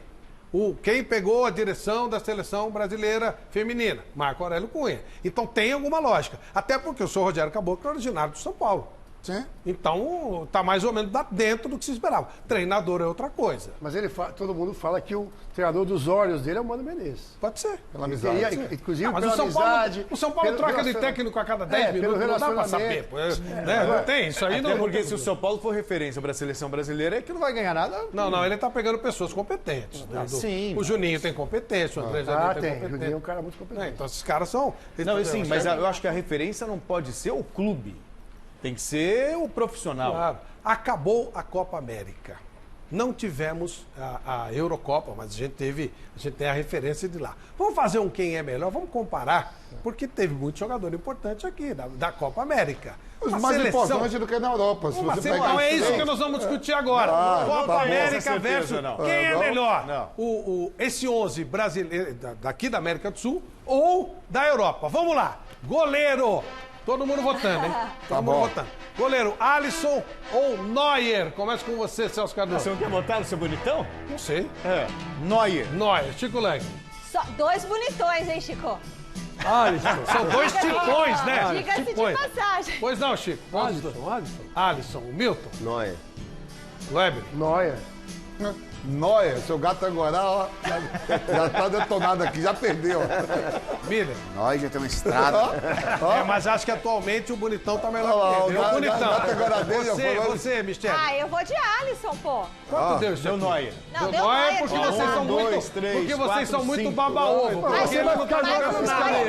Quem pegou a direção da seleção brasileira feminina? Marco Aurélio Cunha. Então tem alguma lógica. Até porque eu sou Rogério Caboclo, originário de São Paulo. Sim. Então tá mais ou menos dentro do que se esperava. Treinador é outra coisa. Mas todo mundo fala que o treinador dos olhos dele é o Mano Menezes. Pode ser. Pela amizade. Inclusive mas pela amizade. O São Paulo troca de técnico a cada 10 minutos, não dá pra saber. Não tem isso aí. Até porque se o São Paulo for referência para a seleção brasileira, é que não vai ganhar nada. Não, ele tá pegando pessoas competentes. Sim. O Juninho tem competência, o André Jardim tem competência. O Juninho é um cara muito competente. Então esses caras são... Não, sim, mas eu acho que a referência não pode ser o clube. Tem que ser o profissional. Claro. Acabou a Copa América. Não tivemos a Eurocopa, mas a gente tem a referência de lá. Vamos fazer um quem é melhor, vamos comparar, porque teve muito jogador importante aqui da Copa América. Os mais importantes do que na Europa. Então é isso que nós vamos discutir agora. Copa América versus quem é melhor. Esse 11 brasileiro daqui da América do Sul ou da Europa. Vamos lá. Goleiro. Todo mundo votando, hein? Todo mundo votando. Goleiro, Alisson ou Neuer? Começa com você, Celso Cardoso. Você não quer votar no seu bonitão? Não sei. Neuer. Neuer. Chico Lang. Só 2 bonitões, hein, Chico? Alisson. São 2 tipões, né? Diga-se de passagem. Pois não, Chico. Alisson. Milton. Neuer. Weber. Neuer. Neuer, seu gato agora, ó, já tá detonado aqui, já perdeu. Miller. Nós já tem uma estrada. Mas acho que atualmente o bonitão tá melhor que ele. o Bonitão. gato agora dele, Você, Michele. Eu vou de Alisson, pô. Quanto deu, Deu Neuer. Não, Deu deu Neuer Neuer porque de vocês novo. são muito... Porque vocês são muito baba-ovo. Porque ele não tá jogando nada. Ele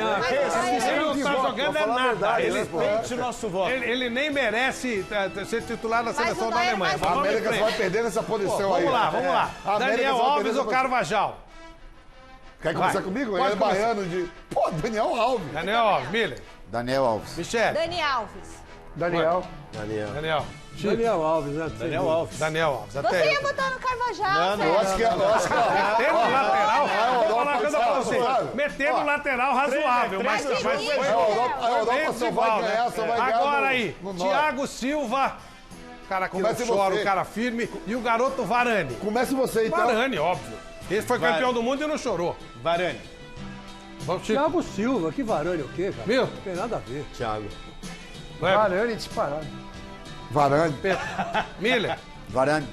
não tá jogando nada. Respeite o nosso voto. Ele nem merece ser titular da seleção da Alemanha. A América só vai perder nessa posição aí. Vamos lá. Daniel Alves ou Carvajal? Quer começar comigo? Ele é baiano de... Pô, Daniel Alves. Daniel Alves, Miller. Daniel Alves. Michele. Dani Alves. Daniel. Daniel Alves, né? Daniel Alves. Daniel Alves. Você ia botar no Carvajal, Não, eu acho que Metendo no lateral. Vou falar uma coisa pra você. Metendo no lateral razoável. Mas a Europa só vai ganhar, Agora aí, Thiago Silva. Cara que não chora, um cara firme. E o garoto Varane. Comece você, então. Varane, óbvio. Esse foi campeão do mundo e não chorou. Varane. Vamos, Chico. Thiago Silva, que Varane o quê, cara? Meu? Não tem nada a ver. Thiago. Varane disparado. Varane. Miller. Varane.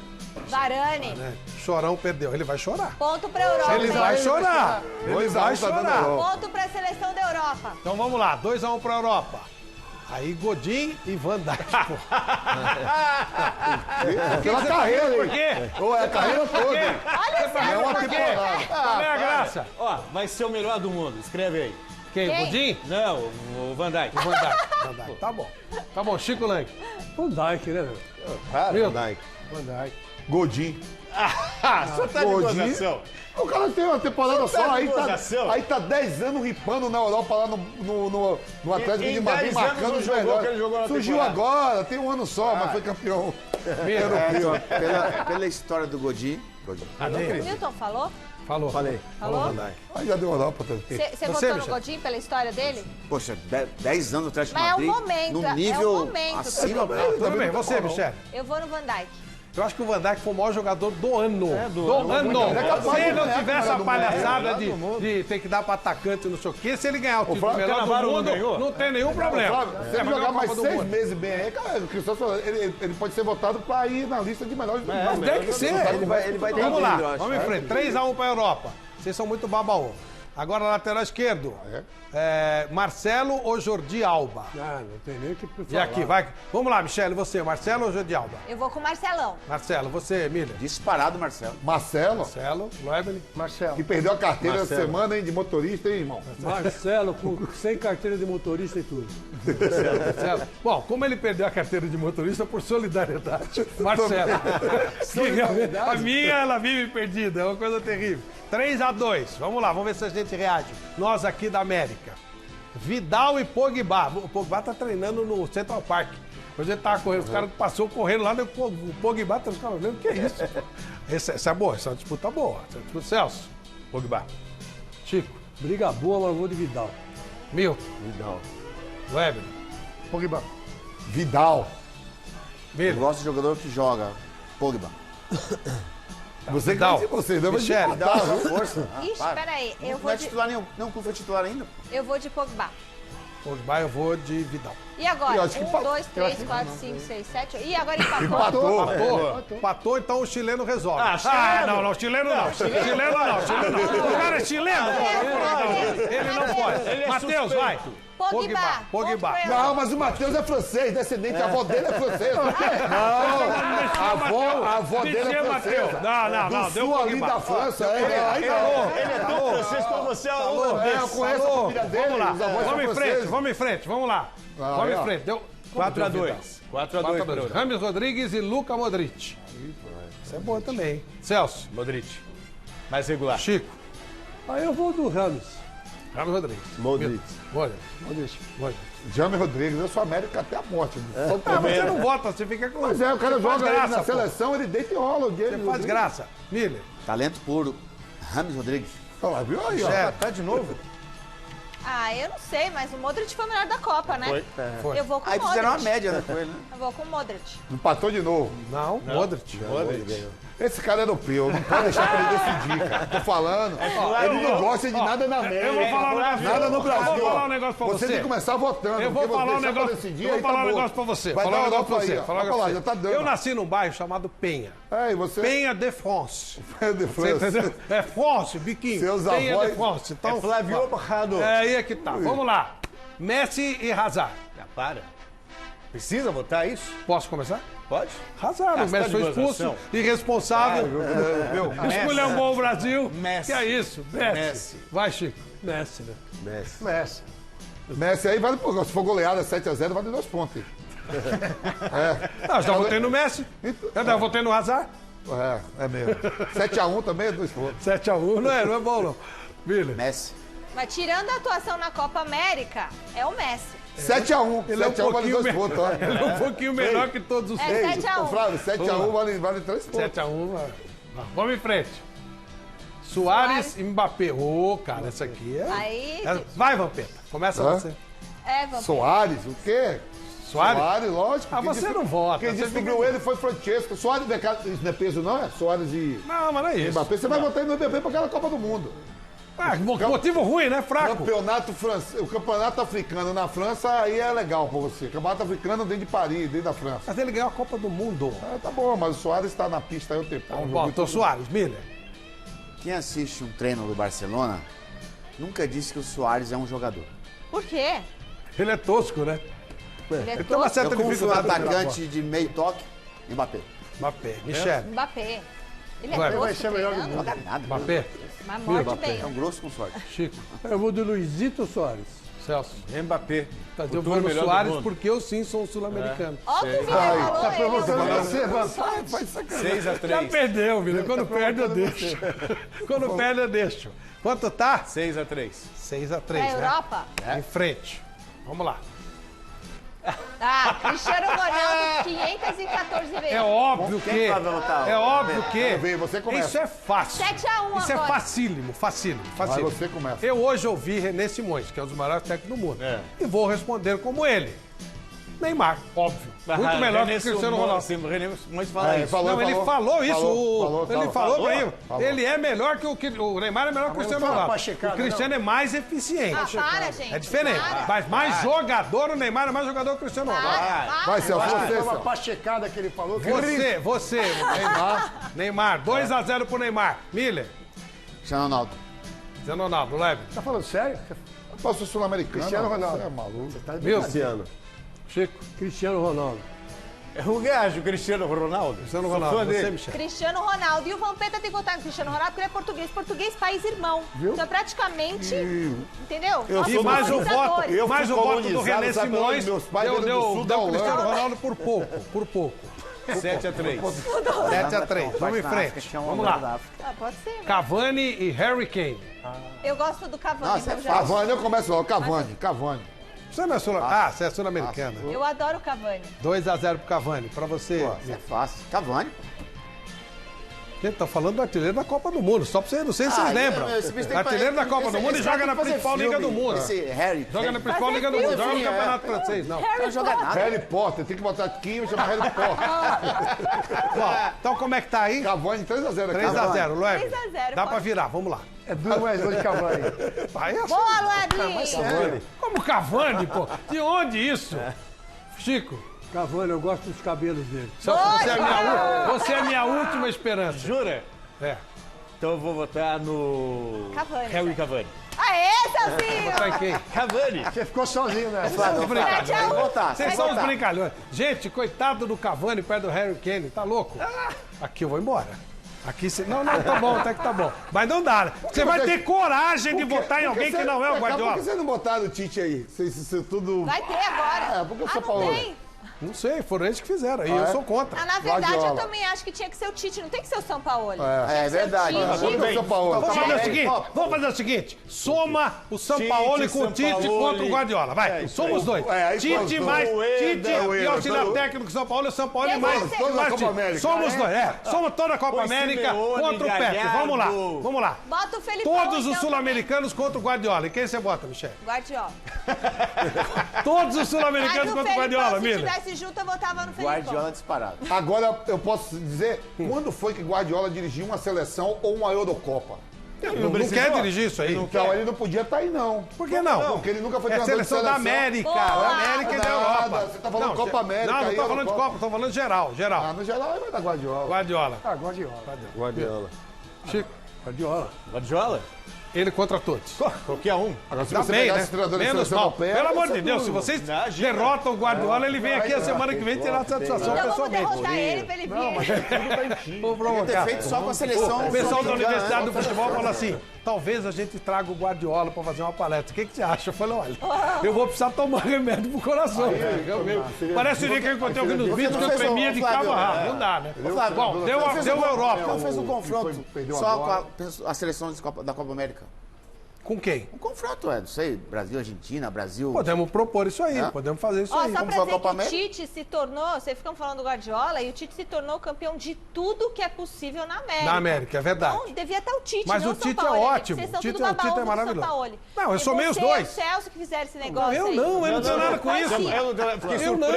Varane. Chorão perdeu. Ele vai chorar. Ponto pra Europa. Ele vai chorar. Ele vai chorar. Ponto pra seleção da Europa. Então vamos lá. 2-1 pra Europa. Aí Godin e Van Dijk. Pela carreira, por quê? É a carreira toda. Olha É uma por quê? temporada. Qual é a graça? Ó, vai ser o melhor do mundo. Escreve aí. Quem? Godin? Não, o Van Dijk. Van Dijk. Tá bom. Tá bom, Chico Lang. Van Dijk, né, meu? Van Dijk. Van Dijk. Godin. Só tá de gozação. O cara tem uma temporada Você tá só, de gozação. aí tá 10 anos ripando na Europa lá no Atlético Em de Madrid, 10 anos marcando não os jogou melhores. que ele jogou na Surgiu temporada. agora, tem um ano só, mas foi campeão europeu. Pela história do Godin. Milton falou? Falou. Falei. Falou? Van Dijk. Aí já deu Europa também. Você votou no Godin pela história dele? Poxa, 10 anos no Atlético de Mas é o Madrid. momento, No é o nível momento. acima. Tudo bem, você, Michele. Eu vou no Van Dijk. Eu acho que o Van Dijk foi o maior jogador do ano. do ano. Ele é capaz Se ele de não ganhar tivesse a a palhaçada do mundo. de ter que dar pra atacante não sei o quê, se ele ganhar o título melhor do Cannavaro não mundo, ganhou? não tem nenhum problema. Flávio, se ele mas jogar é a mais Copa do 6 Mundo. meses bem aí, cara, o Cristiano falou, ele pode ser votado pra ir na lista de melhores do Mas mundo. tem que ser. Ele vai ter Vamos lá, livro, eu acho. vamos em frente. 3-1 pra Europa. Vocês são muito babaú. Agora, lateral esquerdo. Marcelo ou Jordi Alba? Ah, não tem nem o que falar. E aqui, vai. Vamos lá, Michele, você, Marcelo ou Jordi Alba? Eu vou com o Marcelão. Marcelo, você, Miller? Disparado, Marcelo. Marcelo, Marcelo, Loebeli? Marcelo. que perdeu a carteira essa Marcelo. semana, hein, de motorista, hein, irmão? Marcelo, sem carteira de motorista e tudo. Marcelo. Bom, como ele perdeu a carteira de motorista por solidariedade. Marcelo. A minha, ela vive perdida, é uma coisa terrível. 3-2. Vamos lá, vamos ver se a gente reage. Nós aqui da América. Vidal e Pogba. O Pogba tá treinando no Central Park. Hoje ele tava correndo, os caras passou correndo lá, o Pogba tá os caras olhando, o que é isso? Essa é boa, essa é uma disputa boa. Essa é uma disputa. Celso, Pogba. Chico. Briga boa, mas eu vou de Vidal. Milton. Vidal. Weber. Pogba. Vidal. Eu gosto de jogador que joga. Pogba. Você Vidal. que você não vai Michele. Vidal, força. Ixi, peraí. Eu Não vou é de, titular nenhum. Não, não foi titular ainda. eu vou de Pogba. Pogba, eu vou de Vidal. E agora? Eu acho que 1, 2, 3, 4, 5, 6, 7. E agora empatou. Empatou, então o chileno resolve. chileno. Não, chileno não. Chileno não. O cara é chileno? Ele não pode. Matheus, vai. Pogba. Pogba. Não, mas o Matheus é francês, descendente, a avó dele é francesa. Não, a avó dele é francesa. Não, Do deu sul ali Pogba. da França. Ele é tão francês como você é Eu conheço a família dele, Vamos lá, os avós são vamos em frente, franceses. vamos em frente, vamos lá. Vamos em frente, deu 4-2. 4-2. Rames Rodrigues e Luka Modric. Isso é bom também, hein? Celso. Modric. Mais regular. Chico. Aí eu vou do Rames. Rames Rodrigues. Modric. Modric. James Rodrigues, eu sou América até a morte. Você não vota, você fica com... Mas o cara Você faz joga ele na pô. seleção, ele deita e rola o Você faz graça. Miller. Talento puro. Rames Rodrigues. Olha lá, viu aí, ó. Michele. Tá de novo? Ah, eu não sei, mas o Modric foi o melhor da Copa, né? Foi. Eu vou com o Aí Modric. fizeram uma média, né, com ele, né? Eu vou com o Modric. Empatou de novo. Não, Modric. Esse cara é europeu, não pode deixar pra ele decidir, cara. Tô falando. Ele não gosta de nada na América. Eu vou falar um negócio. Nada no Brasil. Eu vou falar um negócio pra você. Você tem que começar votando. Eu vou porque falar um você deixar pra negócio. decidir, Eu vou aí falar um acabou. negócio pra você. Vai Falar um dar negócio pra Europa você. aí, ó. Falar um Olha lá, negócio já tá pra você. dando. Eu nasci num bairro chamado Penha. É, e você? Penha de France. Penha de Você France. entendeu? É France, biquinho. Seus Penha avós- de France. Então, É Flávio Barrado. É aí é que tá. Vamos lá. Messi e Hazard. Já para. Precisa votar isso? Posso começar? Pode? Hazard. O Você tá Messi de foi expulso, gozação? irresponsável. Messi. Esculhambou o Brasil. Messi. Que é isso? Messi. Messi. Vai, Chico. Messi, né? Messi. Messi aí vale, se for goleada 7-0, vale 2 pontos. hein? Não, já votei no Messi. Eu já votei no Hazard. É mesmo. 7-1 também é 2 pontos. 7-1 não é bom, não. Miller. Messi. Mas tirando a atuação na Copa América, é o Messi. 7-1. Ele é um 7-1 vale 2 pouquinho pontos, ó. Ele é um pouquinho menor que todos os É 7-1. Ô, Flávio, 7-1 vale 3 pontos. 7-1. Vamos em frente. Soares e Mbappé. Ô, cara, essa aqui é... Aí- Vai, Vampeta. Começa Hã? você. É, vamos. Soares, o quê? Soares? Lógico. Ah, Quem você disse- não vota. Quem Você descobriu fica- ele foi Francesco. Soares, isso não é peso, não é? Soares e Não, mas não é isso. Mbappé. Você vai votar no MBB pra aquela Copa do Mundo. Ah, motivo ruim, né? Fraco. O campeonato africano na França, aí é legal pra você. Campeonato africano dentro de Paris, dentro da França. Mas ele ganhou a Copa do Mundo. Tá bom, mas o Soares tá na pista aí o tempo. Botou Soares, Miller. Quem assiste um treino do Barcelona nunca disse que o Soares é um jogador. Por quê? Ele é tosco, né? Ele é Ele tem uma certa Eu como sou um dificuldade. de jogar atacante de meio toque, Mbappé. bola. Mbappé. Michel. Mbappé. Ele é Vai. tosco, Vai ser melhor treinando. Não dá nada. Mbappé. Mas morde bem. É um grosso com sorte. Chico. Eu vou de Luizito Soares. Celso. Mbappé. Fazer o Futuro Bruno melhor do Soares mundo. porque eu sim sou um sul-americano. Ó, que o Vila falou, Tá provocando ele é um você, grosso. faz sacanagem. Já 6-3. perdeu, Vila. Quando perde, eu deixo. Quando perde, eu deixo. Quanto tá? 6-3. 6-3, Pra né? Europa? Em frente. Vamos lá. Ah, Cristiano Ronaldo, 514 vezes. É óbvio Quem que... vai votar? É óbvio que... Vem, você começa. Isso é fácil. 7-1 Isso é agora. facílimo, facílimo, Vai, facílimo. você começa. Eu hoje ouvi René Simões, que é um dos maiores técnicos do mundo. É. E vou responder como ele. Neymar, óbvio. Muito melhor que o Cristiano Ronaldo. René Simões fala isso. Não, ele falou isso. Ele falou pra mim. falou. Ele é melhor que o Neymar é melhor que o Cristiano não fala Ronaldo. pachecada, O Cristiano é mais eficiente. Ah, para, gente. É diferente. Para. Mas mais jogador, o Neymar é mais jogador que o Cristiano Ronaldo. Para. Vai, Celso, você, Foi uma Celso. pachecada que ele falou. Que Você, Neymar. 2-0 pro Neymar. Miller. Cristiano Ronaldo. Cristiano Ronaldo, leve. Tá falando sério? Eu posso ser sul-americano. Cristiano Ronaldo. Você é maluco. Viu? Luciano. Chico. Cristiano Ronaldo. Eu gajo, Cristiano Ronaldo. Cristiano Sou Ronaldo. fã Você, dele. Michel. Cristiano Ronaldo. E o Vampeta tem que votar no Cristiano Ronaldo porque ele é português. Português, país irmão. Então é praticamente. Entendeu? Eu Nossos E mais o colonizadores. Eu fui voto do colonizado, René sabe Simões onde? Meus pais deu, vieram do sul da deu Cristiano Holanda. Ronaldo por pouco. 7-3. 7-3. Vamos em frente. Vamos lá. Ah, pode ser. Né? Cavani e Harry Kane. Eu gosto do Cavani. Nossa, então é já- Cavani, eu começo logo. Cavani. Você não é sul-americana? Você é sul-americana. Eu adoro o Cavani. 2-0 pro Cavani. Pra você. Isso é fácil. Cavani. Gente, tá falando do artilheiro da Copa do Mundo. Só pra você, não sei se vocês lembram. Artilheiro da Copa do Mundo e joga na principal Liga do Mundo. Esse Harry. Joga na principal Liga do Mundo. Joga no Campeonato Francês, não. Não joga nada. Harry Potter, tem que botar aqui e chamar Harry Potter. Ó, então como é que tá aí? Cavani 3-0 aqui. 3-0, Lueb. 3-0, Dá pode. pra virar, vamos lá. É duro mais dois de Cavani. Aí é Boa, Luebinho! Como Cavani, pô? De onde isso? Chico, Cavani, eu gosto dos cabelos dele. você é a minha última esperança. Jura? É. Então eu vou votar no... Cavani. Harry Cavani. Aê, Celcinho! Tá em quem? Cavani. Você ficou sozinho, né? São os brincalhões. 7-1. votar. Vocês são os brincalhões. Gente, coitado do Cavani perto do Harry Kane, tá louco? Aqui eu vou embora. Aqui você... Não, tá bom, até que tá bom. Mas não dá, né? Você vai ter coragem de votar em alguém que não é o Por Guardiola. que você não botaram o Tite aí? Isso tudo... Vai ter agora. É, porque eu Ah, sou não Paulo. tem? Não sei, foram eles que fizeram. E eu sou contra. Na verdade, eu também acho que tinha que ser o Tite, não tem que ser o Sampaoli. É verdade. Vamos fazer o seguinte. Soma o Sampaoli com o Tite contra o Guardiola. Vai, soma os dois. Tite mais Tite e auxiliar técnico Sampaoli, o Sampaoli mais Tite. Soma os dois. Soma toda a Copa América contra o Pepe. Vamos lá. Bota o Felipão. Todos os sul-americanos contra o Guardiola. E quem você bota, Michele? Guardiola. Todos os sul-americanos contra o Guardiola, Miller. Se tivesse junto, eu votava no Felipão. Guardiola disparado. Agora, eu posso dizer, quando foi que Guardiola dirigiu uma seleção ou uma Eurocopa? Ele não quer dirigir isso aí. Então, ele não podia estar aí, não. Por que não? Porque ele nunca foi treinador de seleção. Da América. Da América e da Europa. Você tá falando Copa América. Não tô falando de Copa, tô falando geral. Ah, no geral vai dar Guardiola. Guardiola. Chico. Guardiola? Ele contra todos. Qualquer um. Agora, se Tá você bem, pegar né? esse treinador de Menos seleção mal. europeia, Pelo amor de você Deus, se vocês derrotam o Guardiola, ele vem aqui a semana que vem tirar satisfação Então vamos pessoalmente. derrotar ele pra ele vir. Vou provocar. Feito só com a seleção. O pessoal da Universidade do Futebol falou assim, talvez a gente traga o Guardiola pra fazer uma palestra. O que você acha? Eu falei, olha, eu vou precisar tomar remédio pro coração. Parece o dia que eu encontrei alguém nos vídeos que eu tremia de cabo a rabo. Não dá, né? Bom, deu a Europa. Não fez um confronto só com a seleção da Copa América. Com quem? Um confronto, não sei, Brasil, Argentina, Brasil... Podemos propor isso aí, podemos fazer isso aí. Só pra dizer que o Tite se tornou, vocês ficam falando do Guardiola, e o Tite se tornou campeão de tudo que é possível na América. Na América, é verdade. Então, devia estar o Tite, mas não o Tite Sampaoli, é ótimo. Vocês são o Tite, tudo o Tite é maravilhoso. Não, eu sou meio os dois. E o Celso que fizeram esse negócio eu não tenho nada com isso. Eu não.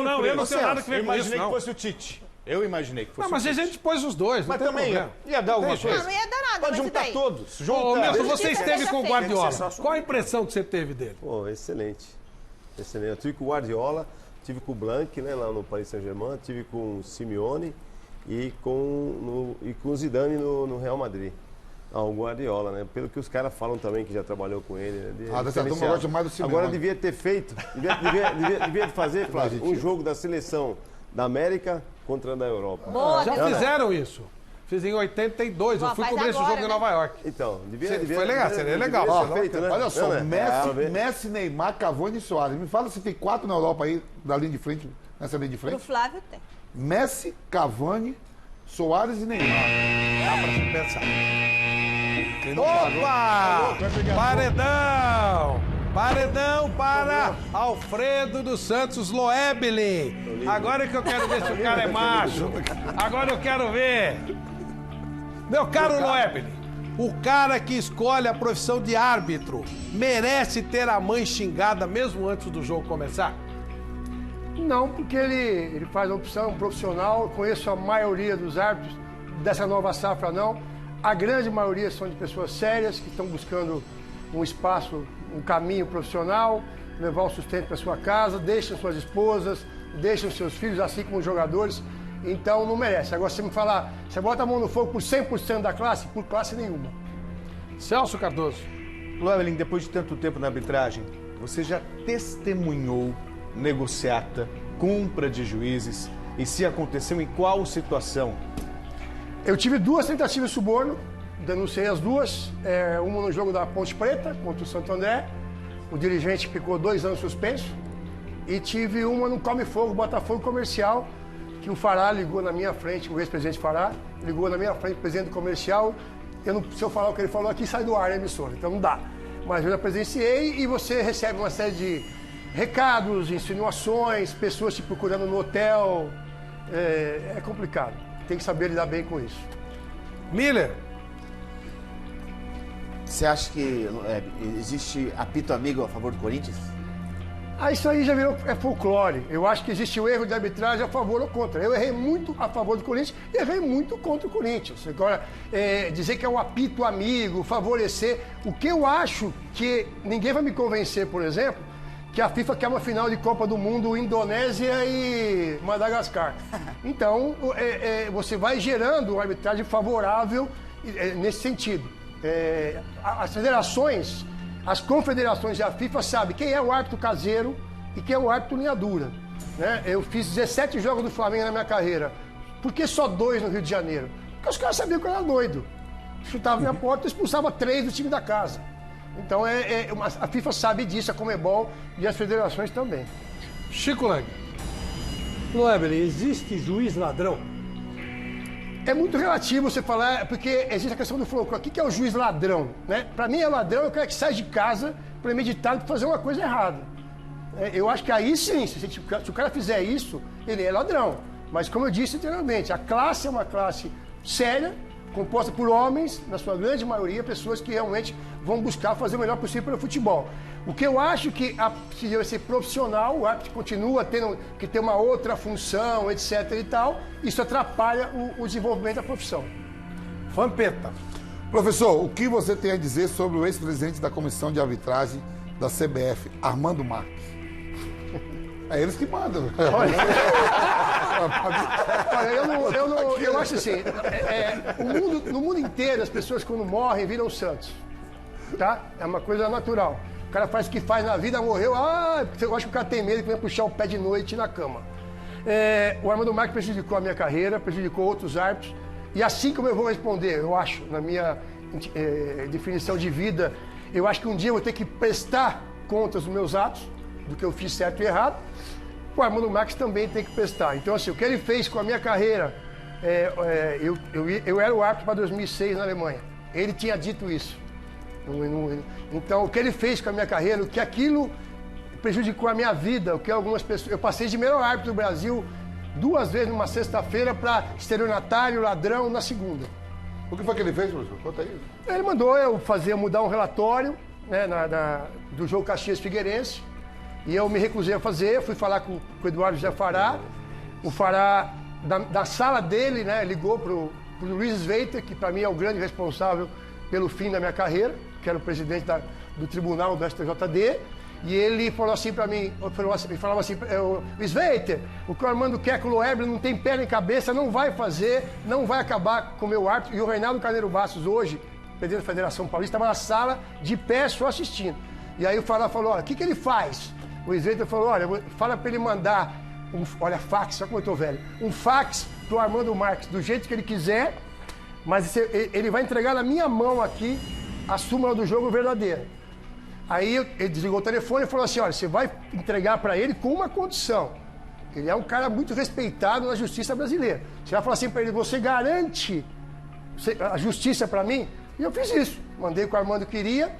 Não, eu não tenho nada que ver com isso, Eu imaginei que fosse o Tite. Eu imaginei que fosse Não, mas a gente pôs os dois, mas também ia dar alguma coisa. Não ia dar nada, pode mas juntar daí? todos. Milton, você esteve com o Guardiola. Qual a impressão que você teve dele? Pô, excelente. Excelente. Eu tive com o Guardiola, tive com o Blanc, né, lá no Paris Saint-Germain, tive com o Simeone e com o Zidane no Real Madrid. O Guardiola, né? Pelo que os caras falam também, que já trabalhou com ele. Né? Dessa turma gosta mais do Simeone. Agora devia ter feito, devia fazer, Flávio, um jogo da seleção da América contra a da Europa. Boa, já fizeram isso. Fiz em 82, eu fui cobrir esse jogo em Nova York. Então, foi legal, seria legal. Feito, né? Olha só, Messi, Neymar, Cavani e Soares. Me fala se tem 4 na Europa aí, da linha de frente, nessa linha de frente. Pro Flávio tem. Messi, Cavani, Soares e Neymar. Dá pra se pensar. Opa! Paredão! Paredão para Alfredo dos Santos Loebli. Agora é que eu quero ver se o cara é macho. Agora eu quero ver. Meu caro Loebli, o cara que escolhe a profissão de árbitro merece ter a mãe xingada mesmo antes do jogo começar? Não, porque ele faz a opção, um profissional. Eu conheço a maioria dos árbitros dessa nova safra, não. A grande maioria são de pessoas sérias que estão buscando um espaço, um caminho profissional, levar o sustento para sua casa, deixam suas esposas, deixam seus filhos, assim como os jogadores. Então não merece. Agora, se me falar, você bota a mão no fogo por 100% da classe? Por classe nenhuma. Celso Cardoso. Loebli, depois de tanto tempo na arbitragem, você já testemunhou negociata, compra de juízes, e se aconteceu, em qual situação? Eu tive 2 tentativas de suborno, denunciei as 2, uma no jogo da Ponte Preta contra o Santo André, o dirigente ficou 2 anos suspenso, e tive uma no Come Fogo, Botafogo Comercial, que o Fará ligou na minha frente, o ex-presidente Fará, ligou na minha frente, o presidente do comercial. Se eu falar o que ele falou aqui, sai do ar a emissora, então não dá. Mas eu já presenciei, e você recebe uma série de recados, insinuações, pessoas te procurando no hotel. É complicado. Tem que saber lidar bem com isso. Miller. Você acha que existe apito amigo a favor do Corinthians? Isso aí já virou folclore. Eu acho que existe o erro de arbitragem a favor ou contra. Eu errei muito a favor do Corinthians e errei muito contra o Corinthians. Agora, dizer que é um apito amigo, favorecer... O que eu acho que ninguém vai me convencer, por exemplo, que a FIFA quer uma final de Copa do Mundo Indonésia e Madagascar. Então, você vai gerando uma arbitragem favorável nesse sentido. As federações, as confederações e a FIFA sabem quem é o árbitro caseiro e quem é o árbitro linha dura. Né? Eu fiz 17 jogos do Flamengo na minha carreira. Por que só 2 no Rio de Janeiro? Porque os caras sabiam que eu era doido. Chutava minha porta e expulsava 3 do time da casa. Então a FIFA sabe disso, a Conmebol e as federações também. Chico Lang. Loebeli, existe juiz ladrão? É muito relativo você falar, porque existe a questão do folclore. O que é o juiz ladrão? Né? Para mim, ladrão é o cara que sai de casa premeditado para fazer uma coisa errada. Eu acho que aí sim, se o cara fizer isso, ele é ladrão. Mas como eu disse anteriormente, a classe é uma classe séria, composta por homens, na sua grande maioria, pessoas que realmente vão buscar fazer o melhor possível pelo futebol. O que eu acho que se deve ser profissional, o árbitro continua tendo que ter uma outra função, etc e tal, isso atrapalha o desenvolvimento da profissão. Vampeta. Professor, o que você tem a dizer sobre o ex-presidente da Comissão de Arbitragem da CBF, Armando Marques? É eles que mandam. Eu acho assim, no mundo inteiro as pessoas quando morrem viram santos, tá? É uma coisa natural. O cara faz o que faz na vida, morreu, eu acho que o cara tem medo que vai puxar o pé de noite na cama. O Armando Marques prejudicou a minha carreira, prejudicou outros árbitros, e assim como eu vou responder, eu acho, na minha definição de vida, eu acho que um dia eu vou ter que prestar contas dos meus atos, do que eu fiz certo e errado. O Armando Marques também tem que prestar. Então, assim, o que ele fez com a minha carreira, eu era o árbitro para 2006 na Alemanha. Ele tinha dito isso. Então, o que ele fez com a minha carreira, o que aquilo prejudicou a minha vida, o que algumas pessoas... Eu passei de melhor árbitro do Brasil 2 vezes numa sexta-feira para estelionatário, ladrão na segunda. O que foi que ele fez, professor? Conta aí. Ele mandou eu mudar um relatório, né, do jogo Caxias-Figueirense. E eu me recusei a fazer, fui falar com o Eduardo José Fará. O Fará, da sala dele, né, ligou pro Luiz Sveiter, que para mim é o grande responsável pelo fim da minha carreira, que era o presidente do tribunal do STJD. E ele falou assim para mim, ele falava assim, Sveiter, o que o Armando quer que o Loebeli não tem pé nem cabeça, não vai fazer, não vai acabar com o meu árbitro. E o Reinaldo Carneiro Bastos hoje, presidente da Federação Paulista, estava na sala de pé só assistindo. E aí o Fará falou, olha, o que ele faz? O Sveiter falou, olha, fala para ele mandar, fax, olha como eu tô velho, um fax pro Armando Marques, do jeito que ele quiser, mas ele vai entregar na minha mão aqui a súmula do jogo verdadeira. Aí ele desligou o telefone e falou assim, olha, você vai entregar para ele com uma condição. Ele é um cara muito respeitado na justiça brasileira. Você vai falar assim para ele, você garante a justiça para mim? E eu fiz isso. Mandei o que o Armando queria,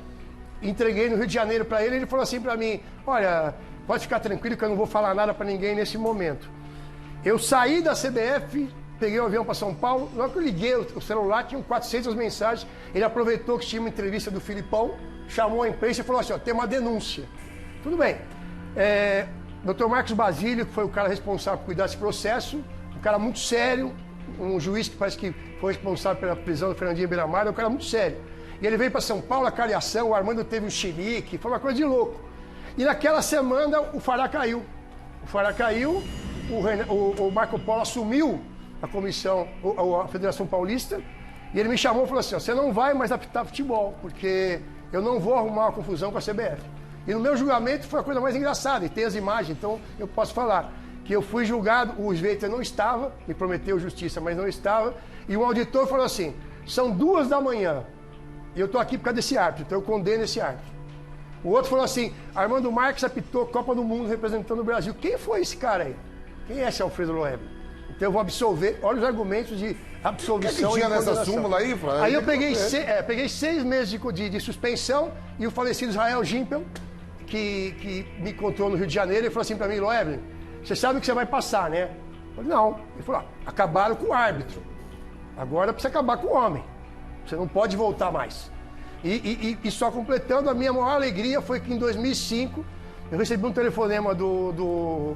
entreguei no Rio de Janeiro para ele, ele falou assim para mim, olha, pode ficar tranquilo que eu não vou falar nada para ninguém nesse momento. Eu saí da CBF, peguei o avião para São Paulo, na hora que eu liguei o celular, tinham 400 mensagens, ele aproveitou que tinha uma entrevista do Filipão, chamou a imprensa e falou assim, ó, tem uma denúncia. Tudo bem. Dr. Marcos Basílio, que foi o cara responsável por cuidar desse processo, um cara muito sério, um juiz que parece que foi responsável pela prisão do Fernandinho Beiramar, é um cara muito sério. E ele veio para São Paulo, a cariação, o Armando teve um chilique, foi uma coisa de louco. E naquela semana o Fará caiu. O Fará caiu, o Marco Polo assumiu a comissão, a Federação Paulista, e ele me chamou e falou assim, você não vai mais apitar futebol, porque eu não vou arrumar uma confusão com a CBF. E no meu julgamento foi a coisa mais engraçada, e tem as imagens, então eu posso falar que eu fui julgado, o Sveiter não estava, me prometeu justiça, mas não estava, e o auditor falou assim, são 2 da manhã, e eu estou aqui por causa desse árbitro, então eu condeno esse árbitro. O outro falou assim, Armando Marques apitou Copa do Mundo representando o Brasil. Quem foi esse cara aí? Quem é esse Alfredo Loebeli? Então eu vou absolver, olha os argumentos de absolvição. O que tinha nessa súmula aí, Flávio? Aí eu peguei 6 meses de suspensão e o falecido Israel Gimpel, que me encontrou no Rio de Janeiro, e falou assim para mim, Loebeli, você sabe que você vai passar, né? Eu falei, não. Ele falou, acabaram com o árbitro. Agora precisa acabar com o homem. Você não pode voltar mais. E só completando, a minha maior alegria foi que em 2005 eu recebi um telefonema do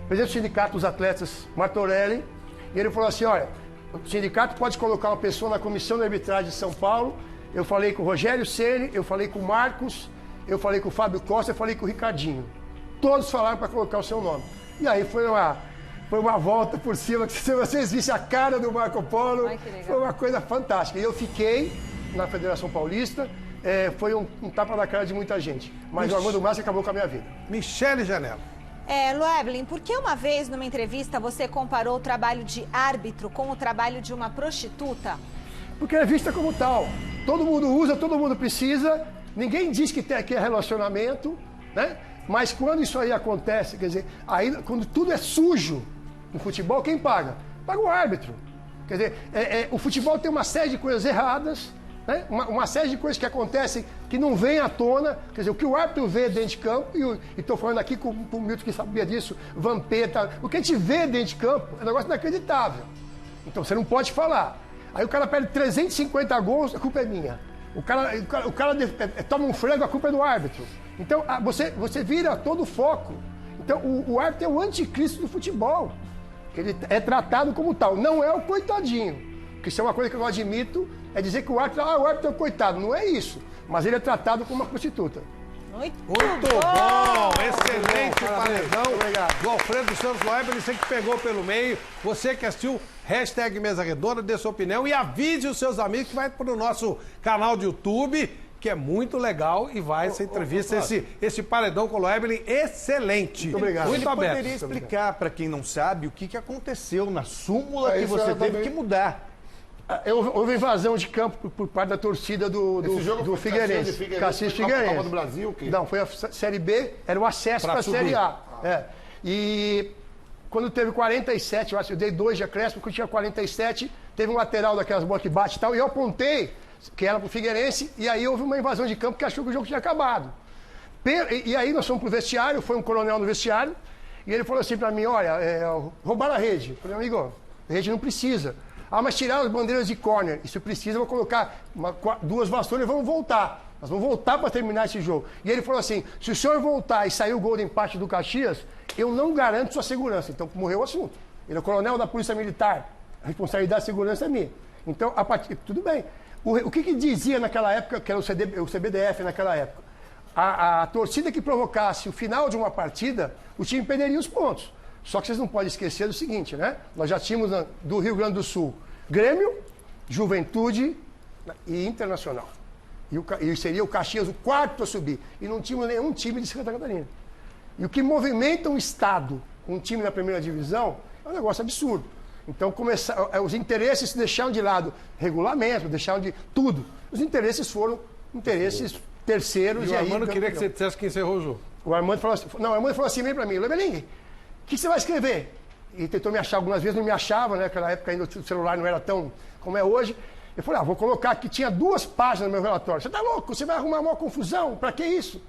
presidente do Sindicato dos Atletas, Martorelli, e ele falou assim, olha, o sindicato pode colocar uma pessoa na comissão de arbitragem de São Paulo. Eu falei com o Rogério Ceni, eu falei com o Marcos, eu falei com o Fábio Costa, eu falei com o Ricardinho. Todos falaram para colocar o seu nome. E aí foi uma volta por cima, que se vocês vissem a cara do Marco Polo, foi uma coisa fantástica. E eu fiquei na Federação Paulista, foi um tapa na cara de muita gente. Mas o Armando Marques acabou com a minha vida. Michele Janela. Loebeli, por que uma vez numa entrevista você comparou o trabalho de árbitro com o trabalho de uma prostituta? Porque é vista como tal. todo mundo usa, todo mundo precisa, ninguém diz que é relacionamento, né? Mas quando isso aí acontece, quer dizer, aí quando tudo é sujo no futebol, quem paga? Paga o árbitro. Quer dizer, o futebol tem uma série de coisas erradas, né? Uma série de coisas que acontecem que não vêm à tona. Quer dizer, o que o árbitro vê dentro de campo, e estou falando aqui com o Milton que sabia disso, Vampeta, o que a gente vê dentro de campo é um negócio inacreditável. Então você não pode falar. Aí o cara perde 350 gols, a culpa é minha. O cara toma um frango, a culpa é do árbitro. Então você vira todo o foco. Então o árbitro é o anticristo do futebol. Ele é tratado como tal. Não é o coitadinho. Que isso é uma coisa que eu não admito, é dizer que o árbitro é um coitado. Não é isso. Mas ele é tratado como uma prostituta. Muito bom! Excelente paredão do Alfredo Santos Loeblin, você que pegou pelo meio. Você que assistiu, hashtag Mesa Redonda, dê sua opinião e avise os seus amigos que vai para o nosso canal de YouTube, que é muito legal e vai essa entrevista, esse paredão com o Loeblin, excelente. Muito obrigado. Ele Muito poderia explicar para quem não sabe o que aconteceu na súmula que você teve que mudar. Houve invasão de campo por parte da torcida do Figueirense. Caxias Figueirense. Copa do Brasil? Não, foi a Série B, era o acesso para a Série A. E quando teve 47, eu acho que eu dei 2 de acréscimo, quando tinha 47, teve um lateral daquelas bolas que bate e tal, e eu apontei que era pro Figueirense, e aí houve uma invasão de campo que achou que o jogo tinha acabado. E aí nós fomos pro vestiário, foi um coronel no vestiário, e ele falou assim para mim, olha, roubaram a rede. Eu falei, amigo, a rede não precisa. Ah, mas tiraram as bandeiras de corner. Isso precisa, eu vou colocar 2 vassouras e vamos voltar. Nós vamos voltar para terminar esse jogo. E ele falou assim, se o senhor voltar e sair o gol do empate do Caxias, eu não garanto sua segurança. Então morreu o assunto. Ele é o coronel da Polícia Militar. A responsabilidade da segurança é minha. Então, a partir... Tudo bem. O que dizia naquela época, que era o CBDF naquela época? A torcida que provocasse o final de uma partida, o time perderia os pontos. Só que vocês não podem esquecer do seguinte, né? Nós já tínhamos do Rio Grande do Sul Grêmio, Juventude e Internacional. E seria o Caxias o 4º a subir. E não tínhamos nenhum time de Santa Catarina. E o que movimenta um estado, um time na primeira divisão, é um negócio absurdo. Então os interesses deixaram de lado regulamento, deixaram de tudo. Os interesses foram interesses terceiros. E o Armando queria que você dissesse que encerrou o jogo. O Armando falou assim, não, o Armando falou assim meio para mim, Loeblin, o que você vai escrever? E tentou me achar algumas vezes, não me achava, né? Naquela época ainda o celular não era tão como é hoje. Eu falei, vou colocar aqui, tinha 2 páginas no meu relatório. Você tá louco? Você vai arrumar uma confusão? Pra que isso?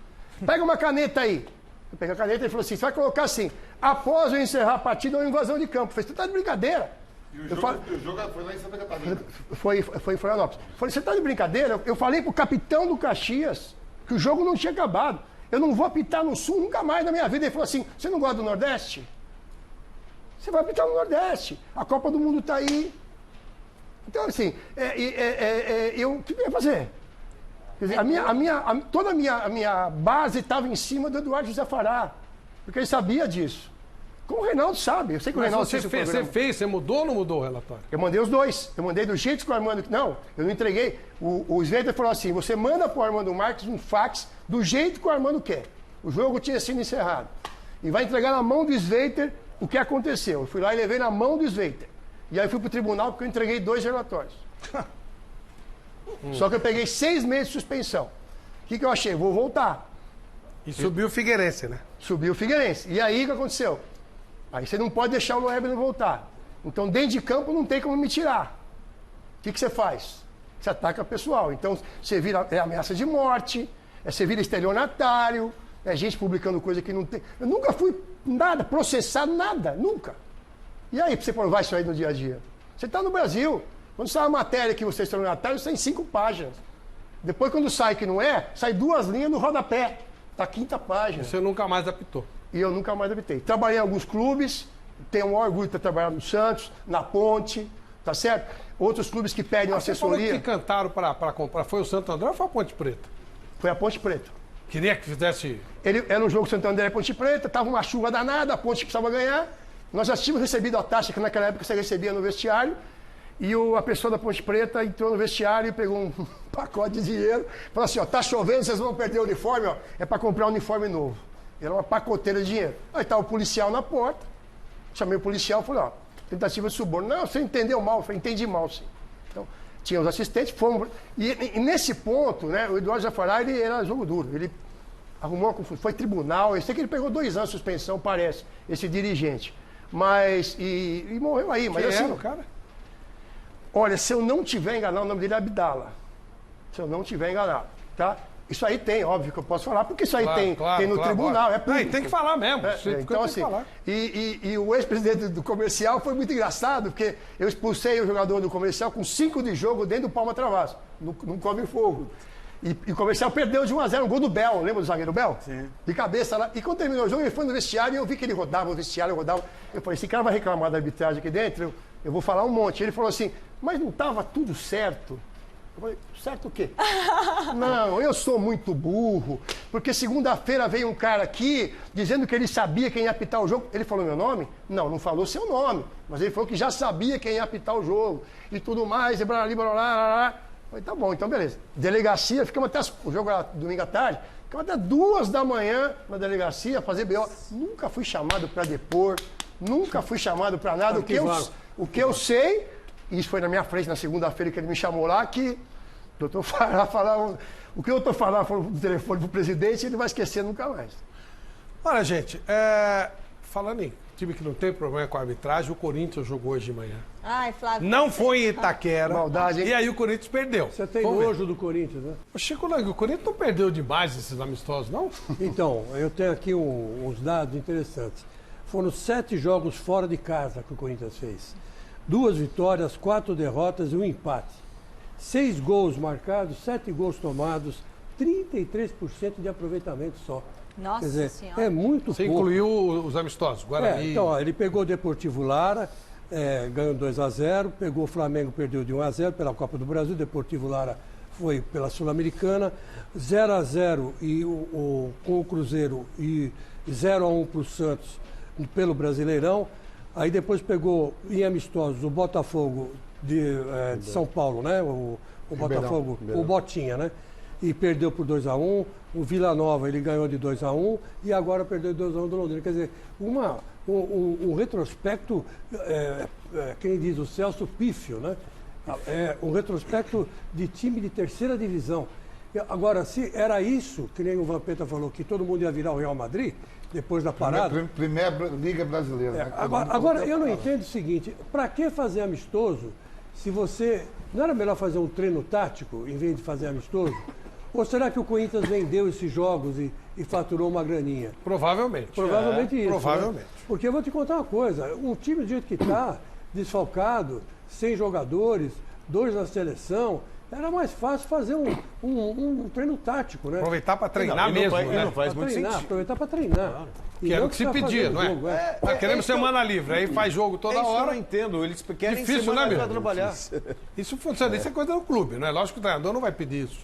Pega uma caneta aí. Eu peguei a caneta e ele falou assim, você vai colocar assim, após eu encerrar a partida, uma invasão de campo. Eu falei, você tá de brincadeira? E o jogo foi lá em Santa Catarina. Foi em Florianópolis. Eu falei, você tá de brincadeira? Eu falei pro capitão do Caxias que o jogo não tinha acabado. Eu não vou apitar no Sul nunca mais na minha vida. Ele falou assim, você não gosta do Nordeste? Você vai apitar no Nordeste. A Copa do Mundo está aí. Então, assim, o que eu ia fazer? Quer dizer, toda a minha base estava em cima do Eduardo José Fará, porque ele sabia disso. Como o Reinaldo sabe. Eu sei que o Reinaldo você mudou ou não mudou o relatório? Eu mandei os 2. Eu mandei do jeito que o Armando... Não, eu não entreguei. O Sveiter falou assim, você manda para o Armando Marques um fax do jeito que o Armando quer. O jogo tinha sido encerrado. E vai entregar na mão do Sveiter o que aconteceu. Eu fui lá e levei na mão do Sveiter. E aí fui para o tribunal porque eu entreguei 2 relatórios. Só que eu peguei 6 meses de suspensão. O que eu achei? Vou voltar. E subiu o Figueirense, né? Subiu o Figueirense. E aí o que aconteceu? Aí você não pode deixar o Loeblin voltar. Então dentro de campo não tem como me tirar. O que você faz? Você ataca pessoal. Então você vira ameaça de morte, você vira estelionatário, é gente publicando coisa que não tem. Eu nunca fui processado, nada, nunca. E aí, para você provar isso aí no dia a dia? Você está no Brasil. Quando sai uma matéria que você é estelionatário, você tem 5 páginas. Depois, quando sai que não é, sai 2 linhas no rodapé. Está a 5ª página. Você nunca mais apitou. E eu nunca mais apitei. Trabalhei em alguns clubes, tenho um orgulho de ter trabalhado no Santos, na Ponte, tá certo? Outros clubes que pedem uma assessoria. Você falou que cantaram para comprar. Foi o Santo André ou foi a Ponte Preta? Foi a Ponte Preta. Queria que fizesse... Era um jogo Santo André e Ponte Preta, estava uma chuva danada, a Ponte precisava ganhar. Nós já tínhamos recebido a taxa que naquela época você recebia no vestiário. E a pessoa da Ponte Preta entrou no vestiário e pegou um pacote de dinheiro. Falou assim, tá chovendo, vocês vão perder o uniforme, é para comprar um uniforme novo. Era uma pacoteira de dinheiro. Aí estava o policial na porta. Chamei o policial e falei, tentativa de suborno. Não, você entendeu mal. Eu falei, entendi mal, sim. Então, tinha os assistentes, fomos... E nesse ponto, né, o Eduardo Jafará, ele era jogo duro. Ele arrumou uma confusão, foi tribunal. Eu sei que ele pegou 2 anos de suspensão, parece, esse dirigente. Mas... E morreu aí. Mas assim, era o cara? Olha, se eu não tiver enganado, o nome dele é Abdala. Se eu não tiver enganado, tá? Isso aí tem, óbvio que eu posso falar, porque isso aí tem no tribunal, é público. Tem que falar mesmo. Então, assim, e o ex-presidente do Comercial foi muito engraçado, porque eu expulsei o jogador do Comercial com 5 de jogo dentro do Palma Travasso, no Come Fogo. E o Comercial perdeu de 1-0, um gol do Bel, lembra do zagueiro Bel? Sim. De cabeça lá. E quando terminou o jogo, ele foi no vestiário e eu vi que ele rodava o vestiário, rodava. Eu falei, esse cara vai reclamar da arbitragem aqui dentro, eu vou falar um monte. Ele falou assim, mas não estava tudo certo? Eu falei, certo o quê? Não, eu sou muito burro, porque segunda-feira veio um cara aqui dizendo que ele sabia quem ia apitar o jogo. Ele falou meu nome? Não, não falou seu nome, mas ele falou que já sabia quem ia apitar o jogo e tudo mais, e blá, blá, blá, blá, blá. Eu falei, tá bom, então beleza. Delegacia, ficamos até, o jogo era domingo à tarde, ficamos até 2 da manhã na delegacia, fazer BO. Nunca fui chamado para depor, nunca fui chamado para nada. O que eu sei... Isso foi na minha frente, na segunda-feira que ele me chamou lá, que o doutor Fará falava... O que o doutor Fará falou no telefone pro presidente, ele vai esquecer nunca mais. Olha, gente, falando em time que não tem problema com a arbitragem, o Corinthians jogou hoje de manhã. Ai, Flávio. Não foi em Itaquera. Maldade, hein? E aí o Corinthians perdeu. Você tem nojo do Corinthians, né? O Chico, o Corinthians não perdeu demais esses amistosos, não? Então, eu tenho aqui uns dados interessantes. Foram 7 jogos fora de casa que o Corinthians fez. 2 vitórias, 4 derrotas e 1 empate. 6 gols marcados, 7 gols tomados, 33% de aproveitamento só. Nossa Quer dizer, Senhora. é muito Você pouco. incluiu os amistosos, Guarani. Então, ó, ele pegou o Deportivo Lara, ganhou 2-0, pegou o Flamengo, perdeu de 1-0 pela Copa do Brasil, Deportivo Lara foi pela Sul-Americana, 0-0 com o Cruzeiro e 0-1 para o Santos pelo Brasileirão. Aí depois pegou em amistosos o Botafogo de São Paulo, né? O Botafogo, o Botinha, né? E perdeu por 2-1. O Vila Nova ele ganhou de 2-1 e agora perdeu de 2-1 do Londrina. Quer dizer, um retrospecto, quem diz o Celso, pífio, né? Um retrospecto de time de 3ª divisão. Agora, se era isso, que nem o Vampeta falou, que todo mundo ia virar o Real Madrid, depois da parada... Primeira Liga Brasileira. Né? Agora, eu não entendo o seguinte, para que fazer amistoso se você... Não era melhor fazer um treino tático em vez de fazer amistoso? Ou será que o Corinthians vendeu esses jogos e faturou uma graninha? Provavelmente. Provavelmente isso. Provavelmente. Né? Porque eu vou te contar uma coisa, um time do jeito que está, desfalcado, sem jogadores, 2 na seleção... Era mais fácil fazer um treino tático, né? Aproveitar para treinar mesmo, né? Não faz muito sentido. Aproveitar para treinar. Claro. Que era o que se pedia, não é? Queremos semana livre, aí faz jogo toda hora. Eu não entendo, eles querem difícil, semana né, para trabalhar. Isso funciona, isso é coisa do clube, né? Lógico que o treinador não vai pedir isso.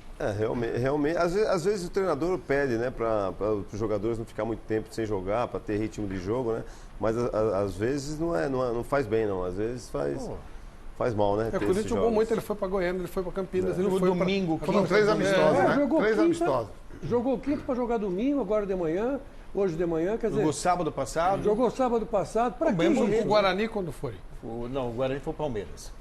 Realmente, às vezes o treinador pede, né, para os jogadores não ficar muito tempo sem jogar, para ter ritmo de jogo, né? Mas às vezes não faz bem, não. Às vezes faz mal, né? O Corinthians jogou muito, ele foi para Goiânia, ele foi para Campinas, ele foi domingo. Foram 3 amistosos, né? 3 amistosos. Jogou quinta para jogar domingo, agora de manhã, hoje de manhã, quer dizer... Jogou sábado passado. Jogou sábado passado, para quem jogou? O Guarani quando foi? Não, o Guarani foi o Palmeiras.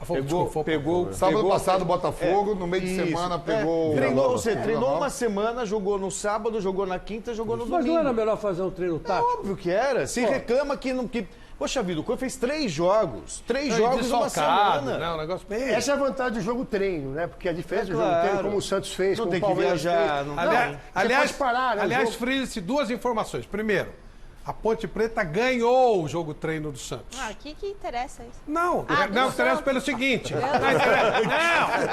Pegou sábado passado Botafogo, no meio de semana pegou... Treinou uma semana, jogou no sábado, jogou na quinta, jogou no domingo. Mas não era melhor fazer um treino tático? Óbvio que era. Se reclama que... Poxa vida, o Corinthians fez 3 jogos. 3 jogos numa semana. Né? Um negócio bem... Essa é a vantagem do jogo-treino, né? Porque a diferença do jogo-treino, como o Santos fez, não como tem o Palmeiras que viajar, fez... Aliás, pode parar, né? Aliás, frise-se 2 informações. Primeiro, a Ponte Preta ganhou o jogo-treino do Santos. O que interessa isso? Não, interessa pelo seguinte.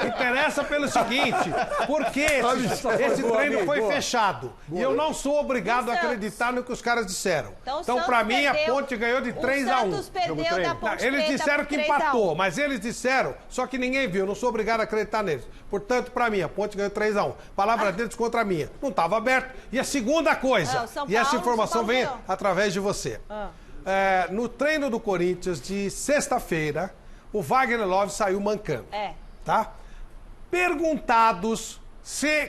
Interessa pelo seguinte. Porque esse treino foi fechado. E eu não sou obrigado a acreditar no que os caras disseram. Então pra mim, a Ponte ganhou de 3-1. Santos perdeu da Ponte Eles Preta disseram que empatou, mas eles disseram, só que ninguém viu. Eu não sou obrigado a acreditar neles. Portanto, pra mim, a Ponte ganhou 3-1. Palavra deles contra a minha. Não estava aberto. E a segunda coisa, e essa informação vem através de você. No treino do Corinthians de sexta-feira, o Wagner Love saiu mancando. Tá? Perguntados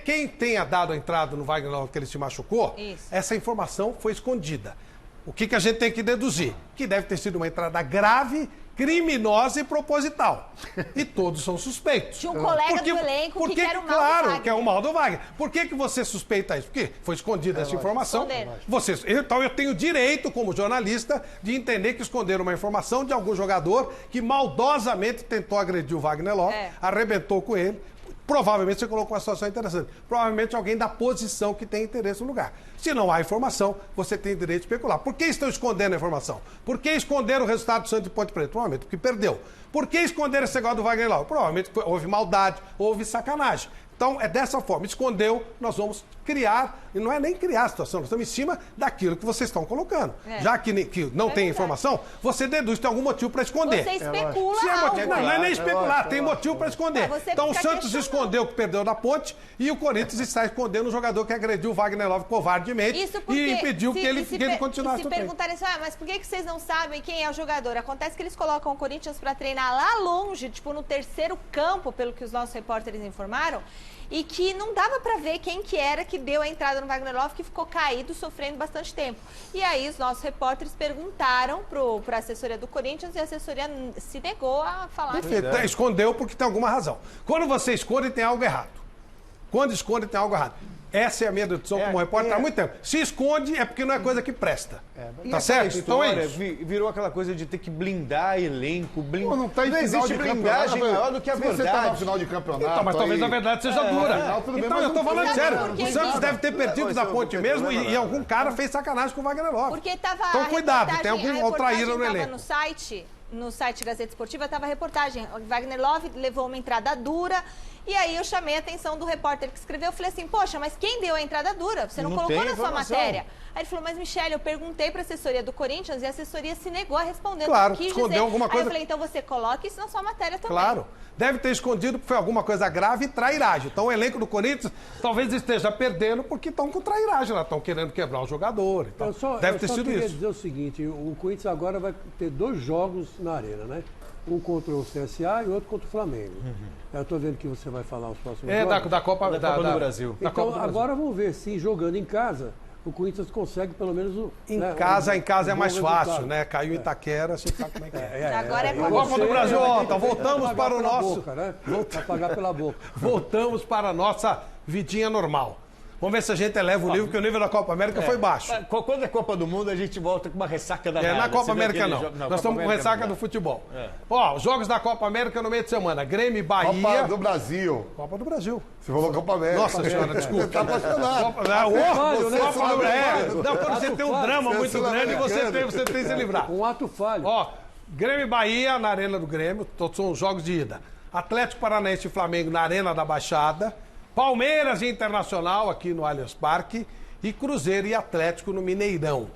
quem tenha dado a entrada no Wagner Love que ele se machucou, essa informação foi escondida. O que a gente tem que deduzir? Que deve ter sido uma entrada grave, criminosa e proposital. E todos são suspeitos. Tinha um colega do elenco que quer o mal do Claro, Wagner. que é o mal do Wagner. Por que você suspeita isso? Porque foi escondida essa informação. Então eu tenho direito, como jornalista, de entender que esconderam uma informação de algum jogador que maldosamente tentou agredir o Wagner Love, arrebentou com ele. Provavelmente você colocou uma situação interessante. Provavelmente alguém da posição que tem interesse no lugar. Se não há informação, você tem direito de especular. Por que estão escondendo a informação? Por que esconderam o resultado do Santos de Ponte Preta? Provavelmente porque perdeu. Por que esconderam esse negócio do Wagner Love? Provavelmente houve maldade, houve sacanagem. Então, é dessa forma. Escondeu, nós vamos criar, e não é nem criar a situação, nós estamos em cima daquilo que vocês estão colocando. Já que não tem informação, você deduz que tem algum motivo para esconder. Você especula algo. Não é nem especular, tem motivo para esconder. Então, o Santos escondeu que perdeu da Ponte e o Corinthians está escondendo o jogador que agrediu o Wagner Love covardemente e impediu que ele continuasse. Se perguntarem assim, mas por que vocês não sabem quem é o jogador? Acontece que eles colocam o Corinthians para treinar lá longe, tipo no terceiro campo, pelo que os nossos repórteres informaram, e que não dava para ver quem que era que deu a entrada no Wagner Love, que ficou caído, sofrendo bastante tempo. E aí os nossos repórteres perguntaram para a assessoria do Corinthians e a assessoria se negou a falar. Perfeito. Escondeu porque tem alguma razão. Quando você esconde, tem algo errado. Quando esconde, tem algo errado. Essa é a minha dedução como repórter há muito tempo. Se esconde é porque não é coisa que presta. Tá certo? Então é isso. Virou aquela coisa de ter que blindar elenco, Pô, não tá em não final existe de blindagem campeonato, maior do que a se verdade. você tá na final de campeonato. Então, mas talvez aí... a verdade seja dura. Tudo bem, Então mas eu tô não falando tem sério. nada, O Santos deve ter perdido da Ponte mesmo e algum cara fez sacanagem com o Wagner Love. Porque tava Então cuidado, tem algum outra ira no tava elenco. No site Gazeta Esportiva estava a reportagem. O Wagner Love levou uma entrada dura. E aí eu chamei a atenção do repórter que escreveu. Eu falei assim, poxa, mas quem deu a entrada dura? Você não colocou na sua matéria. Aí ele falou, mas Michele, eu perguntei para a assessoria do Corinthians e a assessoria se negou a responder. Claro, escondeu alguma coisa. Aí eu falei, então você coloca isso na sua matéria também. Claro. Deve ter escondido porque foi alguma coisa grave e trairagem. Então o elenco do Corinthians talvez esteja perdendo porque estão com trairagem lá. Estão querendo quebrar o jogador. Então, deve ter sido isso. Eu queria dizer o seguinte, o Corinthians agora vai ter 2 jogos na arena, né? Um contra o CSA e outro contra o Flamengo. Eu estou vendo que você vai falar os próximos jogos. Da Copa do Brasil. Então, agora vamos ver se jogando em casa, o Corinthians consegue pelo menos o... Em casa é mais fácil, né? Caiu em Itaquera, você sabe como é que é. Agora é Copa do Brasil, então voltamos para o nosso... Boca, né? Vai pagar pela boca. Voltamos para a nossa vidinha normal. Vamos ver se a gente eleva o nível, porque o nível da Copa América foi baixo. Quando é Copa do Mundo, a gente volta com uma ressaca danada. Na Copa América não. Nós estamos com ressaca do futebol. Ó, os jogos da Copa América no meio de semana. Grêmio e Bahia. Copa do Brasil. Copa do Brasil. Você falou Copa América. Nossa senhora, desculpa. Você tá apaixonado. Quando você tem um drama muito grande, você tem que se livrar. Um ato falho. Ó, Grêmio e Bahia na Arena do Grêmio. Todos são jogos de ida. Atlético Paranaense e Flamengo na Arena da Baixada. Palmeiras e Internacional aqui no Allianz Parque e Cruzeiro e Atlético no Mineirão.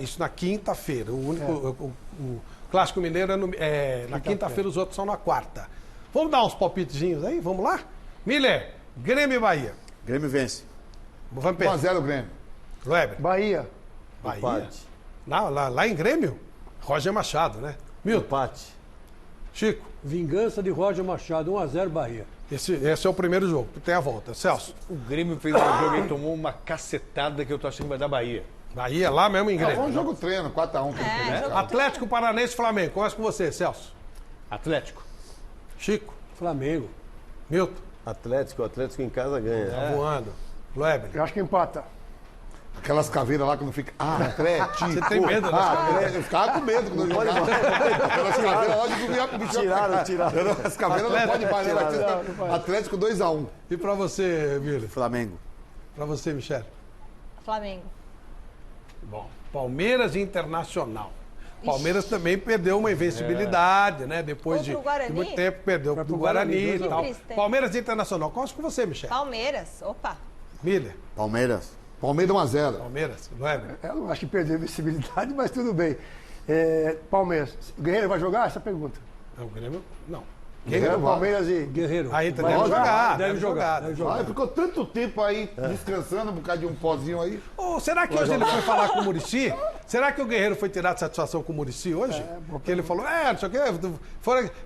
Isso na quinta-feira. O Clássico Mineiro é na quinta-feira, os outros são na quarta. Vamos dar uns palpitezinhos aí? Vamos lá? Miller, Grêmio e Bahia. Grêmio vence. 1x0 Grêmio. Weber. Bahia. Lá em Grêmio? Roger Machado, né? Milton. Empate. Chico. Vingança de Roger Machado, 1x0 Bahia. Esse é o primeiro jogo, tem a volta. Celso. O Grêmio fez um jogo e tomou uma cacetada que eu tô achando que vai dar Bahia. Bahia lá mesmo em Grêmio. Foi um jogo treino, 4x1. Atlético Paranaense e Flamengo. Começa com você, Celso. Atlético. Chico. Flamengo. Milton. Atlético em casa ganha. Tá voando. Weber. Eu acho que empata. Aquelas caveiras lá que não fica. Atlético. Você tem medo das caveiras? Eu ficava com medo quando eu jogava. Aquelas caveiras lá de dormir o bicho. Tiraram. As caveiras não podem parar. Atlético 2x1. E pra você, Miller? Flamengo. Pra você, Michele? Flamengo. Bom, Palmeiras e Internacional. Palmeiras também perdeu uma invencibilidade, né? Depois de muito tempo, perdeu pro Guarani e tal. Palmeiras e Internacional. Começa com você, Michele. Palmeiras, opa. Miller. Palmeiras 1x0. Palmeiras, não é? Eu não acho que perdeu a visibilidade, mas tudo bem. Palmeiras. O Guerreiro vai jogar? Essa pergunta. Não, o Grêmio, não. Guerreiro, Palmeiras e Guerreiro. Aí deve jogar. Deve jogar. Ficou tanto tempo aí descansando por causa de um pozinho aí. Será que hoje ele foi falar com o Muricy? Será que o Guerreiro foi tirar satisfação com o Muricy hoje? Porque ele falou, não sei o quê.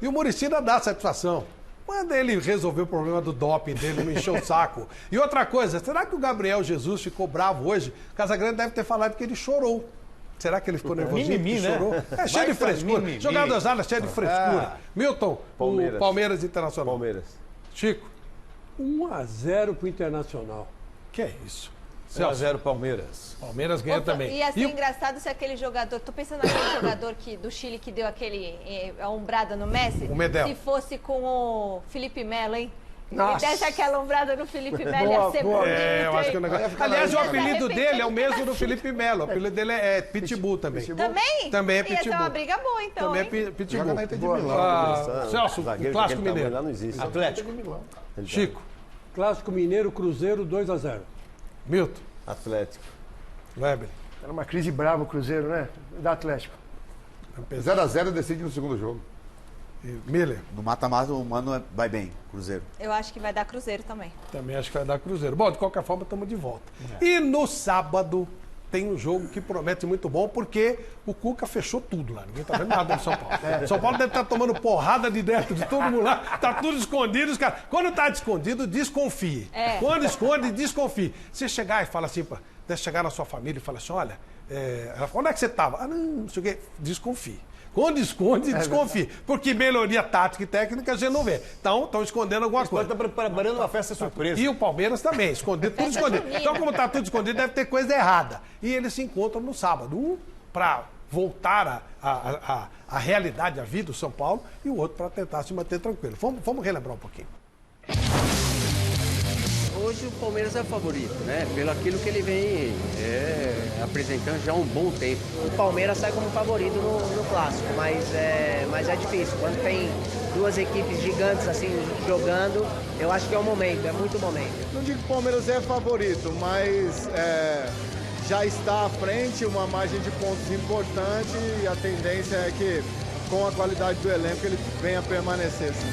E o Muricy ainda dá satisfação. Quando ele resolveu o problema do doping dele, não encheu o saco. E outra coisa, será que o Gabriel Jesus ficou bravo hoje? Casagrande deve ter falado que ele chorou. Será que ele ficou nervosinho? Mimimi, né? Chorou? É cheio de frescura. Mimimi. Jogadorzada cheio de frescura. Milton, Palmeiras. o Palmeiras Internacional. Palmeiras. Chico. 1-0 pro Internacional. Que é isso? 1-0 Palmeiras. Palmeiras ganha também. Ia ser engraçado se aquele jogador, tô pensando naquele jogador do Chile que deu aquele ombrada no Messi. O Medel. Se fosse com o Felipe Melo, hein? Nossa. E desse aquela ombrada no Felipe Melo, ia ser bonito. Eu acho que o negócio... Aliás, o apelido Se dele é o mesmo do Felipe Melo. O apelido dele é Pitbull também. Também? Também é Ia Pitbull. ser uma briga boa, então, Também é hein? Pitbull. Joga na Inter de Milão. Celso, Clássico Mineiro. Lá não existe. Atlético. Chico. Clássico Mineiro, Cruzeiro, 2-0. Milton. Atlético. Weber. Era uma crise brava o Cruzeiro, né? Da Atlético. 0-0 decide no segundo jogo. Miller. No mata-mata o Mano vai bem, Cruzeiro. Eu acho que vai dar Cruzeiro também. Também acho que vai dar Cruzeiro. Bom, de qualquer forma, estamos de volta. E no sábado tem um jogo que promete muito bom, porque o Cuca fechou tudo lá. Ninguém tá vendo nada do São Paulo. São Paulo deve estar tomando porrada de dentro de todo mundo lá. Tá tudo escondido. Os caras... Quando tá escondido, desconfie. Quando esconde, desconfie. Você chegar e fala assim, deve chegar na sua família e falar assim, olha, onde é que você estava? Ah, não sei o quê. Desconfie. Quando esconde, desconfie. Porque melhoria tática e técnica a gente não vê. Então, estão escondendo alguma coisa. Está preparando uma festa surpresa. E o Palmeiras também, escondido, tudo escondido. Então, como está tudo escondido, deve ter coisa errada. E eles se encontram no sábado. Um para voltar à realidade, à vida do São Paulo, e o outro para tentar se manter tranquilo. Vamos relembrar um pouquinho. Hoje o Palmeiras é o favorito, né? Pelo aquilo que ele vem apresentando já há um bom tempo. O Palmeiras sai como favorito no clássico, mas é difícil. Quando tem duas equipes gigantes assim jogando, eu acho que é o momento, é muito momento. Não digo que o Palmeiras é favorito, mas já está à frente, uma margem de pontos importante, e a tendência é que, com a qualidade do elenco, ele venha a permanecer. Sim.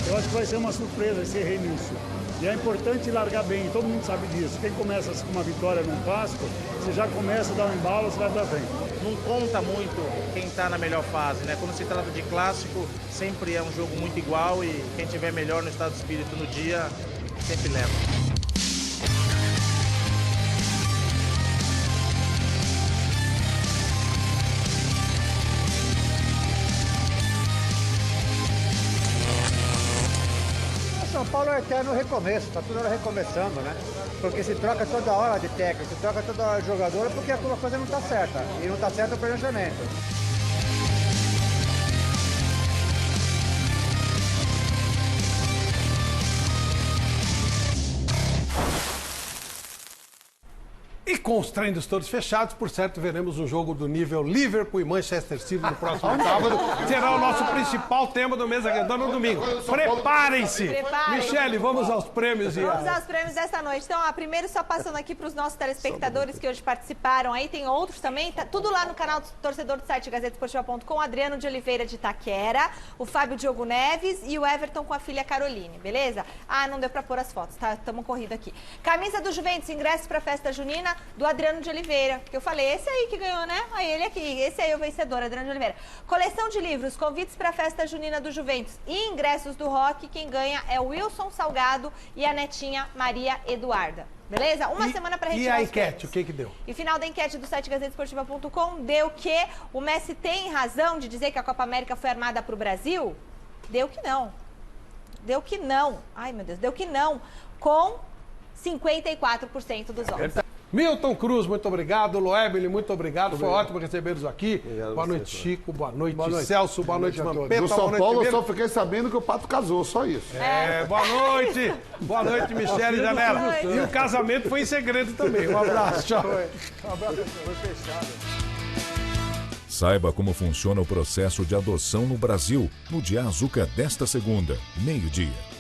Eu acho que vai ser uma surpresa esse reinício. E é importante largar bem, todo mundo sabe disso. Quem começa com uma vitória num clássico, você já começa a dar um embalo, você vai pra frente. Não conta muito quem está na melhor fase, né? Quando se trata de clássico, sempre é um jogo muito igual e quem tiver melhor no estado de espírito no dia, sempre leva. São Paulo é eterno recomeço, tá toda hora recomeçando, né? Porque se troca toda hora de técnico, se troca toda hora de jogador, porque a coisa não tá certa. E não tá certo o planejamento. E com os treinos todos fechados, por certo, veremos um jogo do nível Liverpool e Manchester City no próximo sábado. Será o nosso principal tema do Mesa Redonda no domingo. Preparem-se! Michele, vamos aos prêmios. Vamos aos prêmios dessa noite. Então, primeiro só passando aqui para os nossos telespectadores que hoje participaram. Aí tem outros também, tá tudo lá no canal do torcedor do site gazetesportiva.com. Adriano de Oliveira de Itaquera, o Fábio Diogo Neves e o Everton com a filha Caroline, beleza? Ah, não deu para pôr as fotos, tá? Estamos corrido aqui. Camisa do Juventus, ingressos para a festa junina do Adriano de Oliveira, que eu falei, esse aí que ganhou, né? Aí ele aqui, esse aí é o vencedor, Adriano de Oliveira. Coleção de livros, convites para a festa junina do Juventus e ingressos do Rock, quem ganha é o Wilson Salgado e a netinha Maria Eduarda. Beleza? Uma semana para retirar E a os enquete, prêmios. o que deu? E final da enquete do site gazetesportiva.com deu que o Messi tem razão de dizer que a Copa América foi armada para o Brasil? Deu que não. Deu que não. Ai, meu Deus, deu que não. Com 54% dos votos. Milton Cruz, muito obrigado. Loebele, muito obrigado. Foi ótimo recebê-los aqui. Boa noite, Chico. Boa noite, Celso. Boa noite, Vampeta. No São Paulo eu só fiquei sabendo que o Pato casou, só isso. Boa noite. Boa noite, Michele Janela. E o casamento foi em segredo também. Um abraço, tchau. Um abraço, foi fechado. Saiba como funciona o processo de adoção no Brasil no Dia Azuca desta segunda, meio-dia.